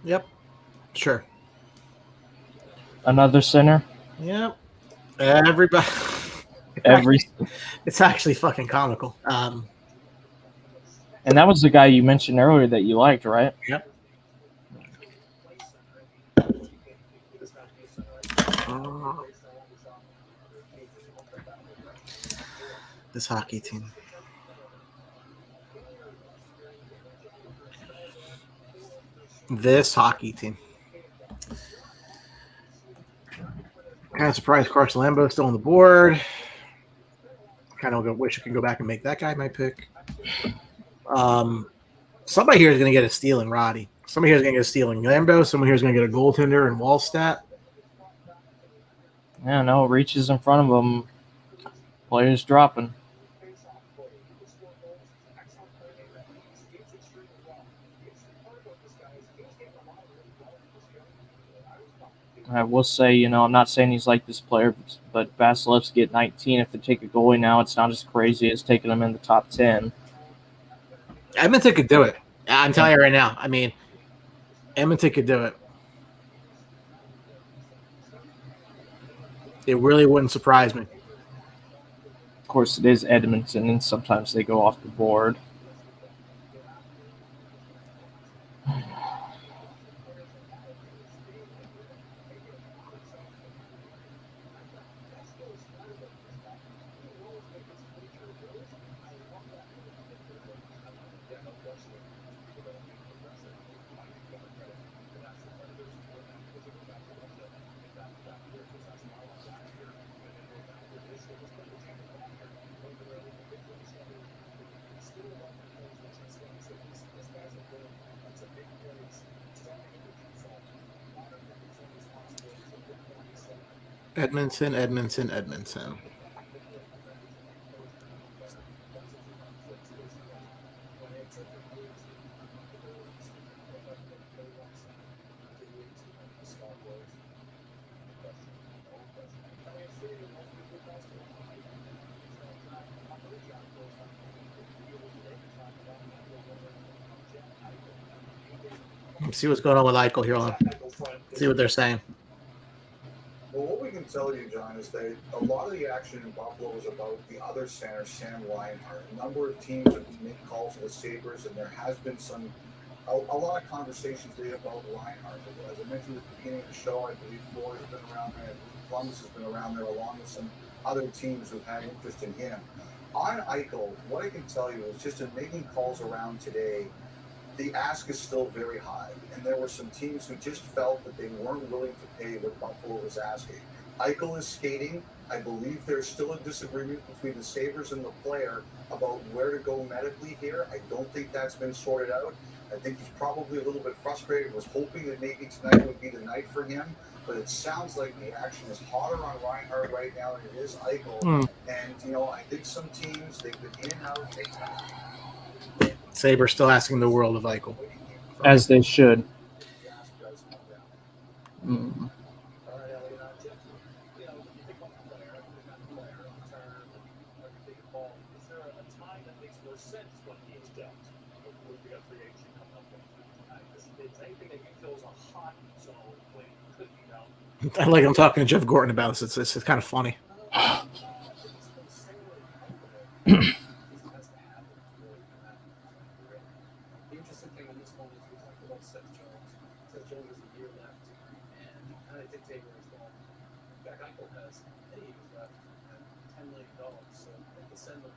Yep. Sure. Another center. Yep. Everybody. It's actually fucking comical. And that was the guy you mentioned earlier that you liked, right? Yep. This hockey team. Kind of surprised Carson Lambeau still on the board. Kind of wish I could go back and make that guy my pick. Somebody here is going to get a steal in Roddy. Somebody here is going to get a steal in Lambeau. Somebody here is going to get a goaltender in Wallstat. Yeah, no, reaches in front of him. Players dropping. I will say, I'm not saying he's like this player, but Vasilevsky at 19, if they take a goalie now, it's not as crazy as taking him in the top 10. Edmonton could do it. I'm telling you right now. I mean, Edmonton could do it. It really wouldn't surprise me. Of course, it is Edmonton, and sometimes they go off the board. Edmonton. Let's see what's going on with Eichel here. See what they're saying. Well, what we can tell you, John, is that a lot of the action in Buffalo was about the other center, Sam Reinhart. A number of teams have made calls to the Sabres, and there has been a lot of conversations today about Reinhart. As I mentioned at the beginning of the show, I believe Florida's been around there, I believe Columbus has been around there, along with some other teams who've had interest in him. On Eichel, what I can tell you is just in making calls around today, the ask is still very high, and there were some teams who just felt that they weren't willing to pay what Buffalo was asking. Eichel is skating. I believe there's still a disagreement between the Sabres and the player about where to go medically here. I don't think that's been sorted out. I think he's probably a little bit frustrated, was hoping that maybe tonight would be the night for him, but it sounds like the action is hotter on Reinhart right now than it is Eichel. And, I think some teams, they've been in and out. Sabres still asking the world of Eichel. As they should. I'm talking to Jeff Gorton about this. It's kind of funny. Jack Eichel has pennies left and $10 million, so they can send them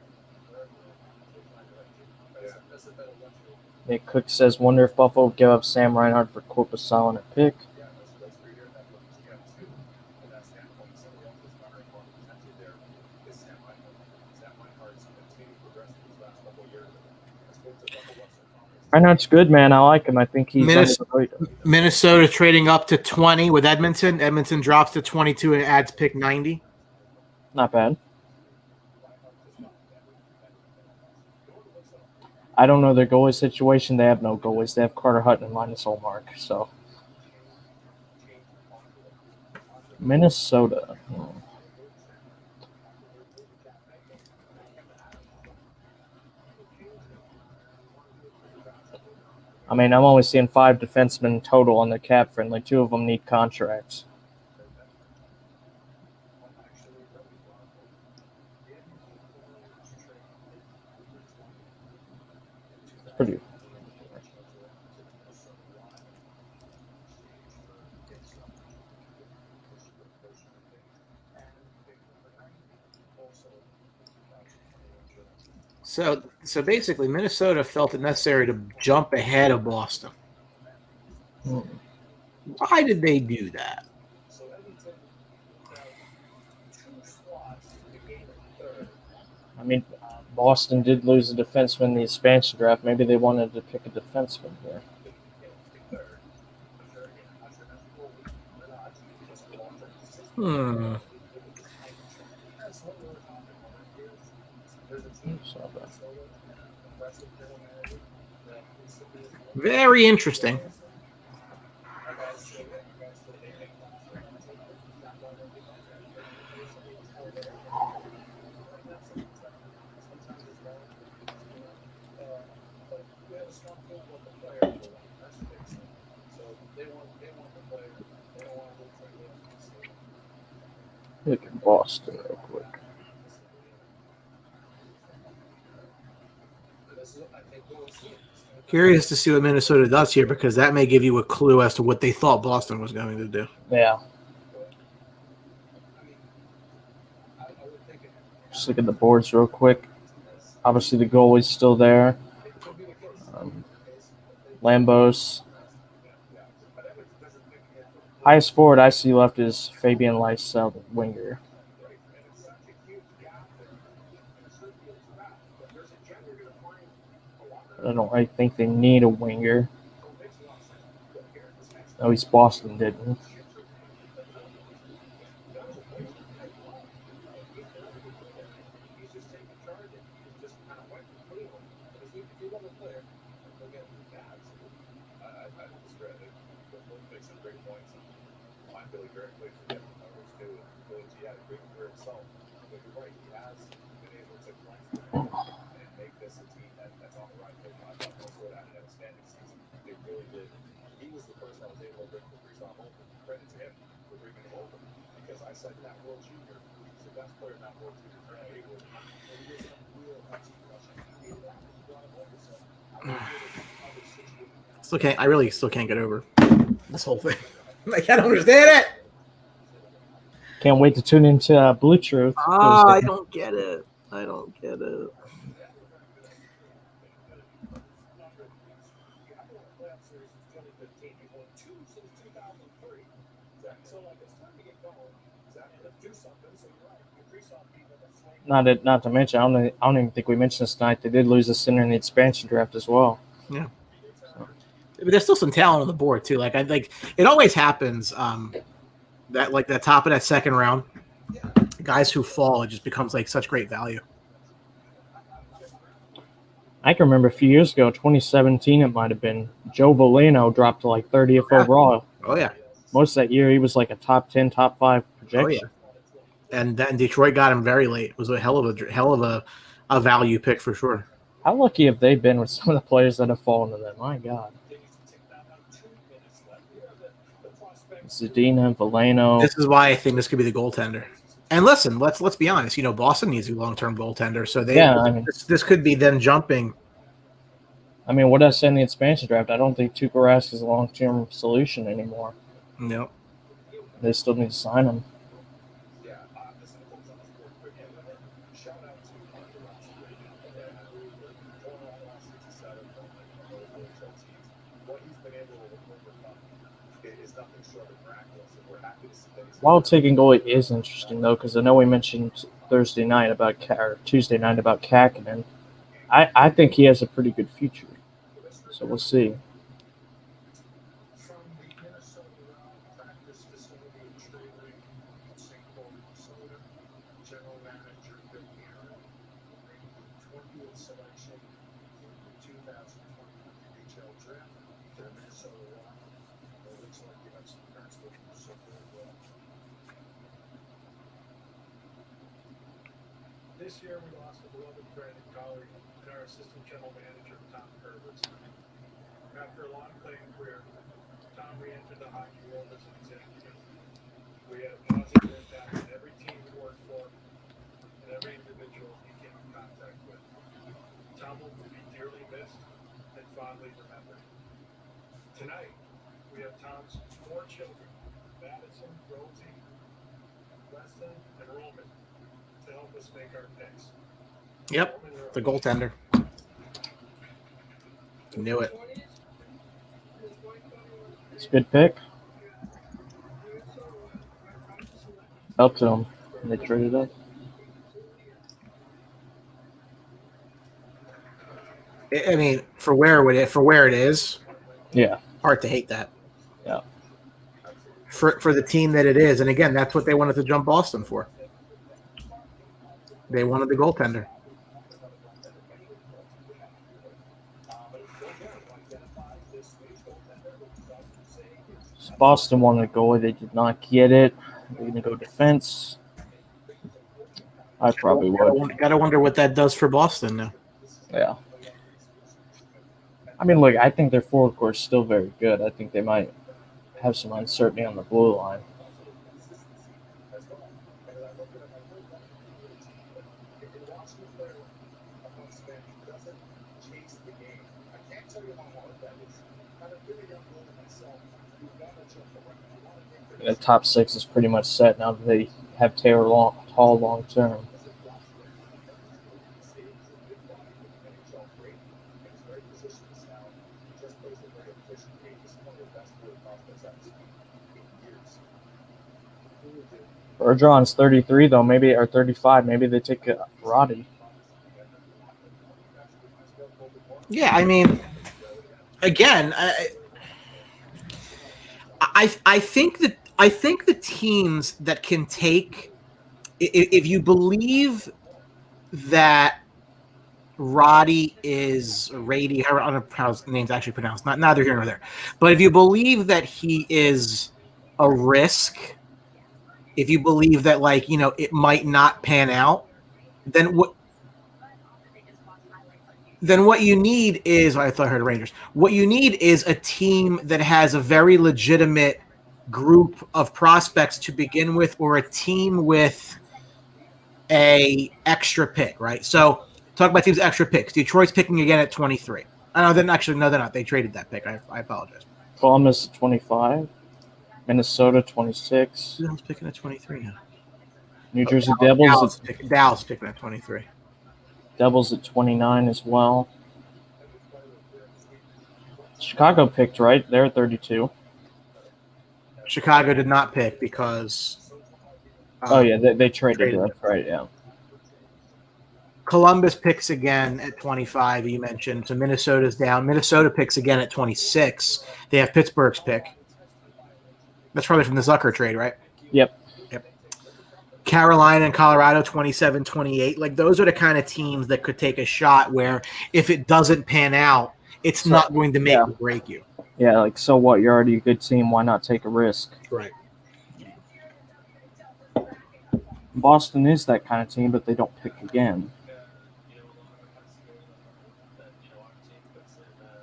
wherever they find the right team. That's a better luxury. Nick Cook says, wonder if Buffalo would give up Sam Reinhart for Corpusal and a pick. Yeah, that's for your that from Jeff too. From that standpoint, somebody else is garnering more potential there is Sam Reinhart. Sam Reinhart's continued to progress in these last couple of years. I spoke to a couple of Western Conference. Reinhardt's good, man. I like him. I think he's Minnesota trading up to 20 with Edmonton. Edmonton drops to 22 and adds pick 90. Not bad. I don't know their goalie situation. They have no goalies. They have Carter Hutton and Linus Ullmark. So Minnesota. I mean, I'm only seeing 5 defensemen total on the cap friendly. 2 of them need contracts. It's pretty. So basically, Minnesota felt it necessary to jump ahead of Boston. Why did they do that? I mean, Boston did lose a defenseman in the expansion draft. Maybe they wanted to pick a defenseman here. Very interesting. Look at Boston real quick. Curious to see what Minnesota does here because that may give you a clue as to what they thought Boston was going to do. Yeah. Just look at the boards real quick. Obviously, the goalie's still there. Lambos. Highest forward I see left is Fabian Lysell, the winger. I don't really think they need a winger. At least Boston didn't. I really still can't get over this whole thing. I can't understand it. Can't wait to tune into Blue Truth. I don't get it. I don't get it. Not to mention, I don't even think we mentioned this tonight. They did lose a center in the expansion draft as well. Yeah. But there's still some talent on the board too. Like it always happens. That like that top of that second round, guys who fall, it just becomes like such great value. I can remember a few years ago, 2017, it might have been. Joe Valeno dropped to like 30th overall. Oh yeah. Most of that year, he was like a top 10, top 5 projection. Oh yeah. And then Detroit got him very late. It was a hell of a value pick for sure. How lucky have they been with some of the players that have fallen to them? My God. Zadina, Valeno. This is why I think this could be the goaltender. And listen, let's be honest. You know, Boston needs a long-term goaltender, so this could be them jumping. I mean, what I said in the expansion draft, I don't think Tuukka Rask is a long-term solution anymore. No, they still need to sign him. what he's been able to overcome is nothing short of miraculous. And we're happy to see that he's Wild taking goalie is interesting though, because I know we mentioned Tuesday night about Kakinen. I think he has a pretty good future. So we'll see. from the Minnesota Wild practice facility in training in St. Paul, Minnesota. General Manager Bill Aaron named the 20th selection in the 2021 NHL Draft for the Minnesota Wild. It looks like you have some parents with you, so very well. This year we lost a beloved friend and colleague and our assistant general manager, Tom Herbert. After a long playing career, Tom re-entered the hockey world as an executive. We had a positive impact on every team he worked for and every individual he came in contact with. Tom will be dearly missed and fondly remembered. Tonight, we have Tom's 4 children, Madison, Rosie, Weston, and Roman, to help us make our picks. Yep, the goaltender. Knew it. It's a good pick. Up to him. They traded up. I mean, for where it is, Yeah. hard to hate that. Yeah. For the team that it is, and again, that's what they wanted to jump Boston for. They wanted the goaltender. So Boston wanted a goalie. They did not get it. They're going to go defense. I probably would. Gotta wonder what that does for Boston now. Yeah. I mean, look, I think their forward core is still very good. I think they might have some uncertainty on the blue line. The top 6 is pretty much set now that they have Taylor Hall long term. Bergeron's 33 though, maybe, or 35. Maybe they take Roddy. Yeah, I mean, again, I think the teams that can take, if you believe that Roddy is Rady, I don't know how his name's actually pronounced, neither here nor there, but if you believe that he is a risk, if you believe that, like, you know, it might not pan out, then what you need is, I thought I heard Rangers. What you need is a team that has a very legitimate group of prospects to begin with, or a team with a extra pick, right? So talk about teams' extra picks. Detroit's picking again at 23. No, they're not. They traded that pick. I apologize. Columbus 25. Minnesota 26. Who the hell's picking at 23 now? New Jersey Devils. Dallas picking at 23. Devils at 29 as well. Chicago picked, right? They're at 32. Chicago did not pick because... they traded it. Right, yeah. Columbus picks again at 25, you mentioned. So Minnesota's down. Minnesota picks again at 26. They have Pittsburgh's pick. That's probably from the Zucker trade, right? Yep. Carolina and Colorado 27-28. Like, those are the kind of teams that could take a shot where if it doesn't pan out, it's not going to make or break you. Yeah, like, so what? You're already a good team. Why not take a risk? Right. Boston is that kind of team, but they don't pick again.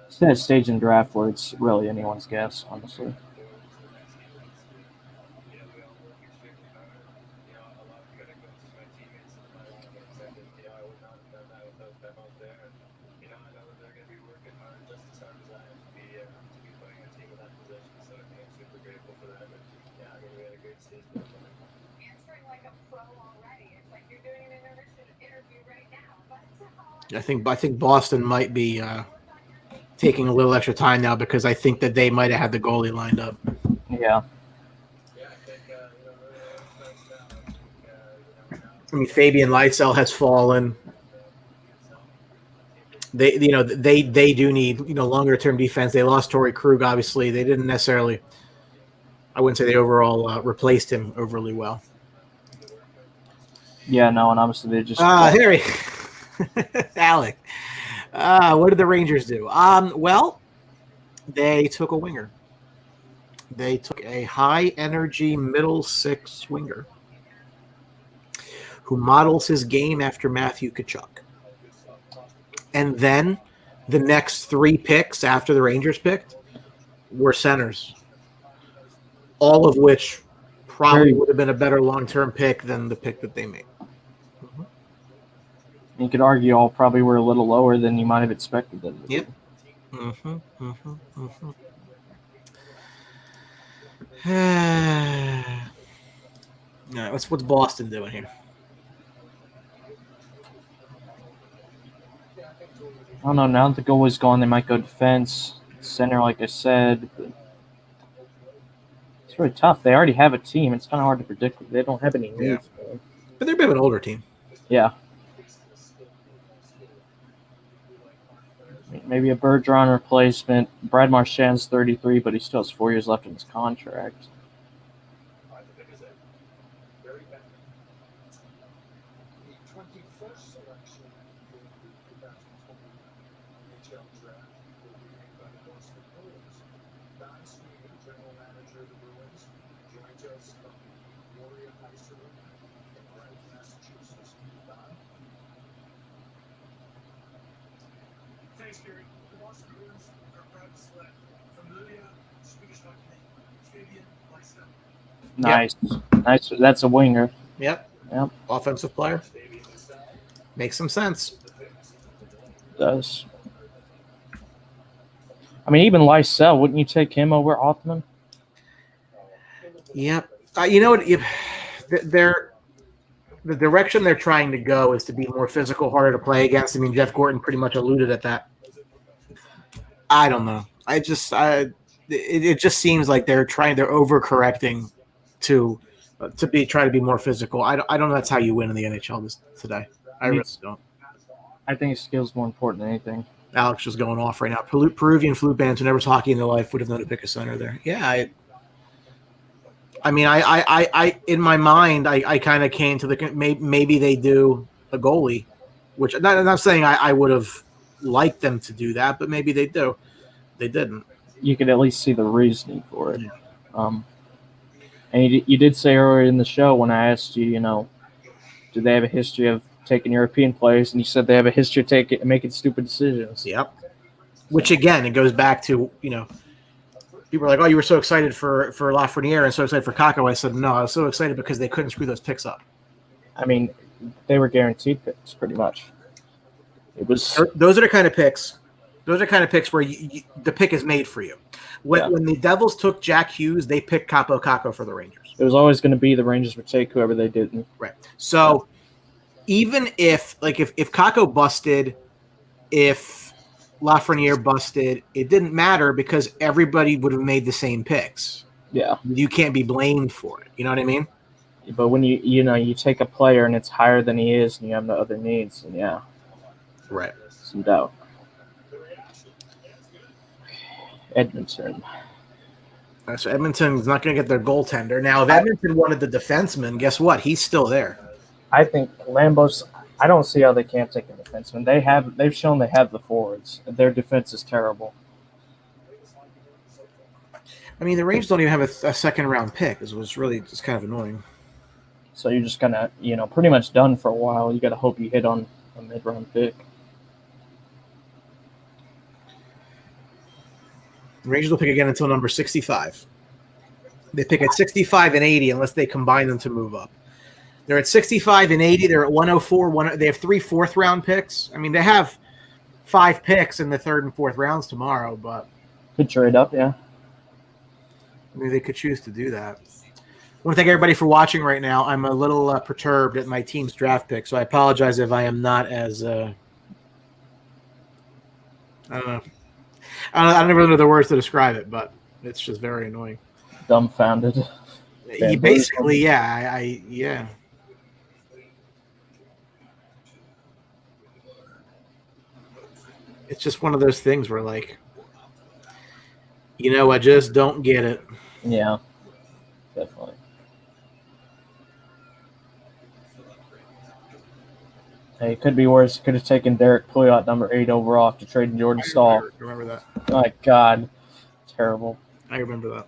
It's that stage in draft where it's really anyone's guess, honestly. I think Boston might be taking a little extra time now because I think that they might have had the goalie lined up. Yeah. I mean, Fabian Lysell has fallen. They do need longer term defense. They lost Torrey Krug. Obviously, they didn't necessarily. I wouldn't say they overall replaced him overly well. Yeah, no, and obviously they just. Harry, Alec. What did the Rangers do? Well, they took a winger. They took a high energy middle six winger who models his game after Matthew Tkachuk. And then the next 3 picks after the Rangers picked were centers, all of which probably would have been a better long-term pick than the pick that they made. Mm-hmm. You could argue all probably were a little lower than you might have expected them to be. Yep. Mm-hmm. Mm-hmm. Mm-hmm. All right, what's Boston doing here? I don't know. Now that the goalie's gone, they might go defense, center, like I said. But it's really tough. They already have a team. It's kind of hard to predict. They don't have any needs. Yeah. But they're a bit of an older team. Yeah. Maybe a Bergeron replacement. Brad Marchand's 33, but he still has 4 years left in his contract. NHL Draft will be made by the Boston Bruins. Don Sweeney, general manager of the Bruins, joins us from Warrior High School in Brighton, Massachusetts. Don? Thanks, Gary. The Boston Bruins are proud to select familiar Swedish hockey name, Fabian Lysell. Nice. Nice. That's a winger. Yep. Offensive player. Makes some sense. Does. I mean, even Lysell, wouldn't you take him over Othman? Yep. You know what? The direction they're trying to go is to be more physical, harder to play against. I mean, Jeff Gorton pretty much alluded at that. I don't know. It just seems like they're overcorrecting to try to be more physical. I don't know. That's how you win in the NHL today. I really don't. I think skill's more important than anything. Alex just going off right now. Peruvian flute bands who never saw hockey in their life would have known to pick a center there. Yeah, I mean, I in my mind, I kind of came to the maybe they do a goalie, which I'm not saying I would have liked them to do that, but maybe they do. They didn't. You could at least see the reasoning for it. Yeah. And you did say earlier in the show when I asked you, do they have a history of taking European players, and you said they have a history of making stupid decisions. Yep. Which again, it goes back to people are like, "Oh, you were so excited for Lafreniere and so excited for Kakko." I said, "No, I was so excited because they couldn't screw those picks up." I mean, they were guaranteed picks, pretty much. It was those are the kind of picks. Those are kind of picks where the pick is made for you. When the Devils took Jack Hughes, they picked Kaapo Kakko for the Rangers. It was always going to be the Rangers would take whoever they didn't. Right. So. Even if Kakko busted, if Lafreniere busted, it didn't matter because everybody would have made the same picks. Yeah. You can't be blamed for it. You know what I mean? But when you take a player and it's higher than he is and you have no other needs, and yeah. Right. Some doubt. Edmonton. So Edmonton's not going to get their goaltender. Now, if Edmonton wanted the defenseman, guess what? He's still there. I think Lambos. I don't see how they can't take a defenseman. They've shown they have the forwards. Their defense is terrible. I mean, the Rangers don't even have a second round pick. It was really just kind of annoying. So you're just gonna, pretty much done for a while. You got to hope you hit on a mid round pick. The Rangers will pick again until number 65. They pick at 65 and 80 unless they combine them to move up. They're at 65 and 80. They're at 104. They have 3 fourth-round picks. I mean, they have 5 picks in the third and fourth rounds tomorrow, but could trade up, yeah. I mean, they could choose to do that. I want to thank everybody for watching right now. I'm a little perturbed at my team's draft pick, so I apologize if I am not as I don't know. I don't really know the words to describe it, but it's just very annoying. Dumbfounded. You basically, yeah, yeah. It's just one of those things where, like, I just don't get it. Yeah, definitely. Hey, it could be worse. Could have taken Derek Pouliot, number 8 overall, after trading Jordan Stahl. Remember that? My God, terrible. I remember that.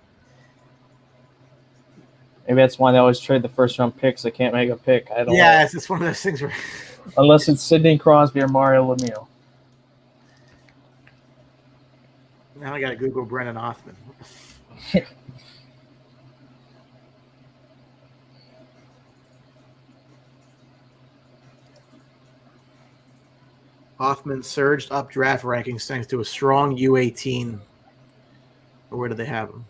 Maybe that's why they always trade the first round picks. They can't make a pick. I don't know. Yeah, it's one of those things where. Unless it's Sidney Crosby or Mario Lemieux. Now I got to Google Brennan Othman. Hoffman surged up draft rankings thanks to a strong U18. Or where do they have him?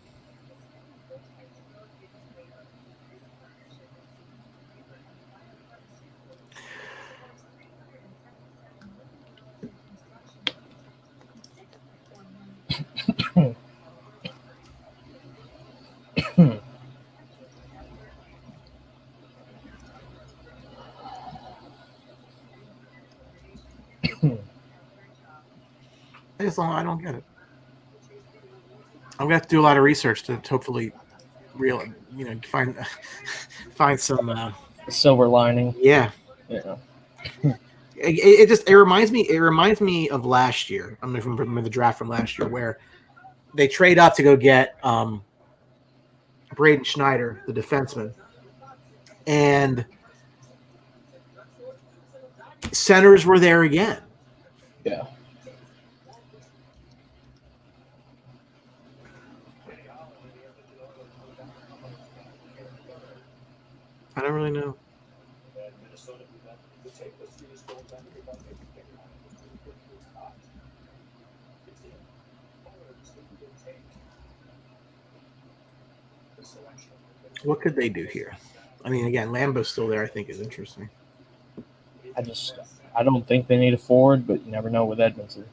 I don't get it. I'm gonna have to do a lot of research to hopefully find some silver lining. Yeah. It reminds me of last year. I mean, from the draft from last year, where they trade up to go get Braden Schneider, the defenseman, and centers were there again. Yeah. I don't really know. What could they do here? I mean, again, Lambeau's still there. I think is interesting. I don't think they need a forward, but you never know with Edmondson.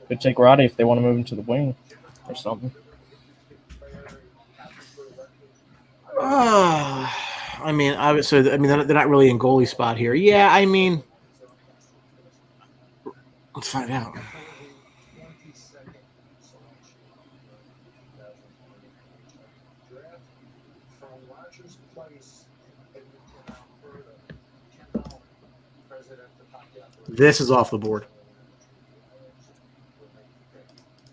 Could take Roddy if they want to move him to the wing or something. I mean, obviously, they're not really in goalie spot here. Yeah, I mean, let's find out. This is off the board.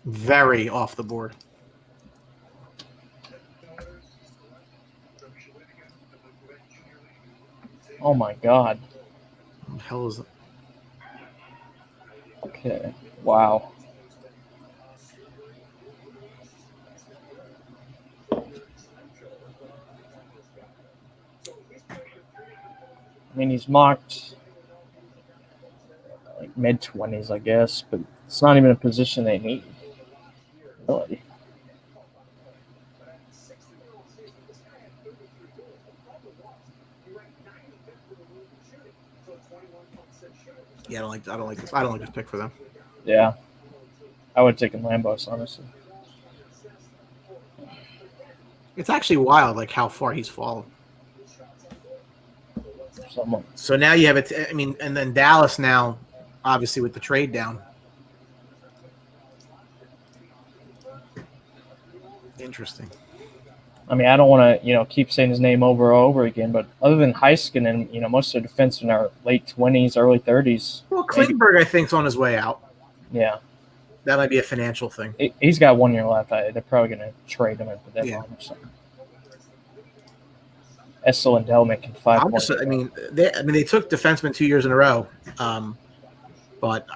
Very off the board. Oh my God. What the hell is it? Okay. Wow. I mean, he's marked like mid-20s, I guess, but it's not even a position they need. Really. Yeah, I don't like this pick for them. Yeah. I would have taken Lambos, honestly. It's actually wild, like how far he's fallen. Somewhat. So now you have it. I mean, and then Dallas now, obviously with the trade down. Interesting. I mean, I don't want to, keep saying his name over and over again, but other than Heiskanen, most of the defensemen are late 20s, early 30s. Well, Klingberg, I think, is on his way out. Yeah. That might be a financial thing. He's got 1 year left. They're probably going to trade him at the deadline or something. Essel and Dell making 5 points. They took defensemen 2 years in a row, but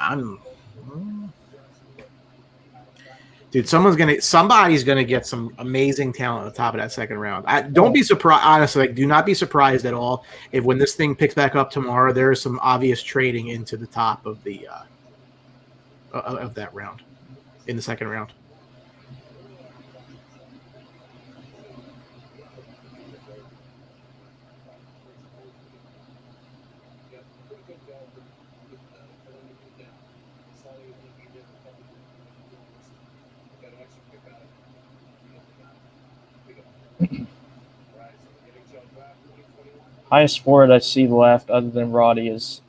dude, somebody's gonna get some amazing talent at the top of that second round. Don't be surprised. Honestly, do not be surprised at all if when this thing picks back up tomorrow, there is some obvious trading into the top of the of that round, in the second round. Highest forward I see left, other than Roddy, is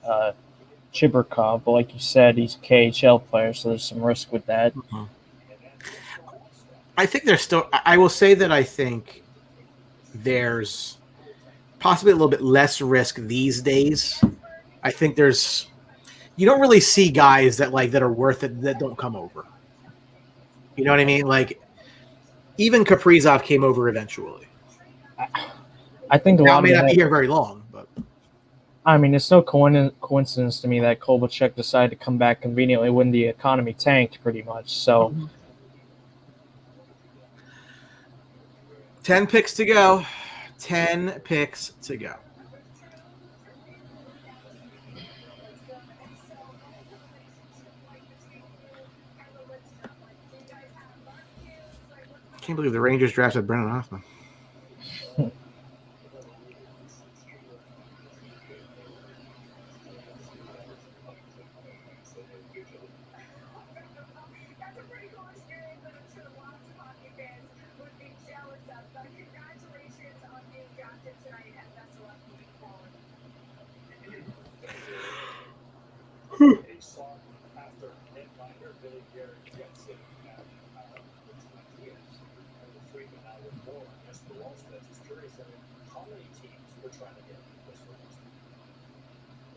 Chibrikov. But like you said, he's a KHL player, so there's some risk with that. Mm-hmm. I think there's still. I will say that I think there's possibly a little bit less risk these days. I think there's. You don't really see guys that are worth it that don't come over. You know what I mean? Like even Kaprizov came over eventually. I think a lot may not be here very long, but I mean, it's no coincidence to me that Kovalchuk decided to come back conveniently when the economy tanked, pretty much. So, 10 picks to go. 10 picks to go. Can't believe the Rangers drafted Brennan Hoffman.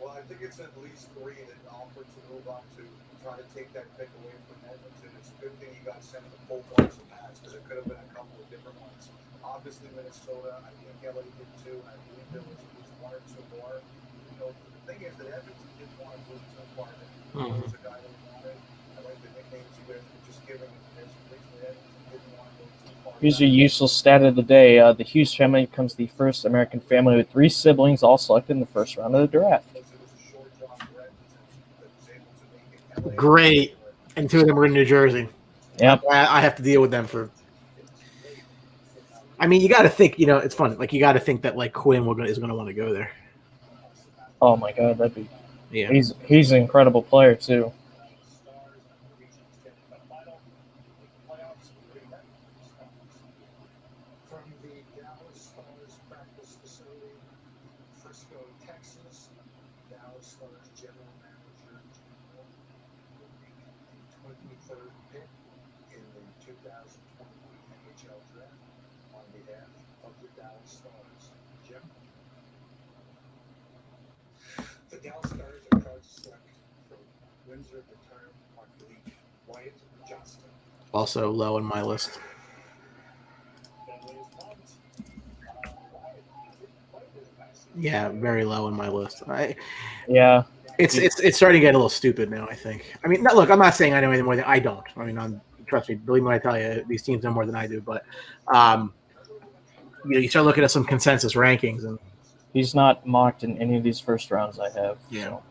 Well, I think it's at least 3 that offered to move up to try to take that pick away from Edmonton. It's a good thing he got sent to full points and hats because it could have been a couple of different ones. Obviously, Minnesota, I think LA did too, and I believe there was at least 1 or 2 more. You know, the thing is that Edmonton didn't want to move too far. There was a guy that wanted. I like the nicknames you guys were just giving. There's a reason that Edmonton didn't want to move too far. Here's your useless stat of the day. The Hughes family becomes the first American family with 3 siblings, all selected in the first round of the draft. Great. And 2 of them were in New Jersey. Yep. I have to deal with them for. I mean, you got to think. You know, it's fun. Like you got to think that Quinn is going to want to go there. Oh my God, that'd be. Yeah. He's an incredible player too. In the 2021 NHL Draft on behalf of the Dallas Stars. Jim? The Dallas Stars are proud to select from Windsor return Mark-Philippe Wyatt Johnston. Also low on my list. Yeah, very low on my list. Yeah. It's starting to get a little stupid now, I think. I mean, look, I'm not saying I know anything more than I don't. I mean, trust me, believe me when I tell you, these teams know more than I do. But, you start looking at some consensus rankings. And he's not mocked in any of these first rounds I have. Yeah. So.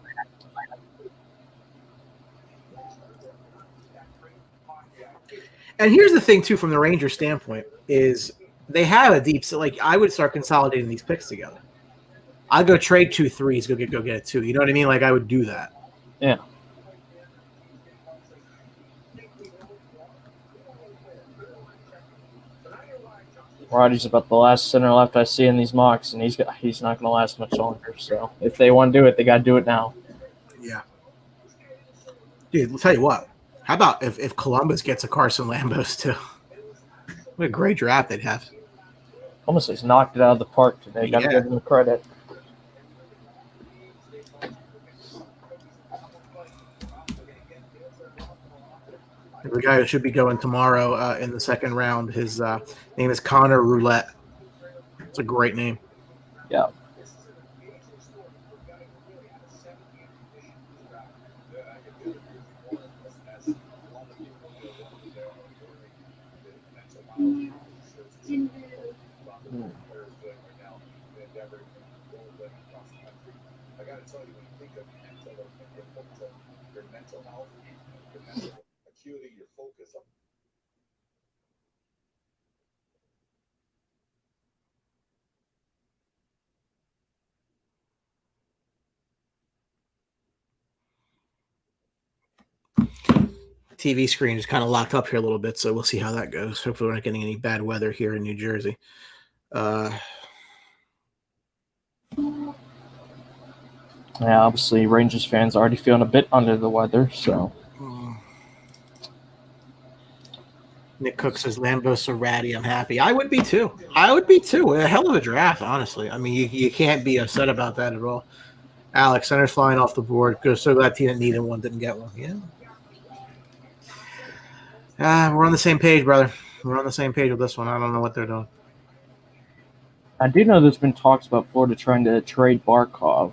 And here's the thing, too, from the Rangers standpoint, is they have a deep – I would start consolidating these picks together. I'd go trade 2 3s, go get a 2. You know what I mean? I would do that. Yeah. Roddy's about the last center left I see in these mocks, and he's not going to last much longer. So if they want to do it, they got to do it now. Yeah. Dude, I'll tell you what. How about if Columbus gets a Carson Lambos too? What a great draft they'd have. Columbus has knocked it out of the park today. Got to give them credit. The guy who should be going tomorrow in the second round, his name is Connor Roulette. It's a great name. Yeah. I got to tell you, when you think of your mental health, your mental acuity, your focus. TV screen is kind of locked up here a little bit, so we'll see how that goes. Hopefully we're not getting any bad weather here in New Jersey. Yeah, obviously Rangers fans already feeling a bit under the weather, so. Nick Cook says Lambeau's so ratty. I'm happy. I would be too. A hell of a draft, honestly. I mean, you can't be upset about that at all. Alex, center's flying off the board. So glad team that needed one didn't get one. Yeah. We're on the same page, brother. We're on the same page with this one. I don't know what they're doing. I do know there's been talks about Florida trying to trade Barkov.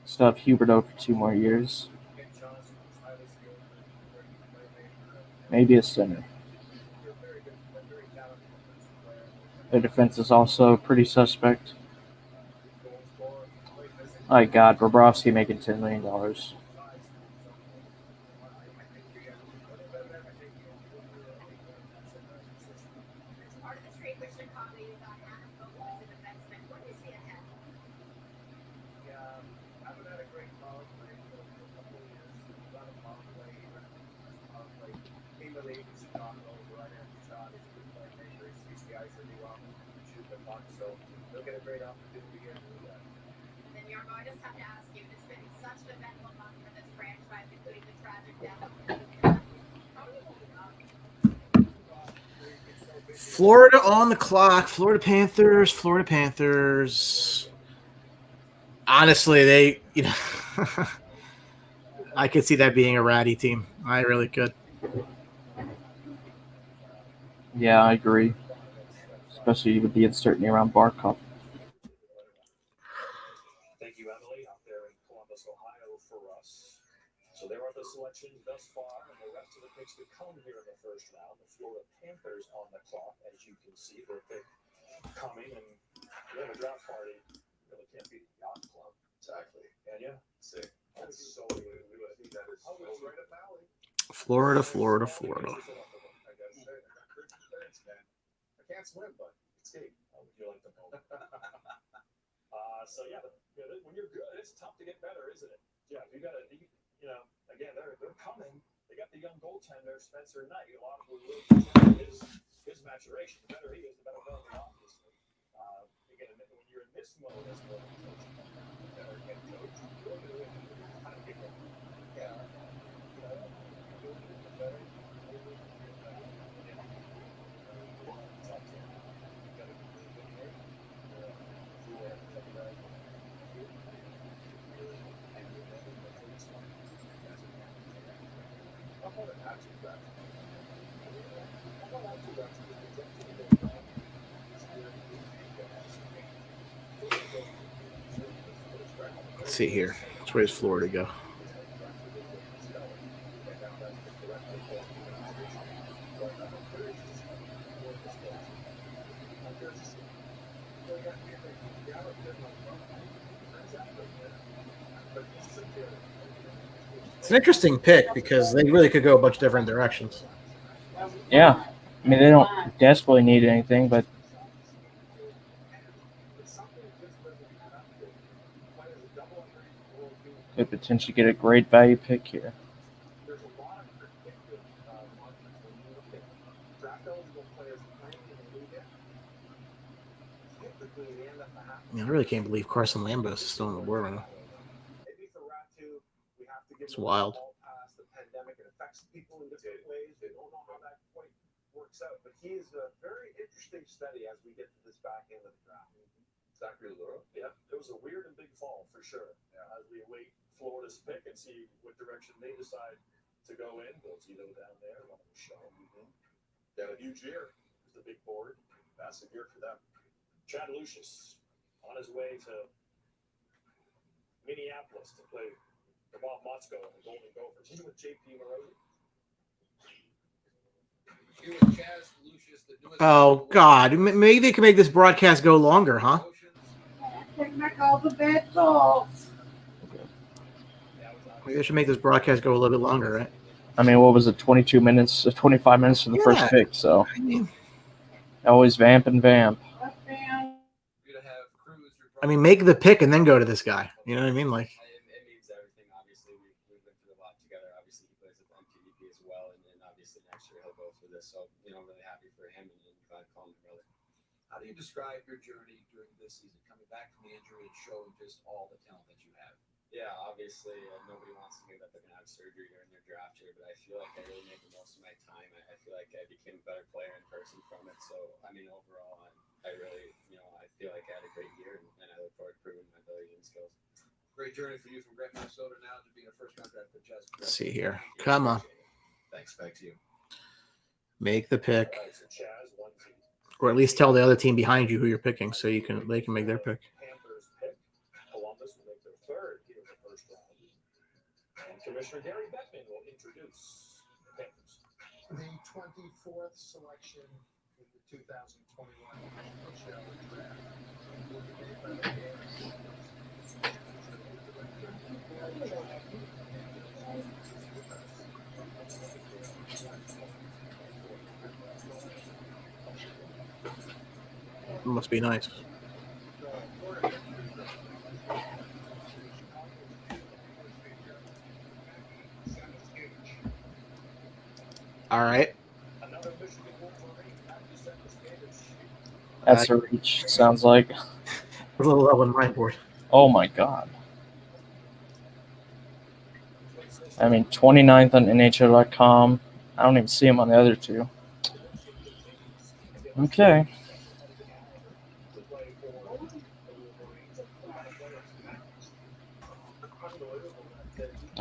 Still have Huberdeau for 2 more years. Maybe a center. Their defense is also pretty suspect. My God, Bobrovsky making $10 million. Florida on the clock. Florida Panthers. Honestly, I could see that being a ratty team. I really could. Yeah, I agree. Especially with the uncertainty around Barkov. Thank you, Emily, out there in Columbus, Ohio, for us. So there are the selections thus far, and the rest of the picks to come here in the first round. The Florida Panthers on the clock, as you can see, their pick coming, and we have a draft party. Really can't beat the yacht club. Exactly. And yeah, sick. That's so good. I think that is right up alley. Florida. I gotta say, I can't swim, but skate. How would you like to know? So yeah, when you're good, it's tough to get better, isn't it? Yeah, you gotta, again, they're coming. They got the young goaltender Spencer Knight. A lot of people really his maturation. The better he is, the better he'll be, obviously. Again, when you're in this mode as a coach, better head coach, you're going to kind of get it. Yeah, you're doing it better. Let's see here. Where does Florida go? It's an interesting pick because they really could go a bunch of different directions. Yeah. I mean, they don't desperately need anything, but could potentially get a great value pick here. I really can't believe Carson Lambos is still on the board right now. It's wild. Works out, but he is a very interesting study as we get to this back end of the draft. Zachary Lura. Yeah, it was a weird and big fall for sure. Yeah. As we await Florida's pick and see what direction they decide to go in. Bolzito down there, on the show. Got a huge year. It's the big board. Massive year for them. Chad Lucius on his way to Minneapolis to play the Bob Motzko and the Golden Gophers. He's with JP Morosi. Oh, God. Maybe they can make this broadcast go longer, huh? Take back all the bad thoughts. Maybe they should make this broadcast go a little bit longer, right? I mean, what was it, 22 minutes, 25 minutes for the first pick, so. Always vamp and vamp. I mean, make the pick and then go to this guy. You know what I mean? Like, it means everything. Obviously, we've been through a lot together. Obviously, he plays at the MTVP as well, and then obviously next year he'll go through this. So, really happy for him and glad to call him brother. How do you describe your journey during this season, coming back from the injury and showing just all the talent that you have? Yeah, obviously, nobody wants to hear that they're going to have surgery during their draft year, but I feel like I really made the most of my time. I feel like I became a better player in person from it. So, I mean, overall, I really, I feel like I had a great year, and I look forward to proving my ability and skills. Great journey for you from Grant, Minnesota now to being a first-round draft pick. Let's see here. Come on. Thanks. Back to you. Make the pick. Or at least tell the other team behind you who you're picking so they can make their pick. Panthers pick. Columbus will make their third here in the first round. And Commissioner Gary Bettman will introduce the Panthers. The 24th selection in the 2021 NHL Draft will be made by the Bears. It must be nice. All right. That's a reach, sounds like. A little low on my board. Oh my god. I mean, 29th on NHL.com. I don't even see him on the other two. Okay.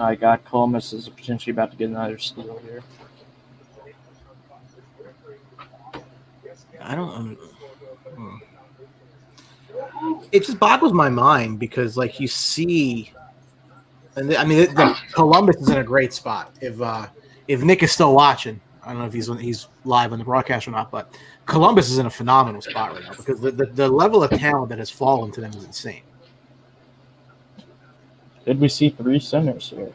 I got Columbus is potentially about to get another steal here. I don't. It just boggles my mind because, like, you see, and Columbus is in a great spot. If Nick is still watching, I don't know if he's live on the broadcast or not, but Columbus is in a phenomenal spot right now because the level of talent that has fallen to them is insane. Did we see 3 centers here?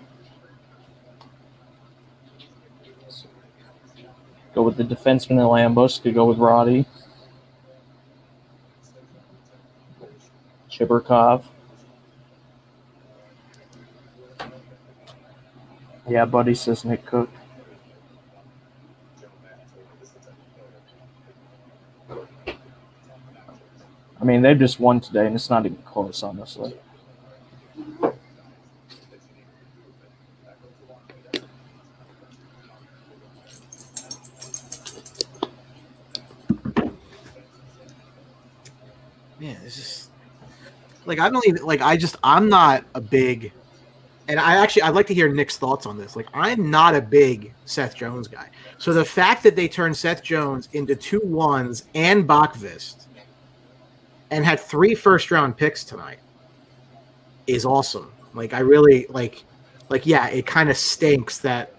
Go with the defenseman in Lambos. Could go with Roddy. Chibrikov. Yeah, Buddy says Nick Cook. I mean, they've just won today, and it's not even close, honestly. Yeah, it's just like I'm not a big, and I'd like to hear Nick's thoughts on this. Like, I'm not a big Seth Jones guy. So the fact that they turned Seth Jones into 2 1s and Bachvist and had 3 first-round picks tonight is awesome. Like, I really like yeah, it kind of stinks that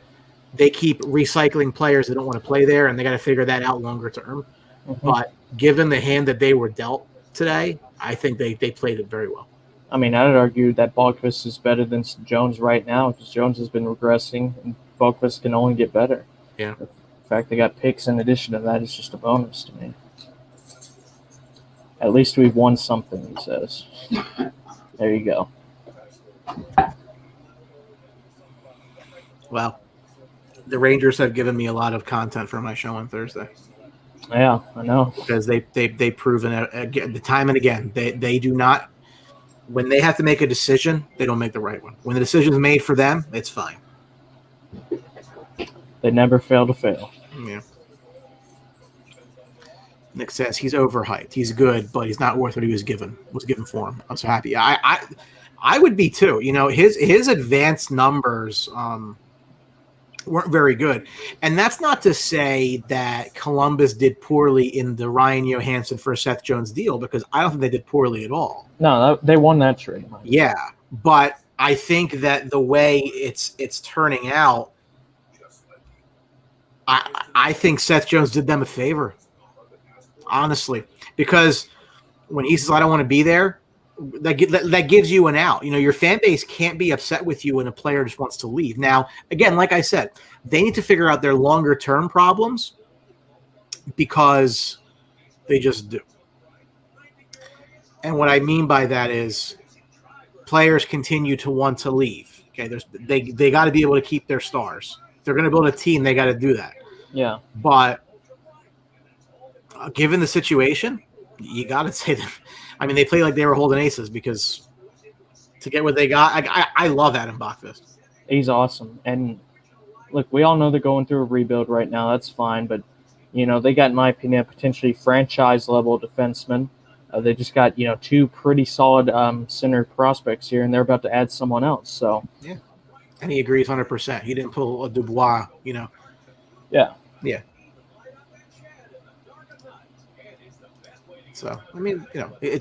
they keep recycling players that don't want to play there, and they got to figure that out longer term. Mm-hmm. But given the hand that they were dealt today, I think they played it very well. I mean, I'd argue that Bachvist is better than Jones right now because Jones has been regressing and Bachvist can only get better. Yeah. The fact they got picks in addition to that is just a bonus to me. At least we've won something, he says. There you go. Well, the Rangers have given me a lot of content for my show on Thursday. Yeah, I know. Because they've proven it again, the time and again. They do not, when they have to make a decision, they don't make the right one. When the decision is made for them, it's fine. They never fail to fail. Yeah. Nick says he's overhyped. He's good, but he's not worth what he was given for him. I'm so happy. I would be too. You know, his advanced numbers weren't very good. And that's not to say that Columbus did poorly in the Ryan Johansson for Seth Jones deal, because I don't think they did poorly at all. No, they won that trade. Yeah, but I think that the way it's turning out, I think Seth Jones did them a favor, honestly, because when he says, I don't want to be there, that gives you an out. You know, your fan base can't be upset with you when a player just wants to leave. Now, again, like I said, they need to figure out their longer term problems because they just do. And what I mean by that is players continue to want to leave. Okay, they got to be able to keep their stars. If they're going to build a team, they got to do that. Yeah. But given the situation, you got to say that. I mean, they play like they were holding aces because to get what they got, I love Adam Bachfist. He's awesome. And look, we all know they're going through a rebuild right now. That's fine. But, they got, in my opinion, potentially franchise-level defensemen. They just got, two pretty solid center prospects here, and they're about to add someone else. So yeah, and he agrees 100%. He didn't pull a Dubois, Yeah. Yeah. So I mean,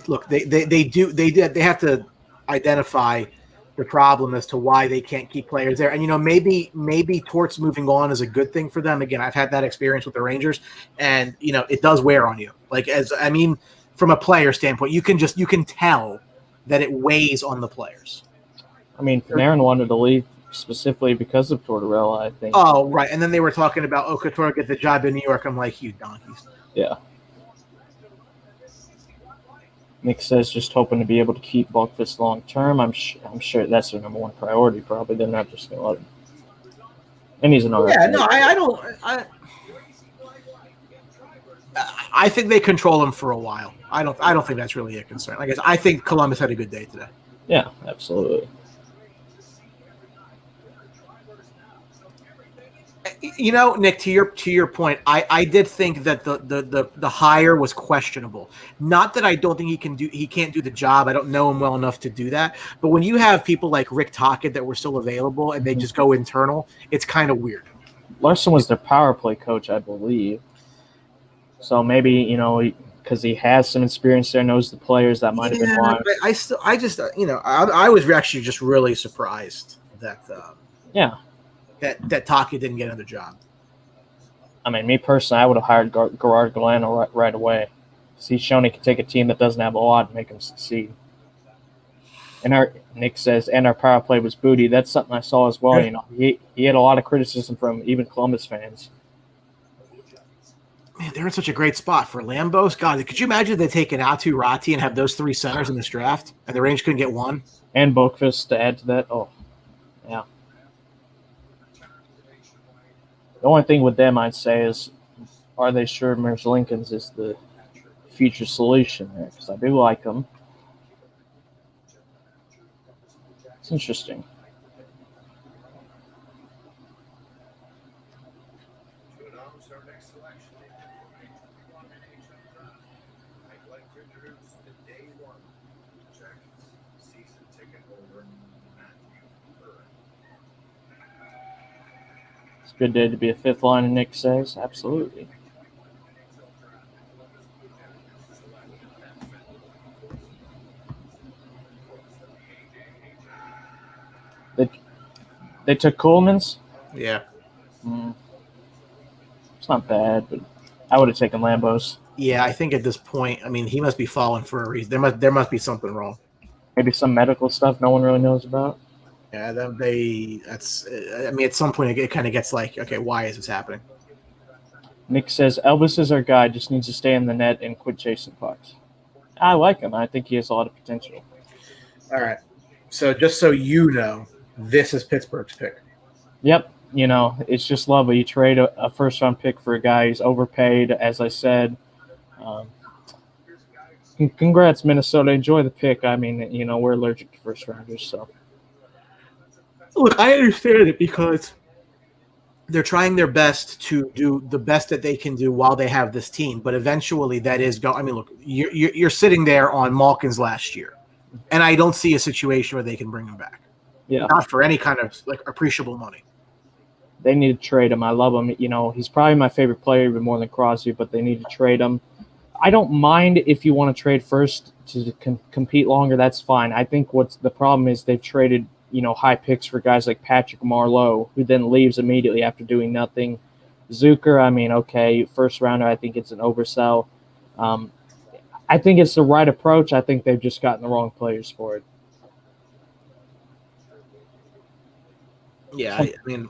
look, they have to identify the problem as to why they can't keep players there, and maybe Torts moving on is a good thing for them. Again, I've had that experience with the Rangers, and it does wear on you. Like from a player standpoint, you can tell that it weighs on the players. I mean, Panarin wanted to leave specifically because of Tortorella, I think. Oh, right, and then they were talking about Couture get the job in New York. I'm like, you donkeys. Yeah. Nick says just hoping to be able to keep Bulkfist long term. I'm sure that's their number one priority. Probably they're not just going to let him. And he's an RFA. Yeah, no, I think they control him for a while. I don't think that's really a concern. I think Columbus had a good day today. Yeah, absolutely. Nick, to your point, I did think that the hire was questionable. Not that I don't think he can't do the job. I don't know him well enough to do that. But when you have people like Rick Tocchet that were still available and they just go internal, it's kind of weird. Larson was their power play coach, I believe. So maybe because he has some experience there, knows the players that might have been won. But I was actually just really surprised that. That Tocchet didn't get another job. I mean, me personally, I would have hired Gerard Galano right away. He's shown he can take a team that doesn't have a lot and make them succeed. And Nick says, and our power play was booty. That's something I saw as well. He had a lot of criticism from even Columbus fans. Man, they're in such a great spot for Lambos. God, could you imagine if they take an Atu Ratti and have those three centers in this draft, and the Rangers couldn't get one? And Boakfist to add to that. Oh, yeah. The only thing with them I'd say is, are they sure Merzlikins is the future solution there? Because I do like them. It's interesting. Good day to be a fifth liner, Nick says. Absolutely. They took Coleman's? Yeah. It's not bad, but I would have taken Lambos. Yeah, I think at this point, I mean, he must be falling for a reason. There must be something wrong. Maybe some medical stuff no one really knows about. Yeah, I mean, at some point it kind of gets like, okay, why is this happening? Nick says, Elvis is our guy, just needs to stay in the net and quit chasing pucks. I like him. I think he has a lot of potential. All right. So just so you know, this is Pittsburgh's pick. Yep. It's just lovely. You trade a first-round pick for a guy who's overpaid, as I said. Congrats, Minnesota. Enjoy the pick. I mean, we're allergic to first-rounders, so. Look, I understand it because they're trying their best to do the best that they can do while they have this team. But eventually that is going – I mean, look, you're sitting there on Malkin's last year, and I don't see a situation where they can bring him back. Yeah. Not for any kind of appreciable money. They need to trade him. I love him. He's probably my favorite player even more than Crosby, but they need to trade him. I don't mind if you want to trade first to compete longer. That's fine. I think what's the problem is they've traded – high picks for guys like Patrick Marleau, who then leaves immediately after doing nothing. Zucker, I mean, okay, first rounder, I think it's an oversell. I think it's the right approach. I think they've just gotten the wrong players for it. Yeah, I mean,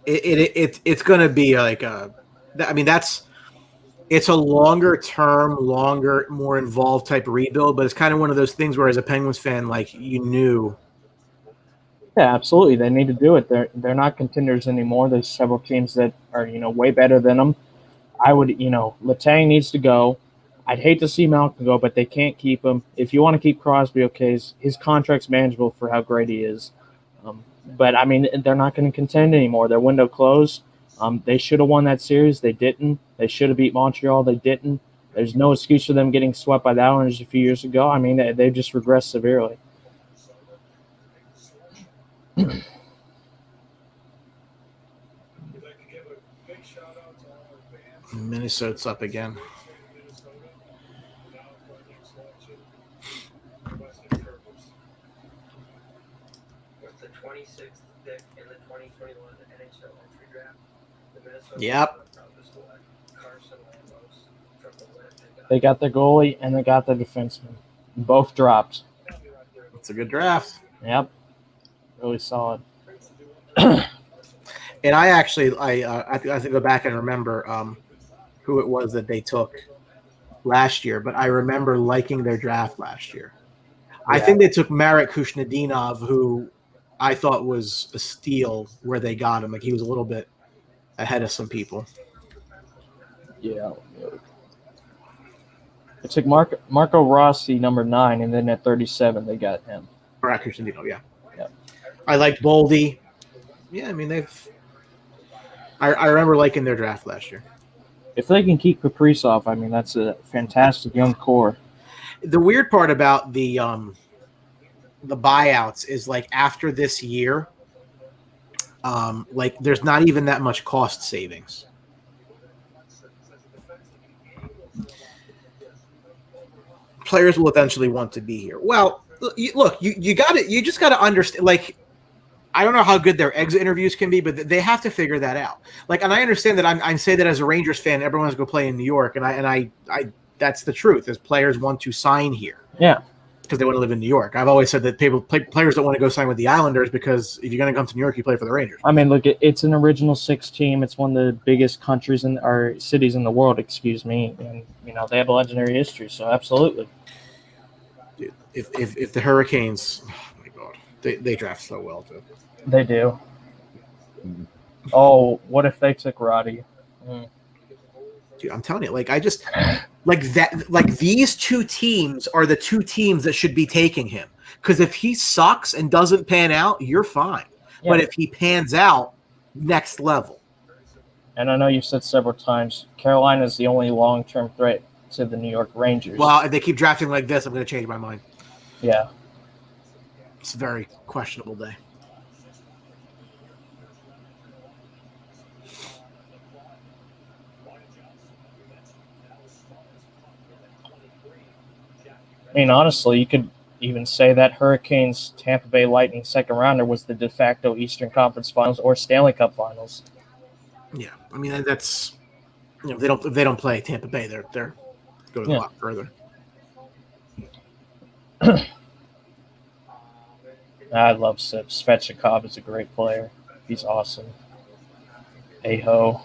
it's going to be like it's a longer term, more involved type rebuild, but it's kind of one of those things where as a Penguins fan, like you knew. Yeah, absolutely. They need to do it. They're not contenders anymore. There's several teams that are, way better than them. I would, Letang needs to go. I'd hate to see Malcolm go, but they can't keep him. If you want to keep Crosby, okay, his contract's manageable for how great he is. But, I mean, they're not going to contend anymore. Their window closed. They should have won that series. They didn't. They should have beat Montreal. They didn't. There's no excuse for them getting swept by the Islanders a few years ago. I mean, they just regressed severely. Minnesota's up again. With the 26th pick in the 2021 NHL Draft, the Minnesota Yep. They got their goalie and they got their defenseman. Both dropped. It's a good draft. Yep. Really solid. And I actually, I have to go back and remember who it was that they took last year, but I remember liking their draft last year. Yeah. I think they took Marek Kushnedinov, who I thought was a steal where they got him. Like, he was a little bit ahead of some people. Yeah. It took Marco Rossi, number 9, and then at 37 they got him. Marek Kushnedinov, yeah. Yep. I liked Boldy. Yeah, I mean, I remember liking their draft last year. If they can keep Kaprizov, I mean, that's a fantastic young core. The weird part about the buyouts is, like, after this year, like, there's not even that much cost savings. Players will eventually want to be here. Well, you got it. You just got to understand, like, I don't know how good their exit interviews can be, but they have to figure that out. Like, and I understand that I'm saying that as a Rangers fan, everyone wants to go play in New York, and I that's the truth. Is players want to sign here, yeah, because they want to live in New York. I've always said that players don't want to go sign with the Islanders because if you're going to come to New York, you play for the Rangers. I mean, look, it's an original 6 team. It's one of the biggest countries or cities in the world. Excuse me, and they have a legendary history. So absolutely, dude. If the Hurricanes, oh my God, they draft so well too. They do. Oh, what if they took Roddy? Dude, I'm telling you, like, I just these two teams are the two teams that should be taking him. Because if he sucks and doesn't pan out, you're fine. Yeah. But if he pans out, next level. And I know you've said several times, Carolina is the only long-term threat to the New York Rangers. Well, if they keep drafting like this, I'm going to change my mind. Yeah. It's a very questionable day. I mean, honestly, you could even say that Hurricanes Tampa Bay Lightning second rounder was the de facto Eastern Conference Finals or Stanley Cup Finals. Yeah, I mean that's if they don't play Tampa Bay, they're going a lot further. I love Svechnikov. Is a great player. He's awesome. Aho.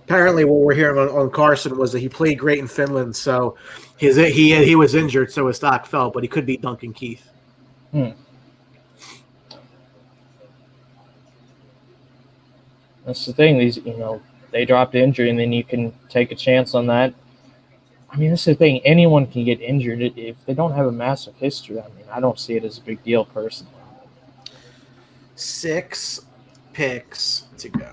Apparently, what we're hearing on Carson was that he played great in Finland, so he was injured, so his stock fell, but he could beat Duncan Keith. That's the thing. They dropped injury, and then you can take a chance on that. I mean, that's the thing. Anyone can get injured if they don't have a massive history. I mean, I don't see it as a big deal personally. 6 picks to go.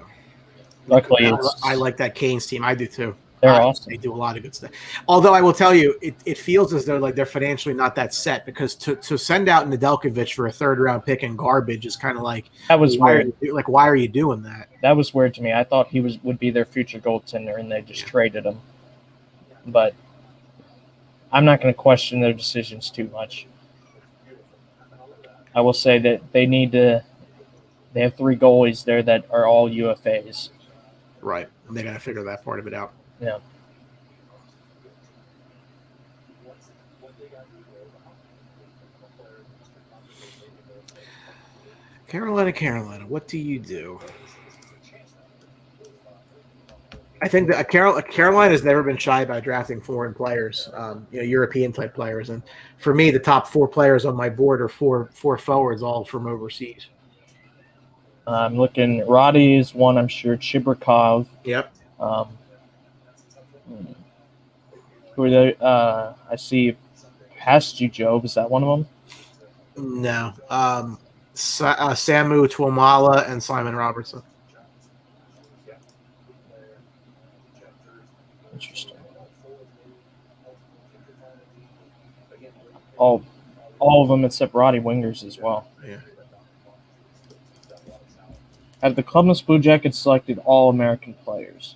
Luckily, I like that Canes team. I do too. They're awesome. They do a lot of good stuff. Although I will tell you, it feels as though they're financially not that set, because to send out Nedeljkovic for a 3rd-round pick and garbage is kind of like, that was weird. Why are you doing that? That was weird to me. I thought he would be their future goaltender, and they just traded him. But I'm not going to question their decisions too much. I will say that they have 3 goalies there that are all UFAs. Right. And they got to figure that part of it out. Yeah. Carolina, what do you do? I think that Carolina has never been shy about drafting foreign players, European type players. And for me, the top 4 players on my board are four forwards, all from overseas. I'm looking. Roddy is one, I'm sure. Chibrikov. Yep. Who are they? I see Past You Job. Is that one of them? No. Samu Tuamala and Simon Robertson. Interesting. All of them except Roddy Wingers as well. Yeah. Have the Columbus Blue Jackets selected all American players?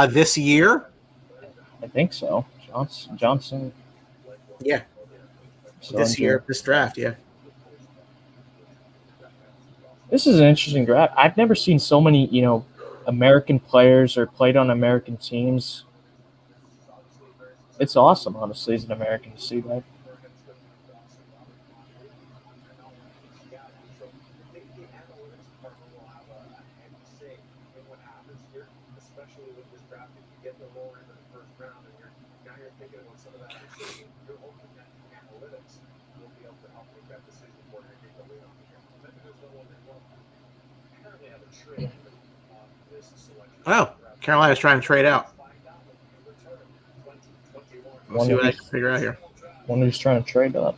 This year? I think so. Johnson. Yeah. So this year, this draft, yeah. This is an interesting draft. I've never seen so many, American players or played on American teams. It's awesome, honestly, as an American to see that. Especially with this draft, if you get the lower end of the first round, and you're thinking about some of that decision, you're hoping that analytics will be able to help make that decision for you and get the lead on the game. Maybe there's no one they want. Currently have a trade on this selection. Oh, Carolina's trying to trade out. Let's see what I can figure out here. One who's trying to trade up.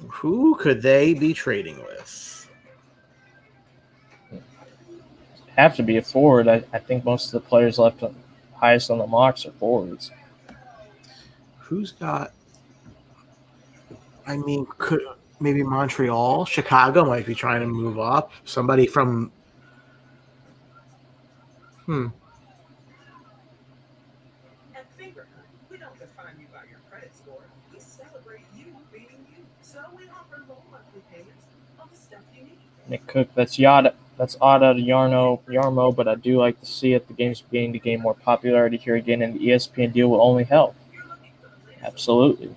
Who could they be trading with? Have to be a forward. I think most of the players left highest on the mocks are forwards. Who's got? I mean, could maybe Montreal, Chicago might be trying to move up. Somebody from. At Fingerhut, we don't define you by your credit score. We celebrate you being you. So we offer low monthly payments on the stuff you need. Nick Cook, that's odd out of Yarmo, but I do like to see it. The game's beginning to gain more popularity here again, and the ESPN deal will only help. Absolutely.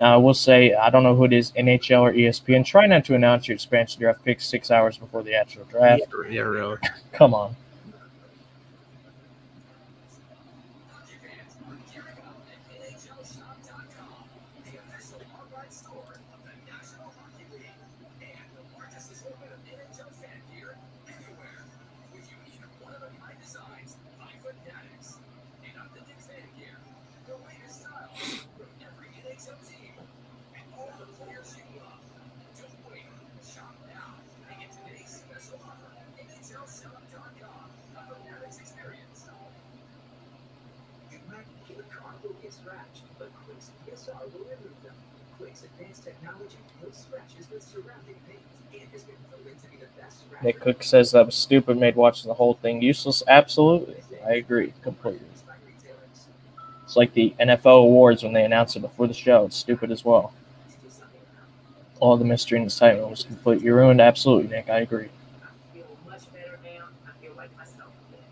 Now, I will say, I don't know who it is, NHL or ESPN. Try not to announce your expansion draft picks 6 hours before the actual draft. Yeah, really. Come on. But Quick's PSR will remove them. Quick's advanced technology will scratches with surrounding paint and has been proven to be the best scratch. Nick Cook says that was stupid, made watching the whole thing useless. Absolutely. I agree completely. It's like the NFL awards when they announce it before the show. It's stupid as well. All the mystery and excitement was completely ruined. Absolutely, Nick. I agree. I feel much better now. I feel like myself again.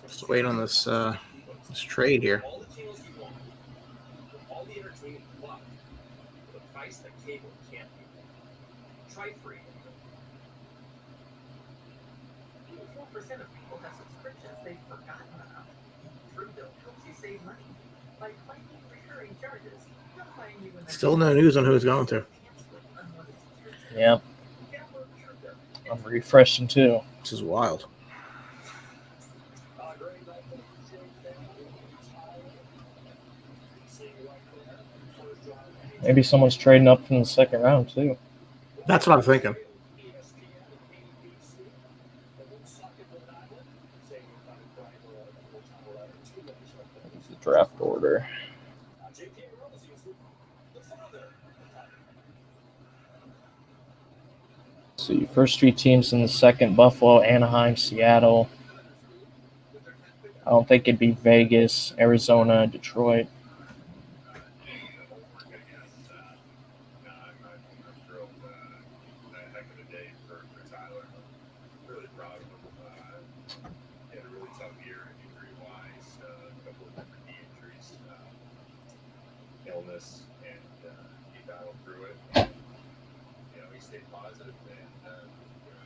Let's wait on this this trade here. All the channels you want, all the entertainment you love, for the price that cable can't beat. Try free. Even 4% of people have subscriptions they've forgotten about. TrueBill helps you save money by claiming recurring charges. They'll claim you when Still no news on who it's going to. Yeah. I'm refreshing too. This is wild. Maybe someone's trading up from the second round too. That's what I'm thinking. The draft order. See, first three teams in the second: Buffalo, Anaheim, Seattle. I don't think it'd be Vegas, Arizona, Detroit. illness, and he battled through it. And, he stayed positive, and I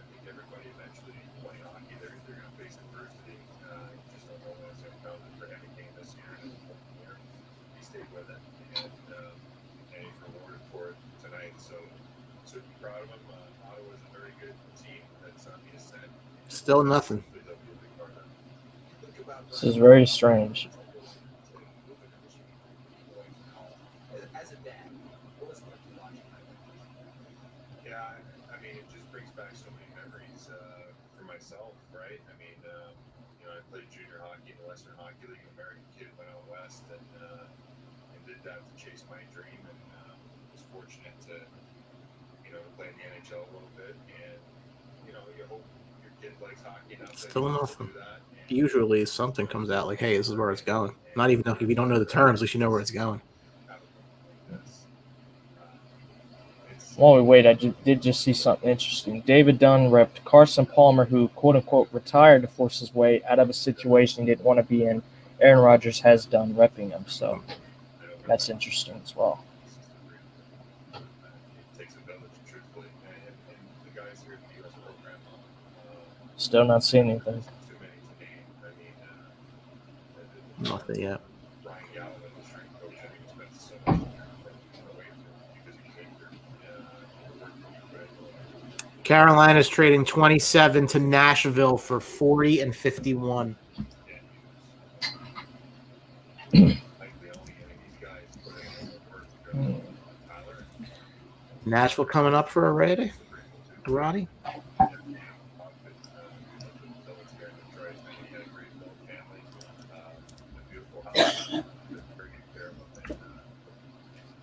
think everybody eventually playing hockey, they're going to face adversity. You just don't know when it's going to come. For him, it came this year, and he stayed with it, and he's rewarded for it tonight. So super proud of him. Ottawa's a very good team that's on the ascent. Still nothing. This is very strange. As a dad, what was it like to watch him? Yeah, I mean, it just brings back so many memories for myself, right? I mean, I played junior hockey in the Western Hockey League, an American kid went out west, and did that to chase my dream, and was fortunate to play in the NHL a little bit, and you hope your kid likes hockey enough. Still nothing. Do that. Usually something comes out like, hey, this is where it's going. Not even if you don't know the terms, at least you know where it's going. While we wait, I did just see something interesting. David Dunn repped Carson Palmer, who, quote-unquote, retired to force his way out of a situation he didn't want to be in. Aaron Rodgers has done repping him, so that's interesting as well. Still not seeing anything. Nothing yet. Carolina's trading 27 to Nashville for 40 and 51. Nashville coming up for a raid, Roddy?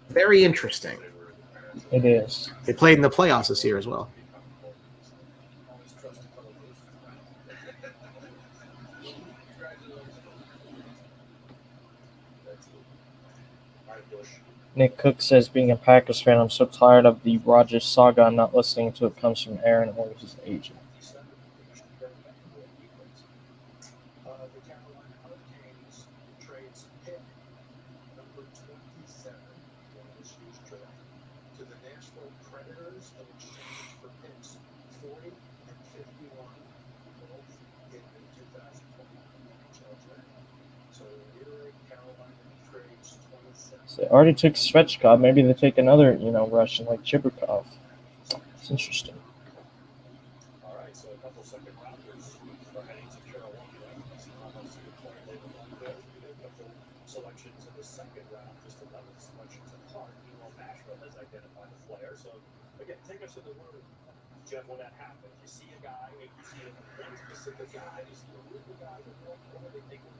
Very interesting. It is. They played in the playoffs this year as well. Nick Cook says, being a Packers fan, I'm so tired of the Rodgers saga. I'm not listening to it. Comes from Aaron or his agent. The Carolina Hurricanes trades pick number 27 in this year's draft to the Nashville Predators in exchange for picks 40 and 51, both in the 2021 NHL draft. So here Carolina trades 27. So they already took Svechkov. Maybe they take another, Russian like Chibrikov. It's interesting. All right, so a couple second rounders are heading to Carolina. Selections in the second round, just 11 selections apart. Meanwhile, Nashville has identified a player. So, again, take us to the room, Jeff, when that happens. You see a guy, you see one specific guy, you see a group of guys, what are they thinking?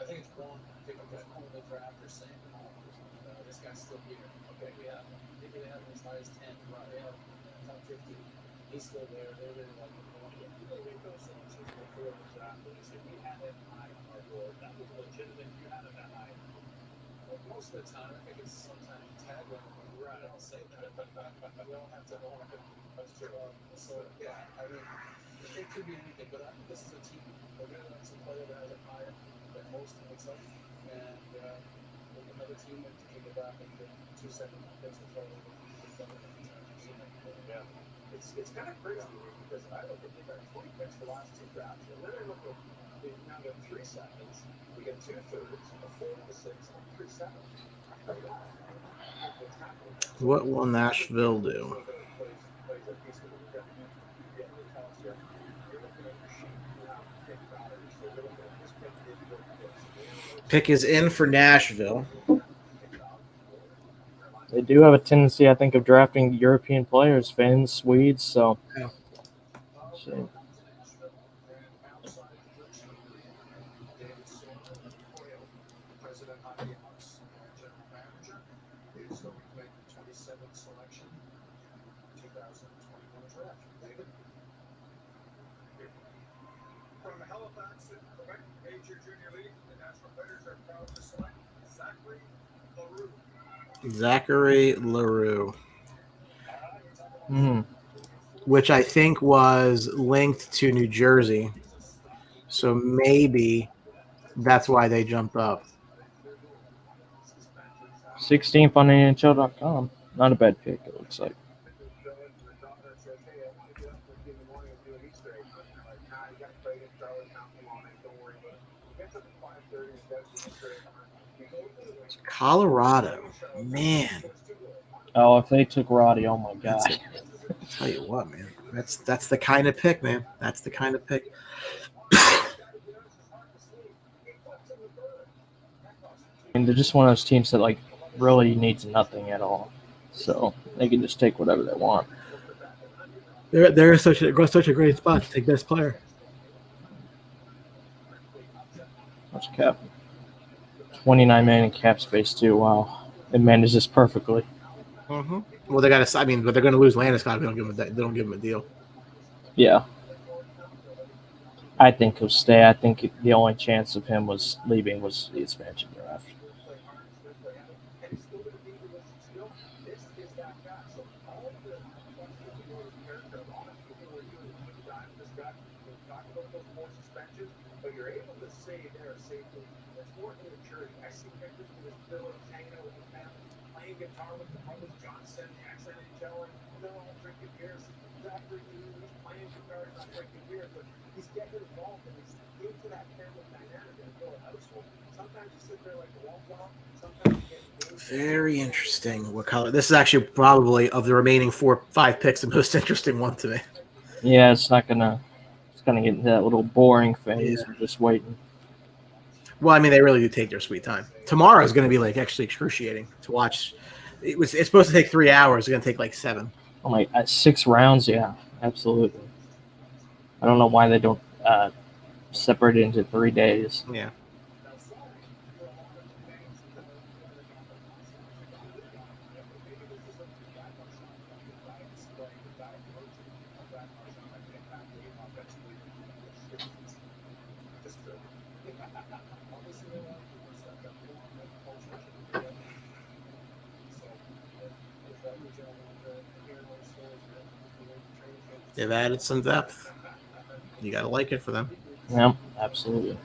I think it's one. Pick up that cool in the draft or saying, this guy's still here. Okay, maybe they have him as high as 10, right? They have top 50. He's still there. They're really like the one. They make those selections before the draft. They say, we had him high on our board. That was legitimate. You had him that high. Well, most of the time, I think it's sometimes tag line. Right, I'll say that. We don't have to know. That's true. So, yeah, I mean, it could be anything, but I think this is a team. We're going to have some player that has it higher than most of us. And another team that came back and did 2 second picks and throw yeah. It's kind of crazy because I look at they got 20 picks the last 2 drafts, and then I look at they now got 3 seconds. We got 2 thirds, a 4 and a 6, and 3 seconds. What will Nashville do? Pick is in for Nashville. They do have a tendency, I think, of drafting European players, Finns, Swedes, so. Yeah. From Halifax in Quebec Major Junior League, the National Predators are proud to select Zachary LaRue. Which I think was linked to New Jersey. So maybe that's why they jumped up. 16th on NHL.com. Not a bad pick, it looks like. Colorado, man. Oh, if they took Roddy, oh my god. I'll tell you what, man. That's the kind of pick, man. That's the kind of pick. And they're just one of those teams that like really needs nothing at all, so they can just take whatever they want. They're such a great spot to take best player. What's cap? 29 million in cap space too. Wow, it manages this perfectly. Mm-hmm. Well, they got to. I mean, but they're going to lose Landeskog. They don't give him a deal. Yeah, I think he'll stay. I think the only chance of him was leaving was the expansion draft. But you're able to say there safely. It's more immaturity. I see pictures of this village hanging out with the family, playing guitar with the brothers Johnson, the ex-NHL, and they're all drinking beers. Zachary, he's playing guitar, not drinking beers, but he's getting involved and he's into that family dynamic in a Philly household. Sometimes you sit there like a wallflower. Sometimes you get very interesting. What color? This is actually probably of the remaining 4-5 picks the most interesting one to me. Yeah, it's gonna get into that little boring phase. Yeah. We're just waiting. Well, I mean, they really do take their sweet time. Tomorrow is going to be like actually excruciating to watch. It's supposed to take 3 hours. It's going to take like 7. Oh my! 6 rounds, yeah, absolutely. I don't know why they don't separate it into 3 days. Yeah. They've added some depth. You got to like it for them. Yeah, absolutely.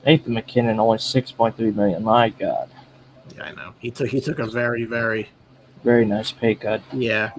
Nathan McKinnon only $6.3 million. My God. Yeah, I know. He took a very, very, very nice pay cut. Yeah.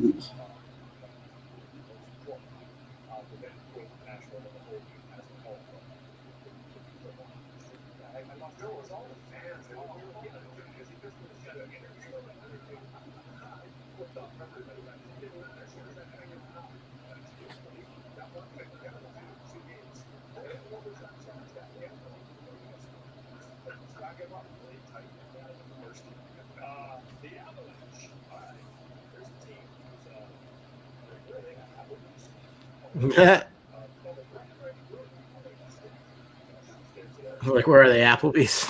Like, where are they? Applebee's.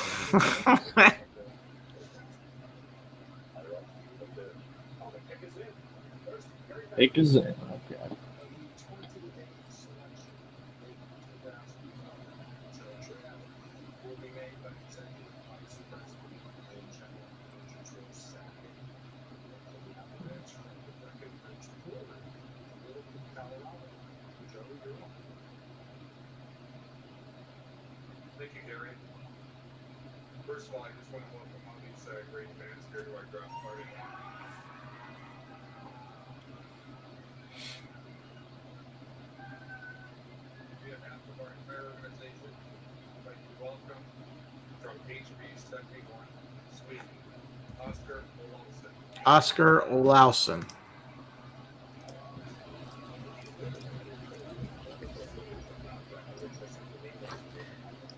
Pick is in. Okay. Thank you, Gary. First of all, I just want to welcome all these great fans here to our draft party. We have half of our entire organization. I'd like to welcome from HB 71, Sweden, Oscar Olausson. Oscar Olausson.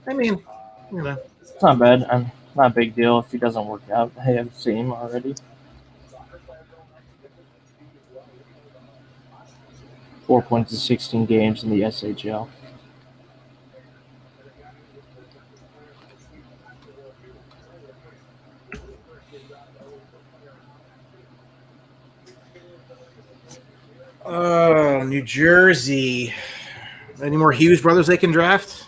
I mean, you know, it's not bad. Not a big deal if he doesn't work out. Hey, I've seen him already. 4 points in 16 games in the SHL. Oh, New Jersey. Any more Hughes brothers they can draft?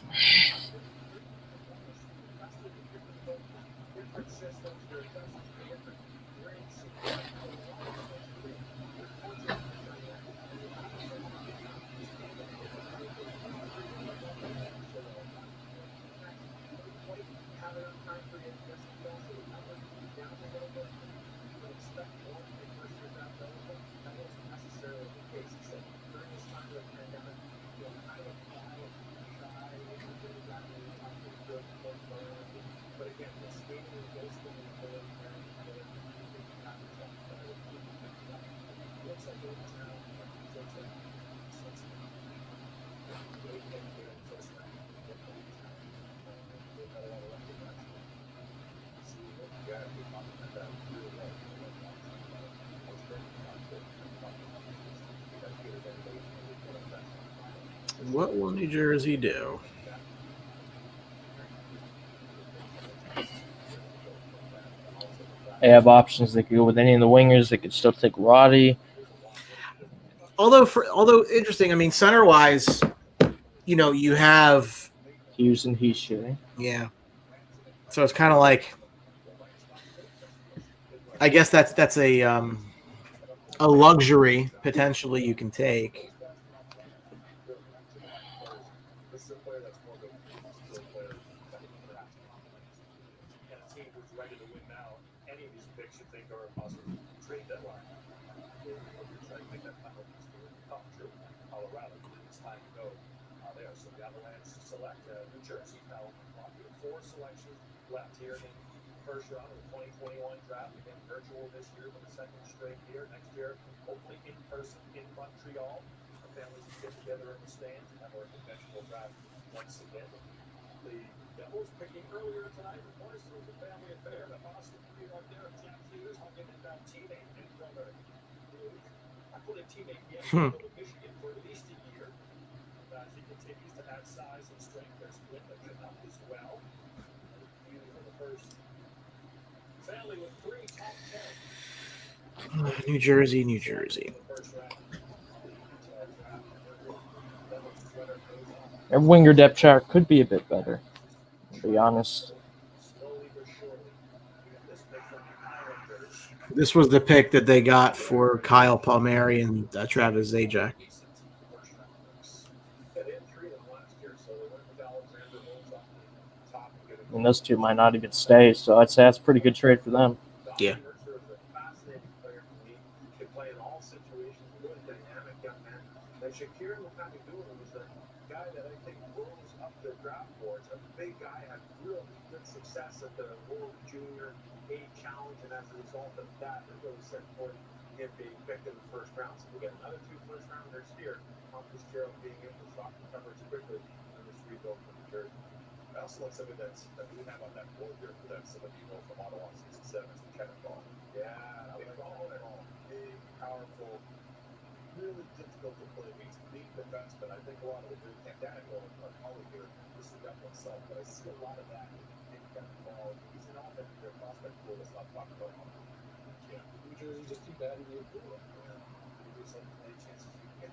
What will New Jersey do? They have options. They could go with any of the wingers. They could still take Roddy. Although interesting, I mean, center wise, you have Hughes and Heath. Yeah. So it's kind of like, I guess that's a luxury potentially you can take. This is a player that's more of a skill player than perhaps and a team who's ready to win now. Any of these picks you think are a possible trade deadline. Try to make that final piece come true. Colorado, it's time to go there. So the Avalanche select New Jersey now. 4 selections left here in the first round of the 2021 draft. Again, virtual this year for the second straight year. Next year, hopefully in person in Montreal. The families get together in the stands and have our conventional draft once again. The Devils picking earlier tonight. Of course, it was a family affair. The Boston New York there. Jack Hughes hugging his teammate and brother. I put a teammate in Michigan for at least a year. As he continues to add size and strength, there's split that can help as well. Family with 3 top 10. New Jersey, New Jersey. Their winger depth chart could be a bit better, to be honest. This was the pick that they got for Kyle Palmieri and Travis Zajac. And those two might not even stay, so I'd say that's a pretty good trade for them. Yeah. Success at the World Junior A Challenge, and as a result of that, it really set forth him being picked in the first round. So we'll get another 2 first-rounders here. Marcus Gerald being able to stop the coverage quickly in this rebuild for New Jersey. I also like something that we have on that board here for that some of you know from Ottawa 67 is the Kevin Ball. Yeah, big, powerful, really difficult to play. He's big defense, but I think a lot of it is mechanical and Holly here. This is that himself, but I see a lot of that. He's an offensive prospect pool that's not talked about. Yeah, New Jersey just too bad in the pool. There's any chances you can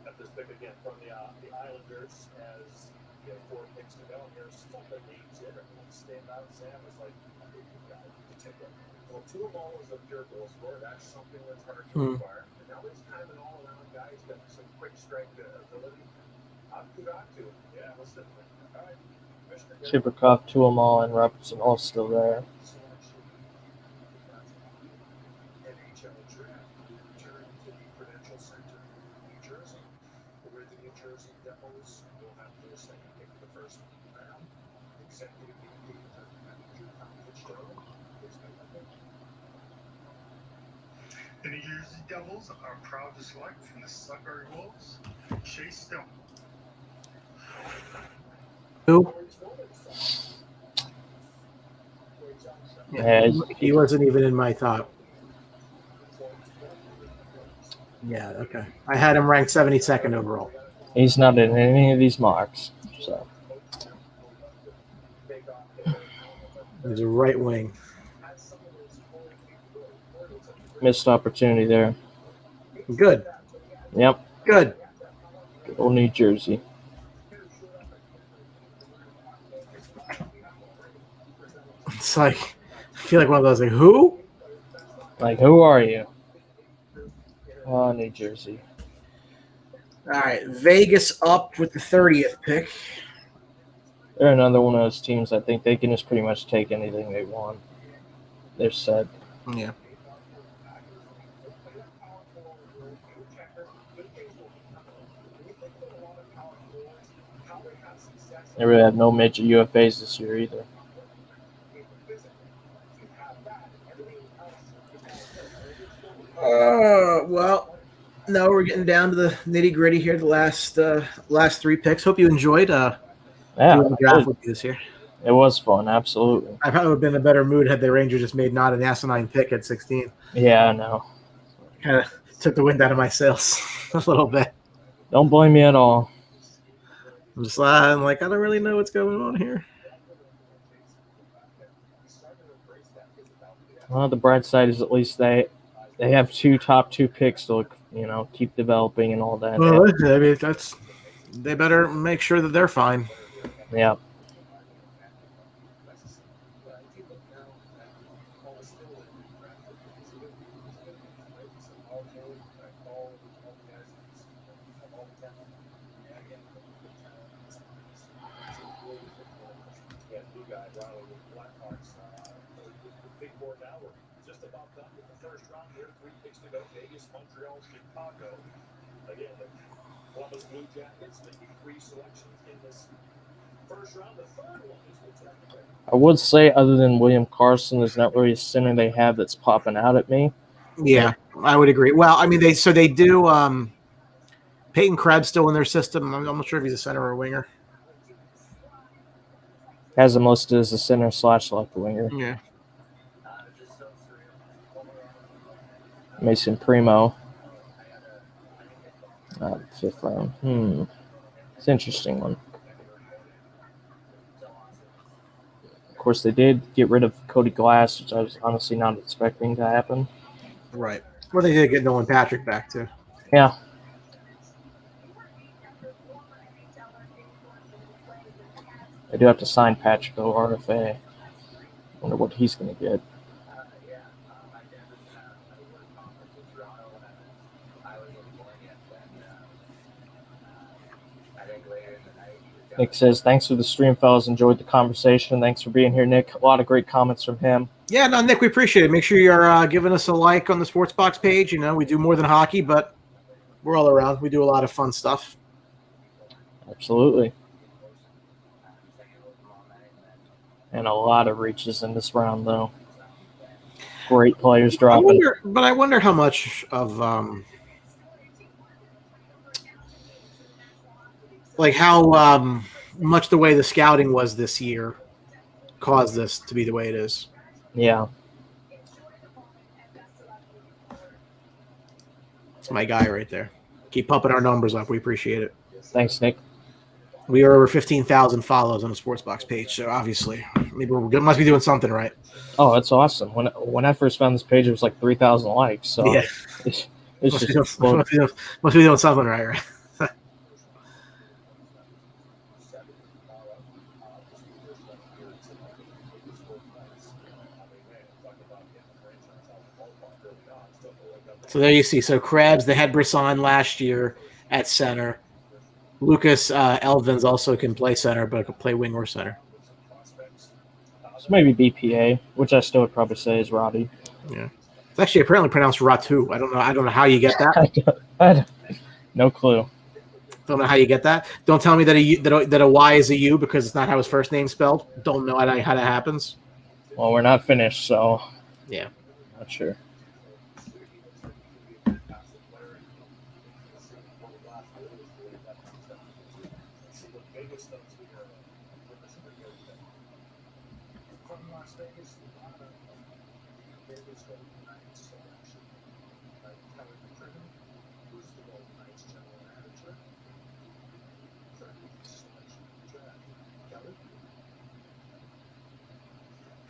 at this pick again from the Islanders as we have 4 picks to go. And there's some of the names here that won't stand out. Sam is like, I think you got to take it. Well, 2 of all is a pure goal scorer. That's something that's hard to acquire. And now he's kind of an all-around guy. He's got some quick strike ability. Akudatu, yeah, listen. All right. Chibikov, Tuamal, and Robertson all still there. NHL Draft return to the Prudential Center in New Jersey, where the New Jersey Devils will have their second pick of the first round. Executive VP manager Tom Fitzgerald. The New Jersey Devils are proud to select from the Sudbury Wolves, Chase Stone. Who? Yeah, he wasn't even in my top. Yeah, okay. I had him ranked 72nd overall. He's not in any of these mocks, so. He's a right wing. Missed opportunity there. Good. Yep. Good. Good old New Jersey. It's like, I feel like one of those, like, who? Like, who are you? Oh, New Jersey. All right, Vegas up with the 30th pick. They're another one of those teams I think they can just pretty much take anything they want. They're set. Yeah. They really have no major UFAs this year either. Well, no, we're getting down to the nitty gritty here. The last 3 picks. Hope you enjoyed Yeah, doing the draft with you this year. it was fun. Absolutely. I probably would have been in a better mood had the Rangers just made not an asinine pick at 16. Yeah, I know. Kind of took the wind out of my sails a little bit. Don't blame me at all. I'm like, I don't really know what's going on here. Well, the bright side is at least they have 2 top 2 picks to keep developing and all that. Well, I mean, they better make sure that they're fine. Yeah. Montreal, Chicago. Again, the Columbus Blue Jackets making 3 selections in this first round. The third one is with I would say, other than William Carson, there's not really a center they have that's popping out at me. Yeah, I would agree. Well, I mean, they do. Peyton Krebs still in their system. I'm not sure if he's a center or a winger. Has him listed as a center / like a winger. Yeah. Mason Primo. 5th round. It's an interesting one. Of course, they did get rid of Cody Glass, which I was honestly not expecting to happen. Right. Well, they did get Nolan Patrick back, too. Yeah. I do have to sign Patrick O. RFA. Wonder what he's going to get. Nick says, thanks for the stream, fellas. Enjoyed the conversation. Thanks for being here, Nick. A lot of great comments from him. Yeah, no, Nick, we appreciate it. Make sure you're giving us a like on the Sportsbox page. You know, we do more than hockey, but we're all around. We do a lot of fun stuff. Absolutely. And a lot of reaches in this round, though. Great players dropping. I wonder how much of how much the way the scouting was this year caused this to be the way it is. Yeah. That's my guy right there. Keep pumping our numbers up. We appreciate it. Thanks, Nick. We are over 15,000 follows on the Sportsbox page, so obviously maybe we must be doing something right. Oh, that's awesome. When I first found this page, it was like 3,000 likes. So yeah, it's must be doing something right. So there you see. So Krebs, they had Brisson last year at center. Lucas Elvins also can play center, but can play wing or center. So maybe BPA, which I still would probably say is Roddy. Yeah, it's actually apparently pronounced Ratu. I don't know how you get that. No clue. Don't know how you get that. Don't tell me that a Y is a U because it's not how his first name's spelled. Don't know how that happens. Well, we're not finished, so yeah, not sure.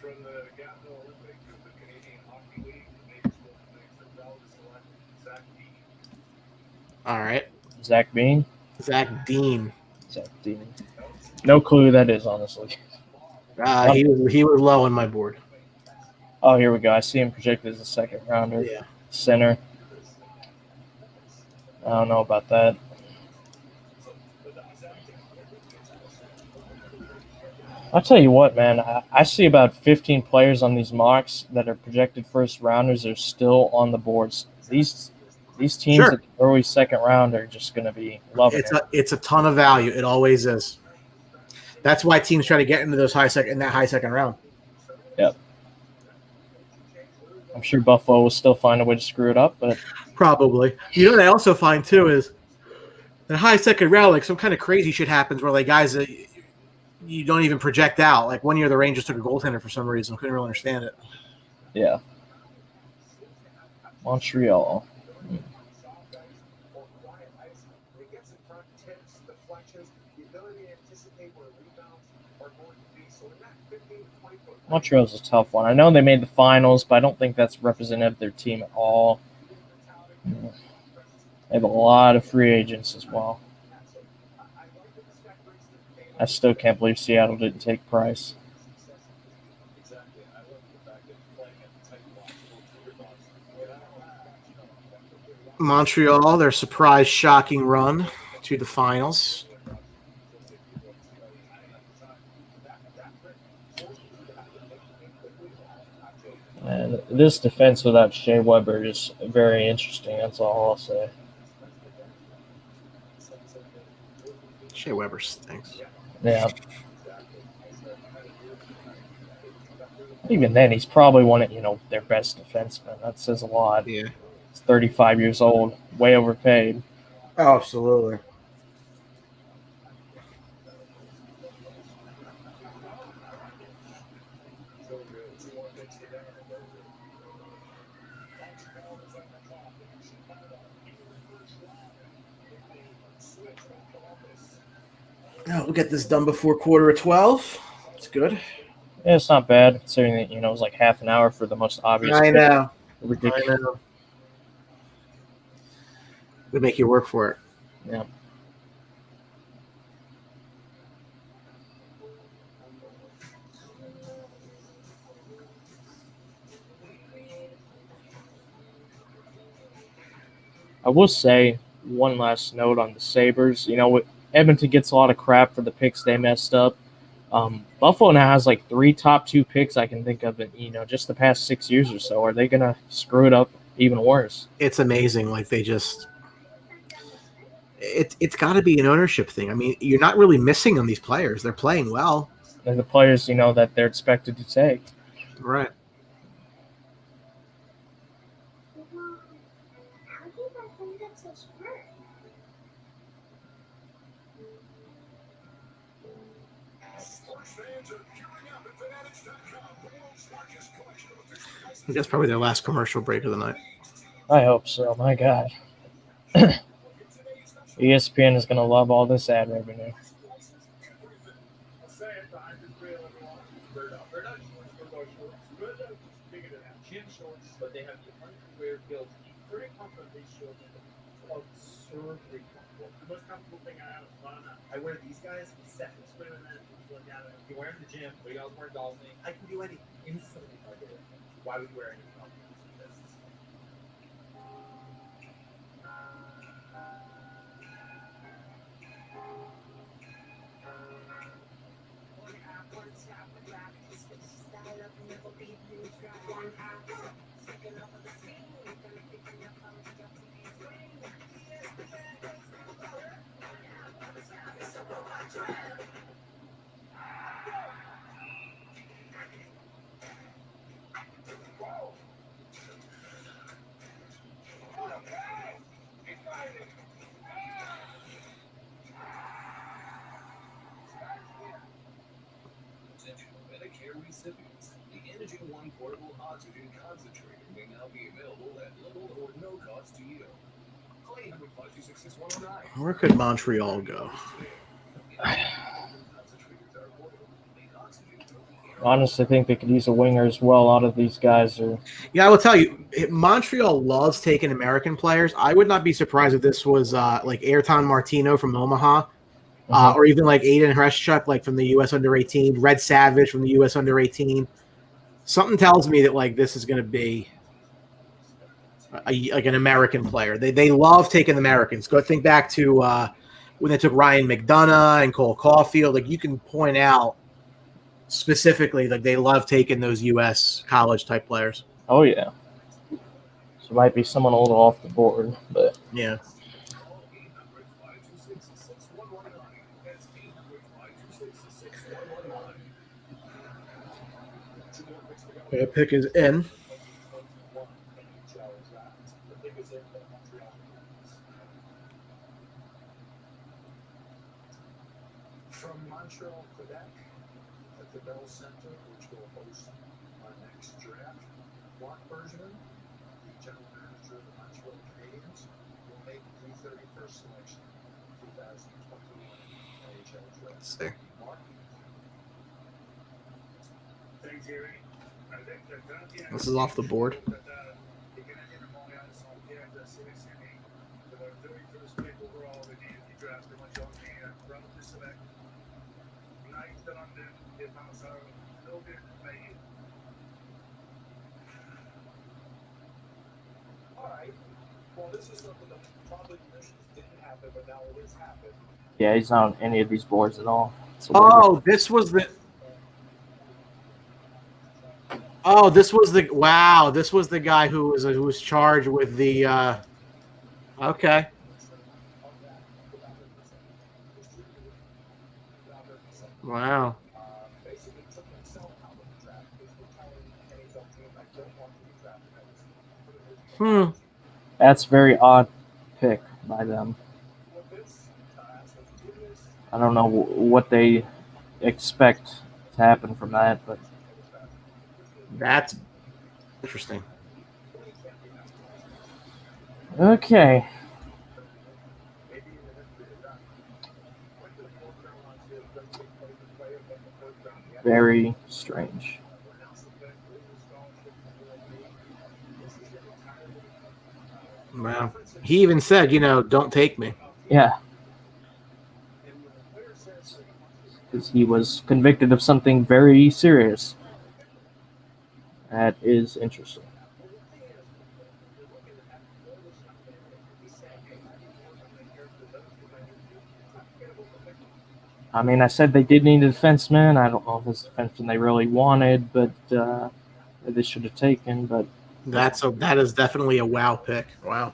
From the Gatineau Olympic to the Canadian Hockey League, the Vegas Golden Knights are proud to select Zach Dean. All right. Zach Bean? Zach Dean. Zach Dean. No clue who that is, honestly. He was low on my board. Oh, here we go. I see him projected as a second rounder. Yeah. Center. I don't know about that. I'll tell you what, man. I see about 15 players on these mocks that are projected first rounders are still on the boards. These teams at the early second round are just going to be loving it. It's a ton of value. It always is. That's why teams try to get into those high second round. Yep. I'm sure Buffalo will still find a way to screw it up, but Probably. You know what I also find too is the high second round, like some kind of crazy shit happens where like guys that you don't even project out. Like one year the Rangers took a goaltender for some reason. Couldn't really understand it. yeah. Montreal. Montreal's a tough one. I know they made the finals, but I don't think that's representative of their team at all. They have a lot of free agents as well. I still can't believe Seattle didn't take Price. Montreal, their surprise shocking run to the finals. And this defense without Shea Weber is very interesting. That's all I'll say. Shea Weber stinks. Yeah. Even then, he's probably one of their best defensemen. That says a lot. Yeah. He's 35 years old, way overpaid. Oh, absolutely. Oh, we'll get this done before 11:45. It's good. Yeah, it's not bad considering that it was like half an hour for the most obvious. I know. Ridiculous. I know. They make you work for it. Yeah. I will say one last note on the Sabres. Edmonton gets a lot of crap for the picks they messed up. Buffalo now has like 3 top 2 picks I can think of in just the past 6 years or so. Are they gonna screw it up even worse? It's amazing. Like they just, it's got to be an ownership thing. I mean, you're not really missing on these players. They're playing well. And the players that they're expected to take. Right. I think that's probably their last commercial break of the night. I hope so. My God. ESPN is going to love all this ad revenue. But they have the underwear built pretty comfortably shortened, absurdly comfortable. The most comfortable thing I have is I wear these guys in seconds. You wear them in the gym, but you also wear golfing. I can do anything instantly. Why would you wear anything else? Medicare recipients. The Antigen One portable oxygen concentrator may now be available at little or no cost to you. Call 800-526-6109. Where could Montreal go? Honestly, I think they could use a winger as well. A lot of these guys are. Yeah, I will tell you, Montreal loves taking American players. I would not be surprised if this was like Ayrton Martino from Omaha, or even like Aiden Hreschuk, like from the U.S. Under-18, Red Savage from the U.S. Under-18. Something tells me that like this is going to be like an American player. They love taking Americans. Go think back to when they took Ryan McDonough and Cole Caulfield. Like you can point out specifically, like they love taking those U.S. college type players. Oh yeah. So it might be someone a little off the board, but yeah. Pick is in. Montreal, Quebec at the Bell Center, which will host our next draft. Mark Bergman, the general manager of the Montreal Canadiens, will make the 31st selection of 2021 NHL Draft. Let's see. Mark? Thanks, Gary. This is off the board. Alright. Well, this is something that probably predictions didn't happen, but now it is happening. Yeah, he's not on any of these boards at all. Oh, this was the. Oh, this was the. Wow, this was the guy who was charged with the. Okay. Wow. Basically took himself out of the draft because we're telling NHL teams I don't want to be drafted. That's a very odd pick by them. I don't know what they expect to happen from that, but that's interesting. Okay. Very strange. Wow. He even said, don't take me. Yeah. Because he was convicted of something very serious. That is interesting. I mean, I said they did need a defenseman. I don't know if it's a defenseman they really wanted, but they should have taken. But that is definitely a wow pick. Wow.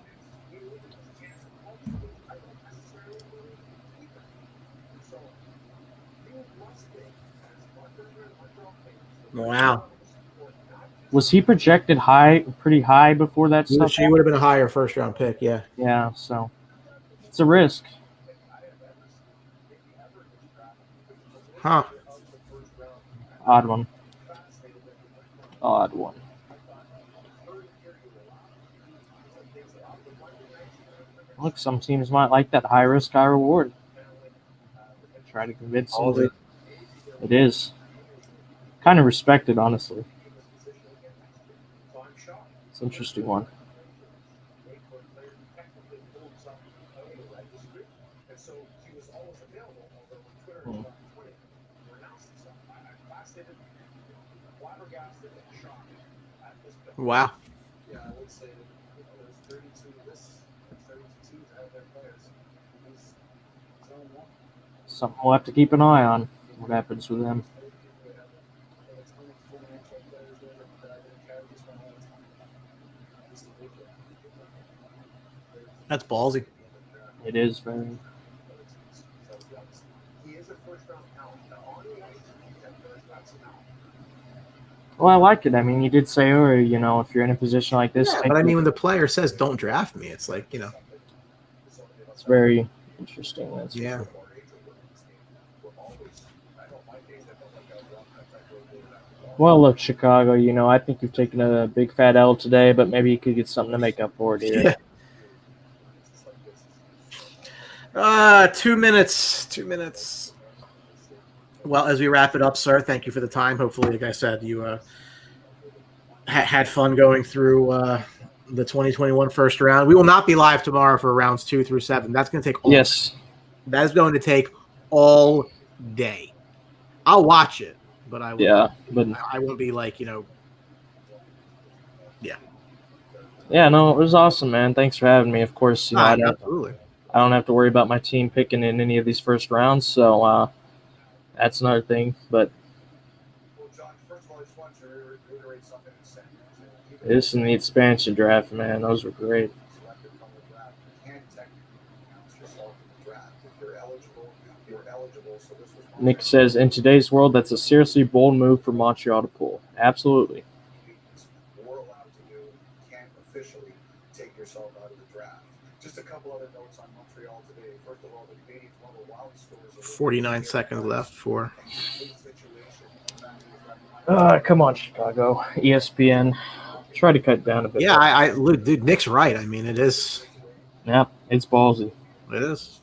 Wow. Was he projected pretty high before that stuff? She would have been a higher first round pick, yeah. Yeah, so it's a risk. Huh. Odd one. Look, some teams might like that high risk, high reward. Try to convince them that it is. Kind of respected, honestly. It's an interesting one. Wow. Yeah, I would say there's 32 teams out of their players. He's on one. Something we'll have to keep an eye on. What happens with them? That's ballsy. It is very. He is a first-round talent. On the ice, he's a first-round talent. Well, I like it. I mean, you did say earlier, if you're in a position like this. Yeah, but I mean, when the player says, don't draft me, it's like, It's very interesting. Yeah. Well, look, Chicago, I think you've taken a big fat L today, but maybe you could get something to make up for it here. Yeah. 2 minutes. 2 minutes. Well, as we wrap it up, sir, thank you for the time. Hopefully, like I said, you had fun going through the 2021 first round. We will not be live tomorrow for rounds 2 through 7. That's going to take all day. That is going to take all day. I'll watch it, but I won't be like, Yeah. Yeah, no, it was awesome, man. Thanks for having me. Of course, absolutely. I don't have to worry about my team picking in any of these first rounds, so that's another thing. But this and the expansion draft, man, those were great. Nick says, in today's world, that's a seriously bold move for Montreal to pull. Absolutely. Just a couple other notes on Montreal today. First of all, the Canadians won the Wild scores. 49 seconds left for. Come on, Chicago. ESPN. Try to cut down a bit. Yeah, look, dude, Nick's right. I mean, it is. Yeah, it's ballsy. It is.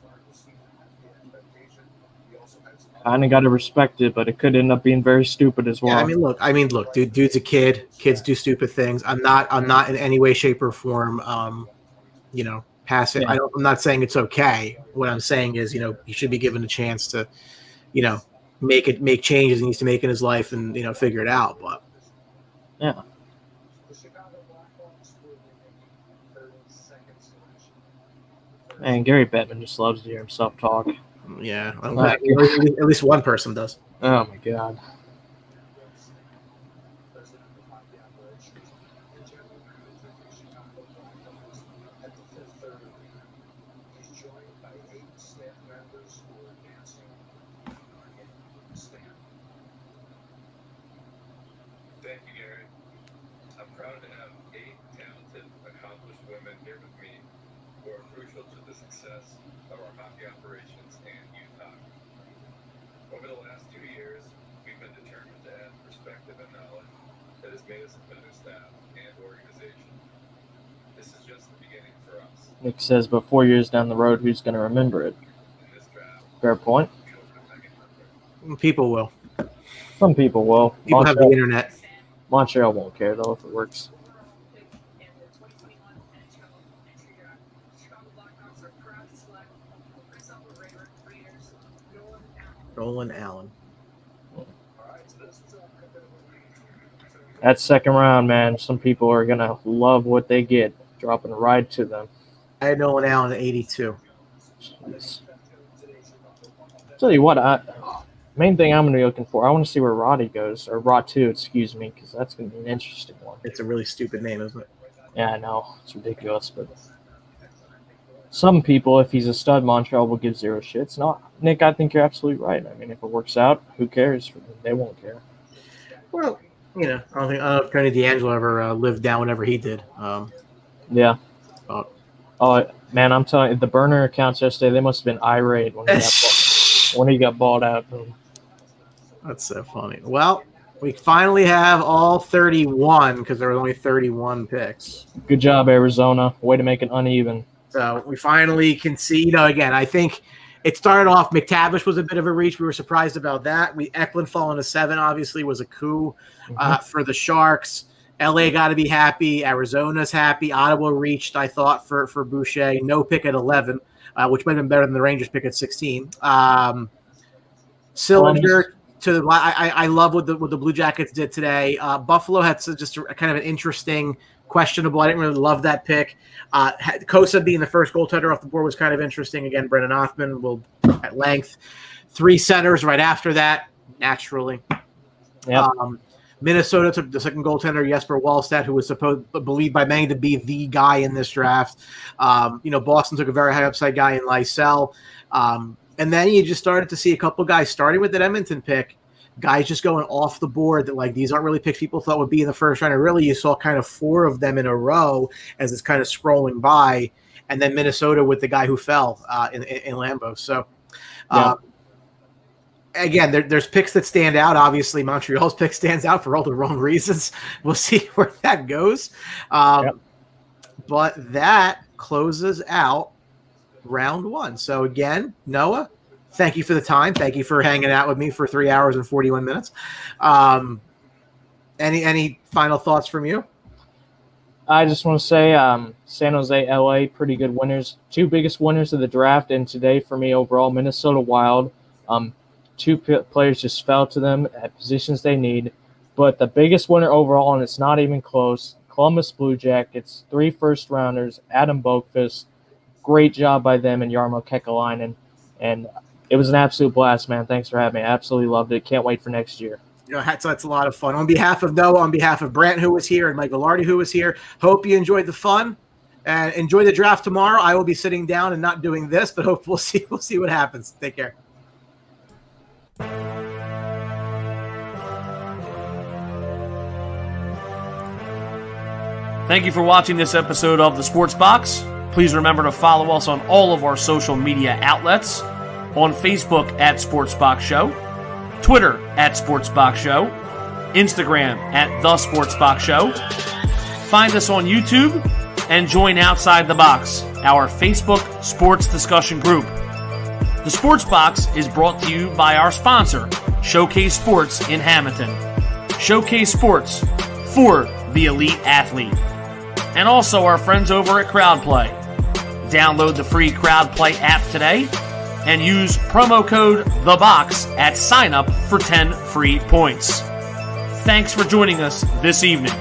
Kind of got to respect it, but it could end up being very stupid as well. Yeah, I mean, look, dude's a kid. Kids do stupid things. I'm not in any way, shape, or form, pass it. Yeah. I'm not saying it's okay. What I'm saying is, you should be given a chance to, make changes he needs to make in his life and, figure it out. But yeah. Man, Gary Bettman just loves to hear himself talk. Yeah, at least one person does. Oh my God. Thank you, Gary. I'm proud to have 8 talented, accomplished women here with me who are crucial to the success of our hockey operations and youth hockey. Over the last 2 years, we've been determined to add perspective and knowledge that has made us a better staff and organization. This is just the beginning for us. Nick says, but 4 years down the road, who's going to remember it? Fair point. People will. Some people will. People have the internet. Montreal won't care, though, if it works. Nolan Allen. That second round, man, some people are going to love what they get, dropping right to them. I had Nolan Allen at 82. Jeez. Tell you what, main thing I'm going to be looking for, I want to see where Roddy goes, or Rod2, excuse me, because that's going to be an interesting one. It's a really stupid name, isn't it? Yeah, I know. It's ridiculous, but some people, if he's a stud, Montreal will give zero shits. No, Nick, I think you're absolutely right. I mean, if it works out, who cares? They won't care. Well, I don't know if Tony D'Angelo ever lived down whatever he did. Yeah. Oh, man, I'm telling you, the burner accounts yesterday, they must have been irate when he got balled out. That's so funny. Well, we finally have all 31 because there were only 31 picks. Good job, Arizona. Way to make it uneven. So we finally can see, again, I think it started off, McTavish was a bit of a reach. We were surprised about that. Eklund falling to 7 obviously was a coup for the Sharks. LA got to be happy. Arizona's happy. Ottawa reached, I thought, for Boucher. No pick at 11, which might have been better than the Rangers pick at 16. Sillinger I love what the Blue Jackets did today. Buffalo had just a kind of an interesting, questionable. I didn't really love that pick. Kosa being the first goaltender off the board was kind of interesting. Again, Brendan Othman will at length. 3 centers right after that, naturally. Yep. Minnesota took the second goaltender, Jesper Wallstedt, who was believed by many to be the guy in this draft. Boston took a very high upside guy in Lysell. And then you just started to see a couple guys, starting with that Edmonton pick, guys just going off the board that, these aren't really picks people thought would be in the first round. And really, you saw kind of 4 of them in a row as it's kind of scrolling by. And then Minnesota with the guy who fell in Lambeau. So, again, there's picks that stand out. Obviously, Montreal's pick stands out for all the wrong reasons. We'll see where that goes. But that closes out round 1. So again, Noah, thank you for the time. Thank you for hanging out with me for 3 hours and 41 minutes. Any final thoughts from you? I just want to say San Jose, LA, pretty good winners. 2 biggest winners of the draft, and today for me overall, Minnesota Wild. 2 players just fell to them at positions they need. But the biggest winner overall, and it's not even close, Columbus Blue Jackets, 3 first-rounders, Adam Boqvist. Great job by them and Jarmo Kekalainen. And it was an absolute blast, man. Thanks for having me. I absolutely loved it. Can't wait for next year. That's a lot of fun. On behalf of Noah, on behalf of Brant, who was here, and Michael Lardy, who was here, hope you enjoyed the fun. And enjoy the draft tomorrow. I will be sitting down and not doing this, but hope we'll see what happens. Take care. Thank you for watching this episode of The Sports Box. Please remember to follow us on all of our social media outlets. On Facebook at Sportsbox Show, Twitter at Sportsbox Show, Instagram at The Sportsbox Show. Find us on YouTube and join Outside the Box, our Facebook sports discussion group. The Sports Box is brought to you by our sponsor, Showcase Sports in Hamilton. Showcase Sports for the elite athlete. And also our friends over at CrowdPlay. Download the free CrowdPlay app today and use promo code THEBOX at sign up for 10 free points. Thanks for joining us this evening.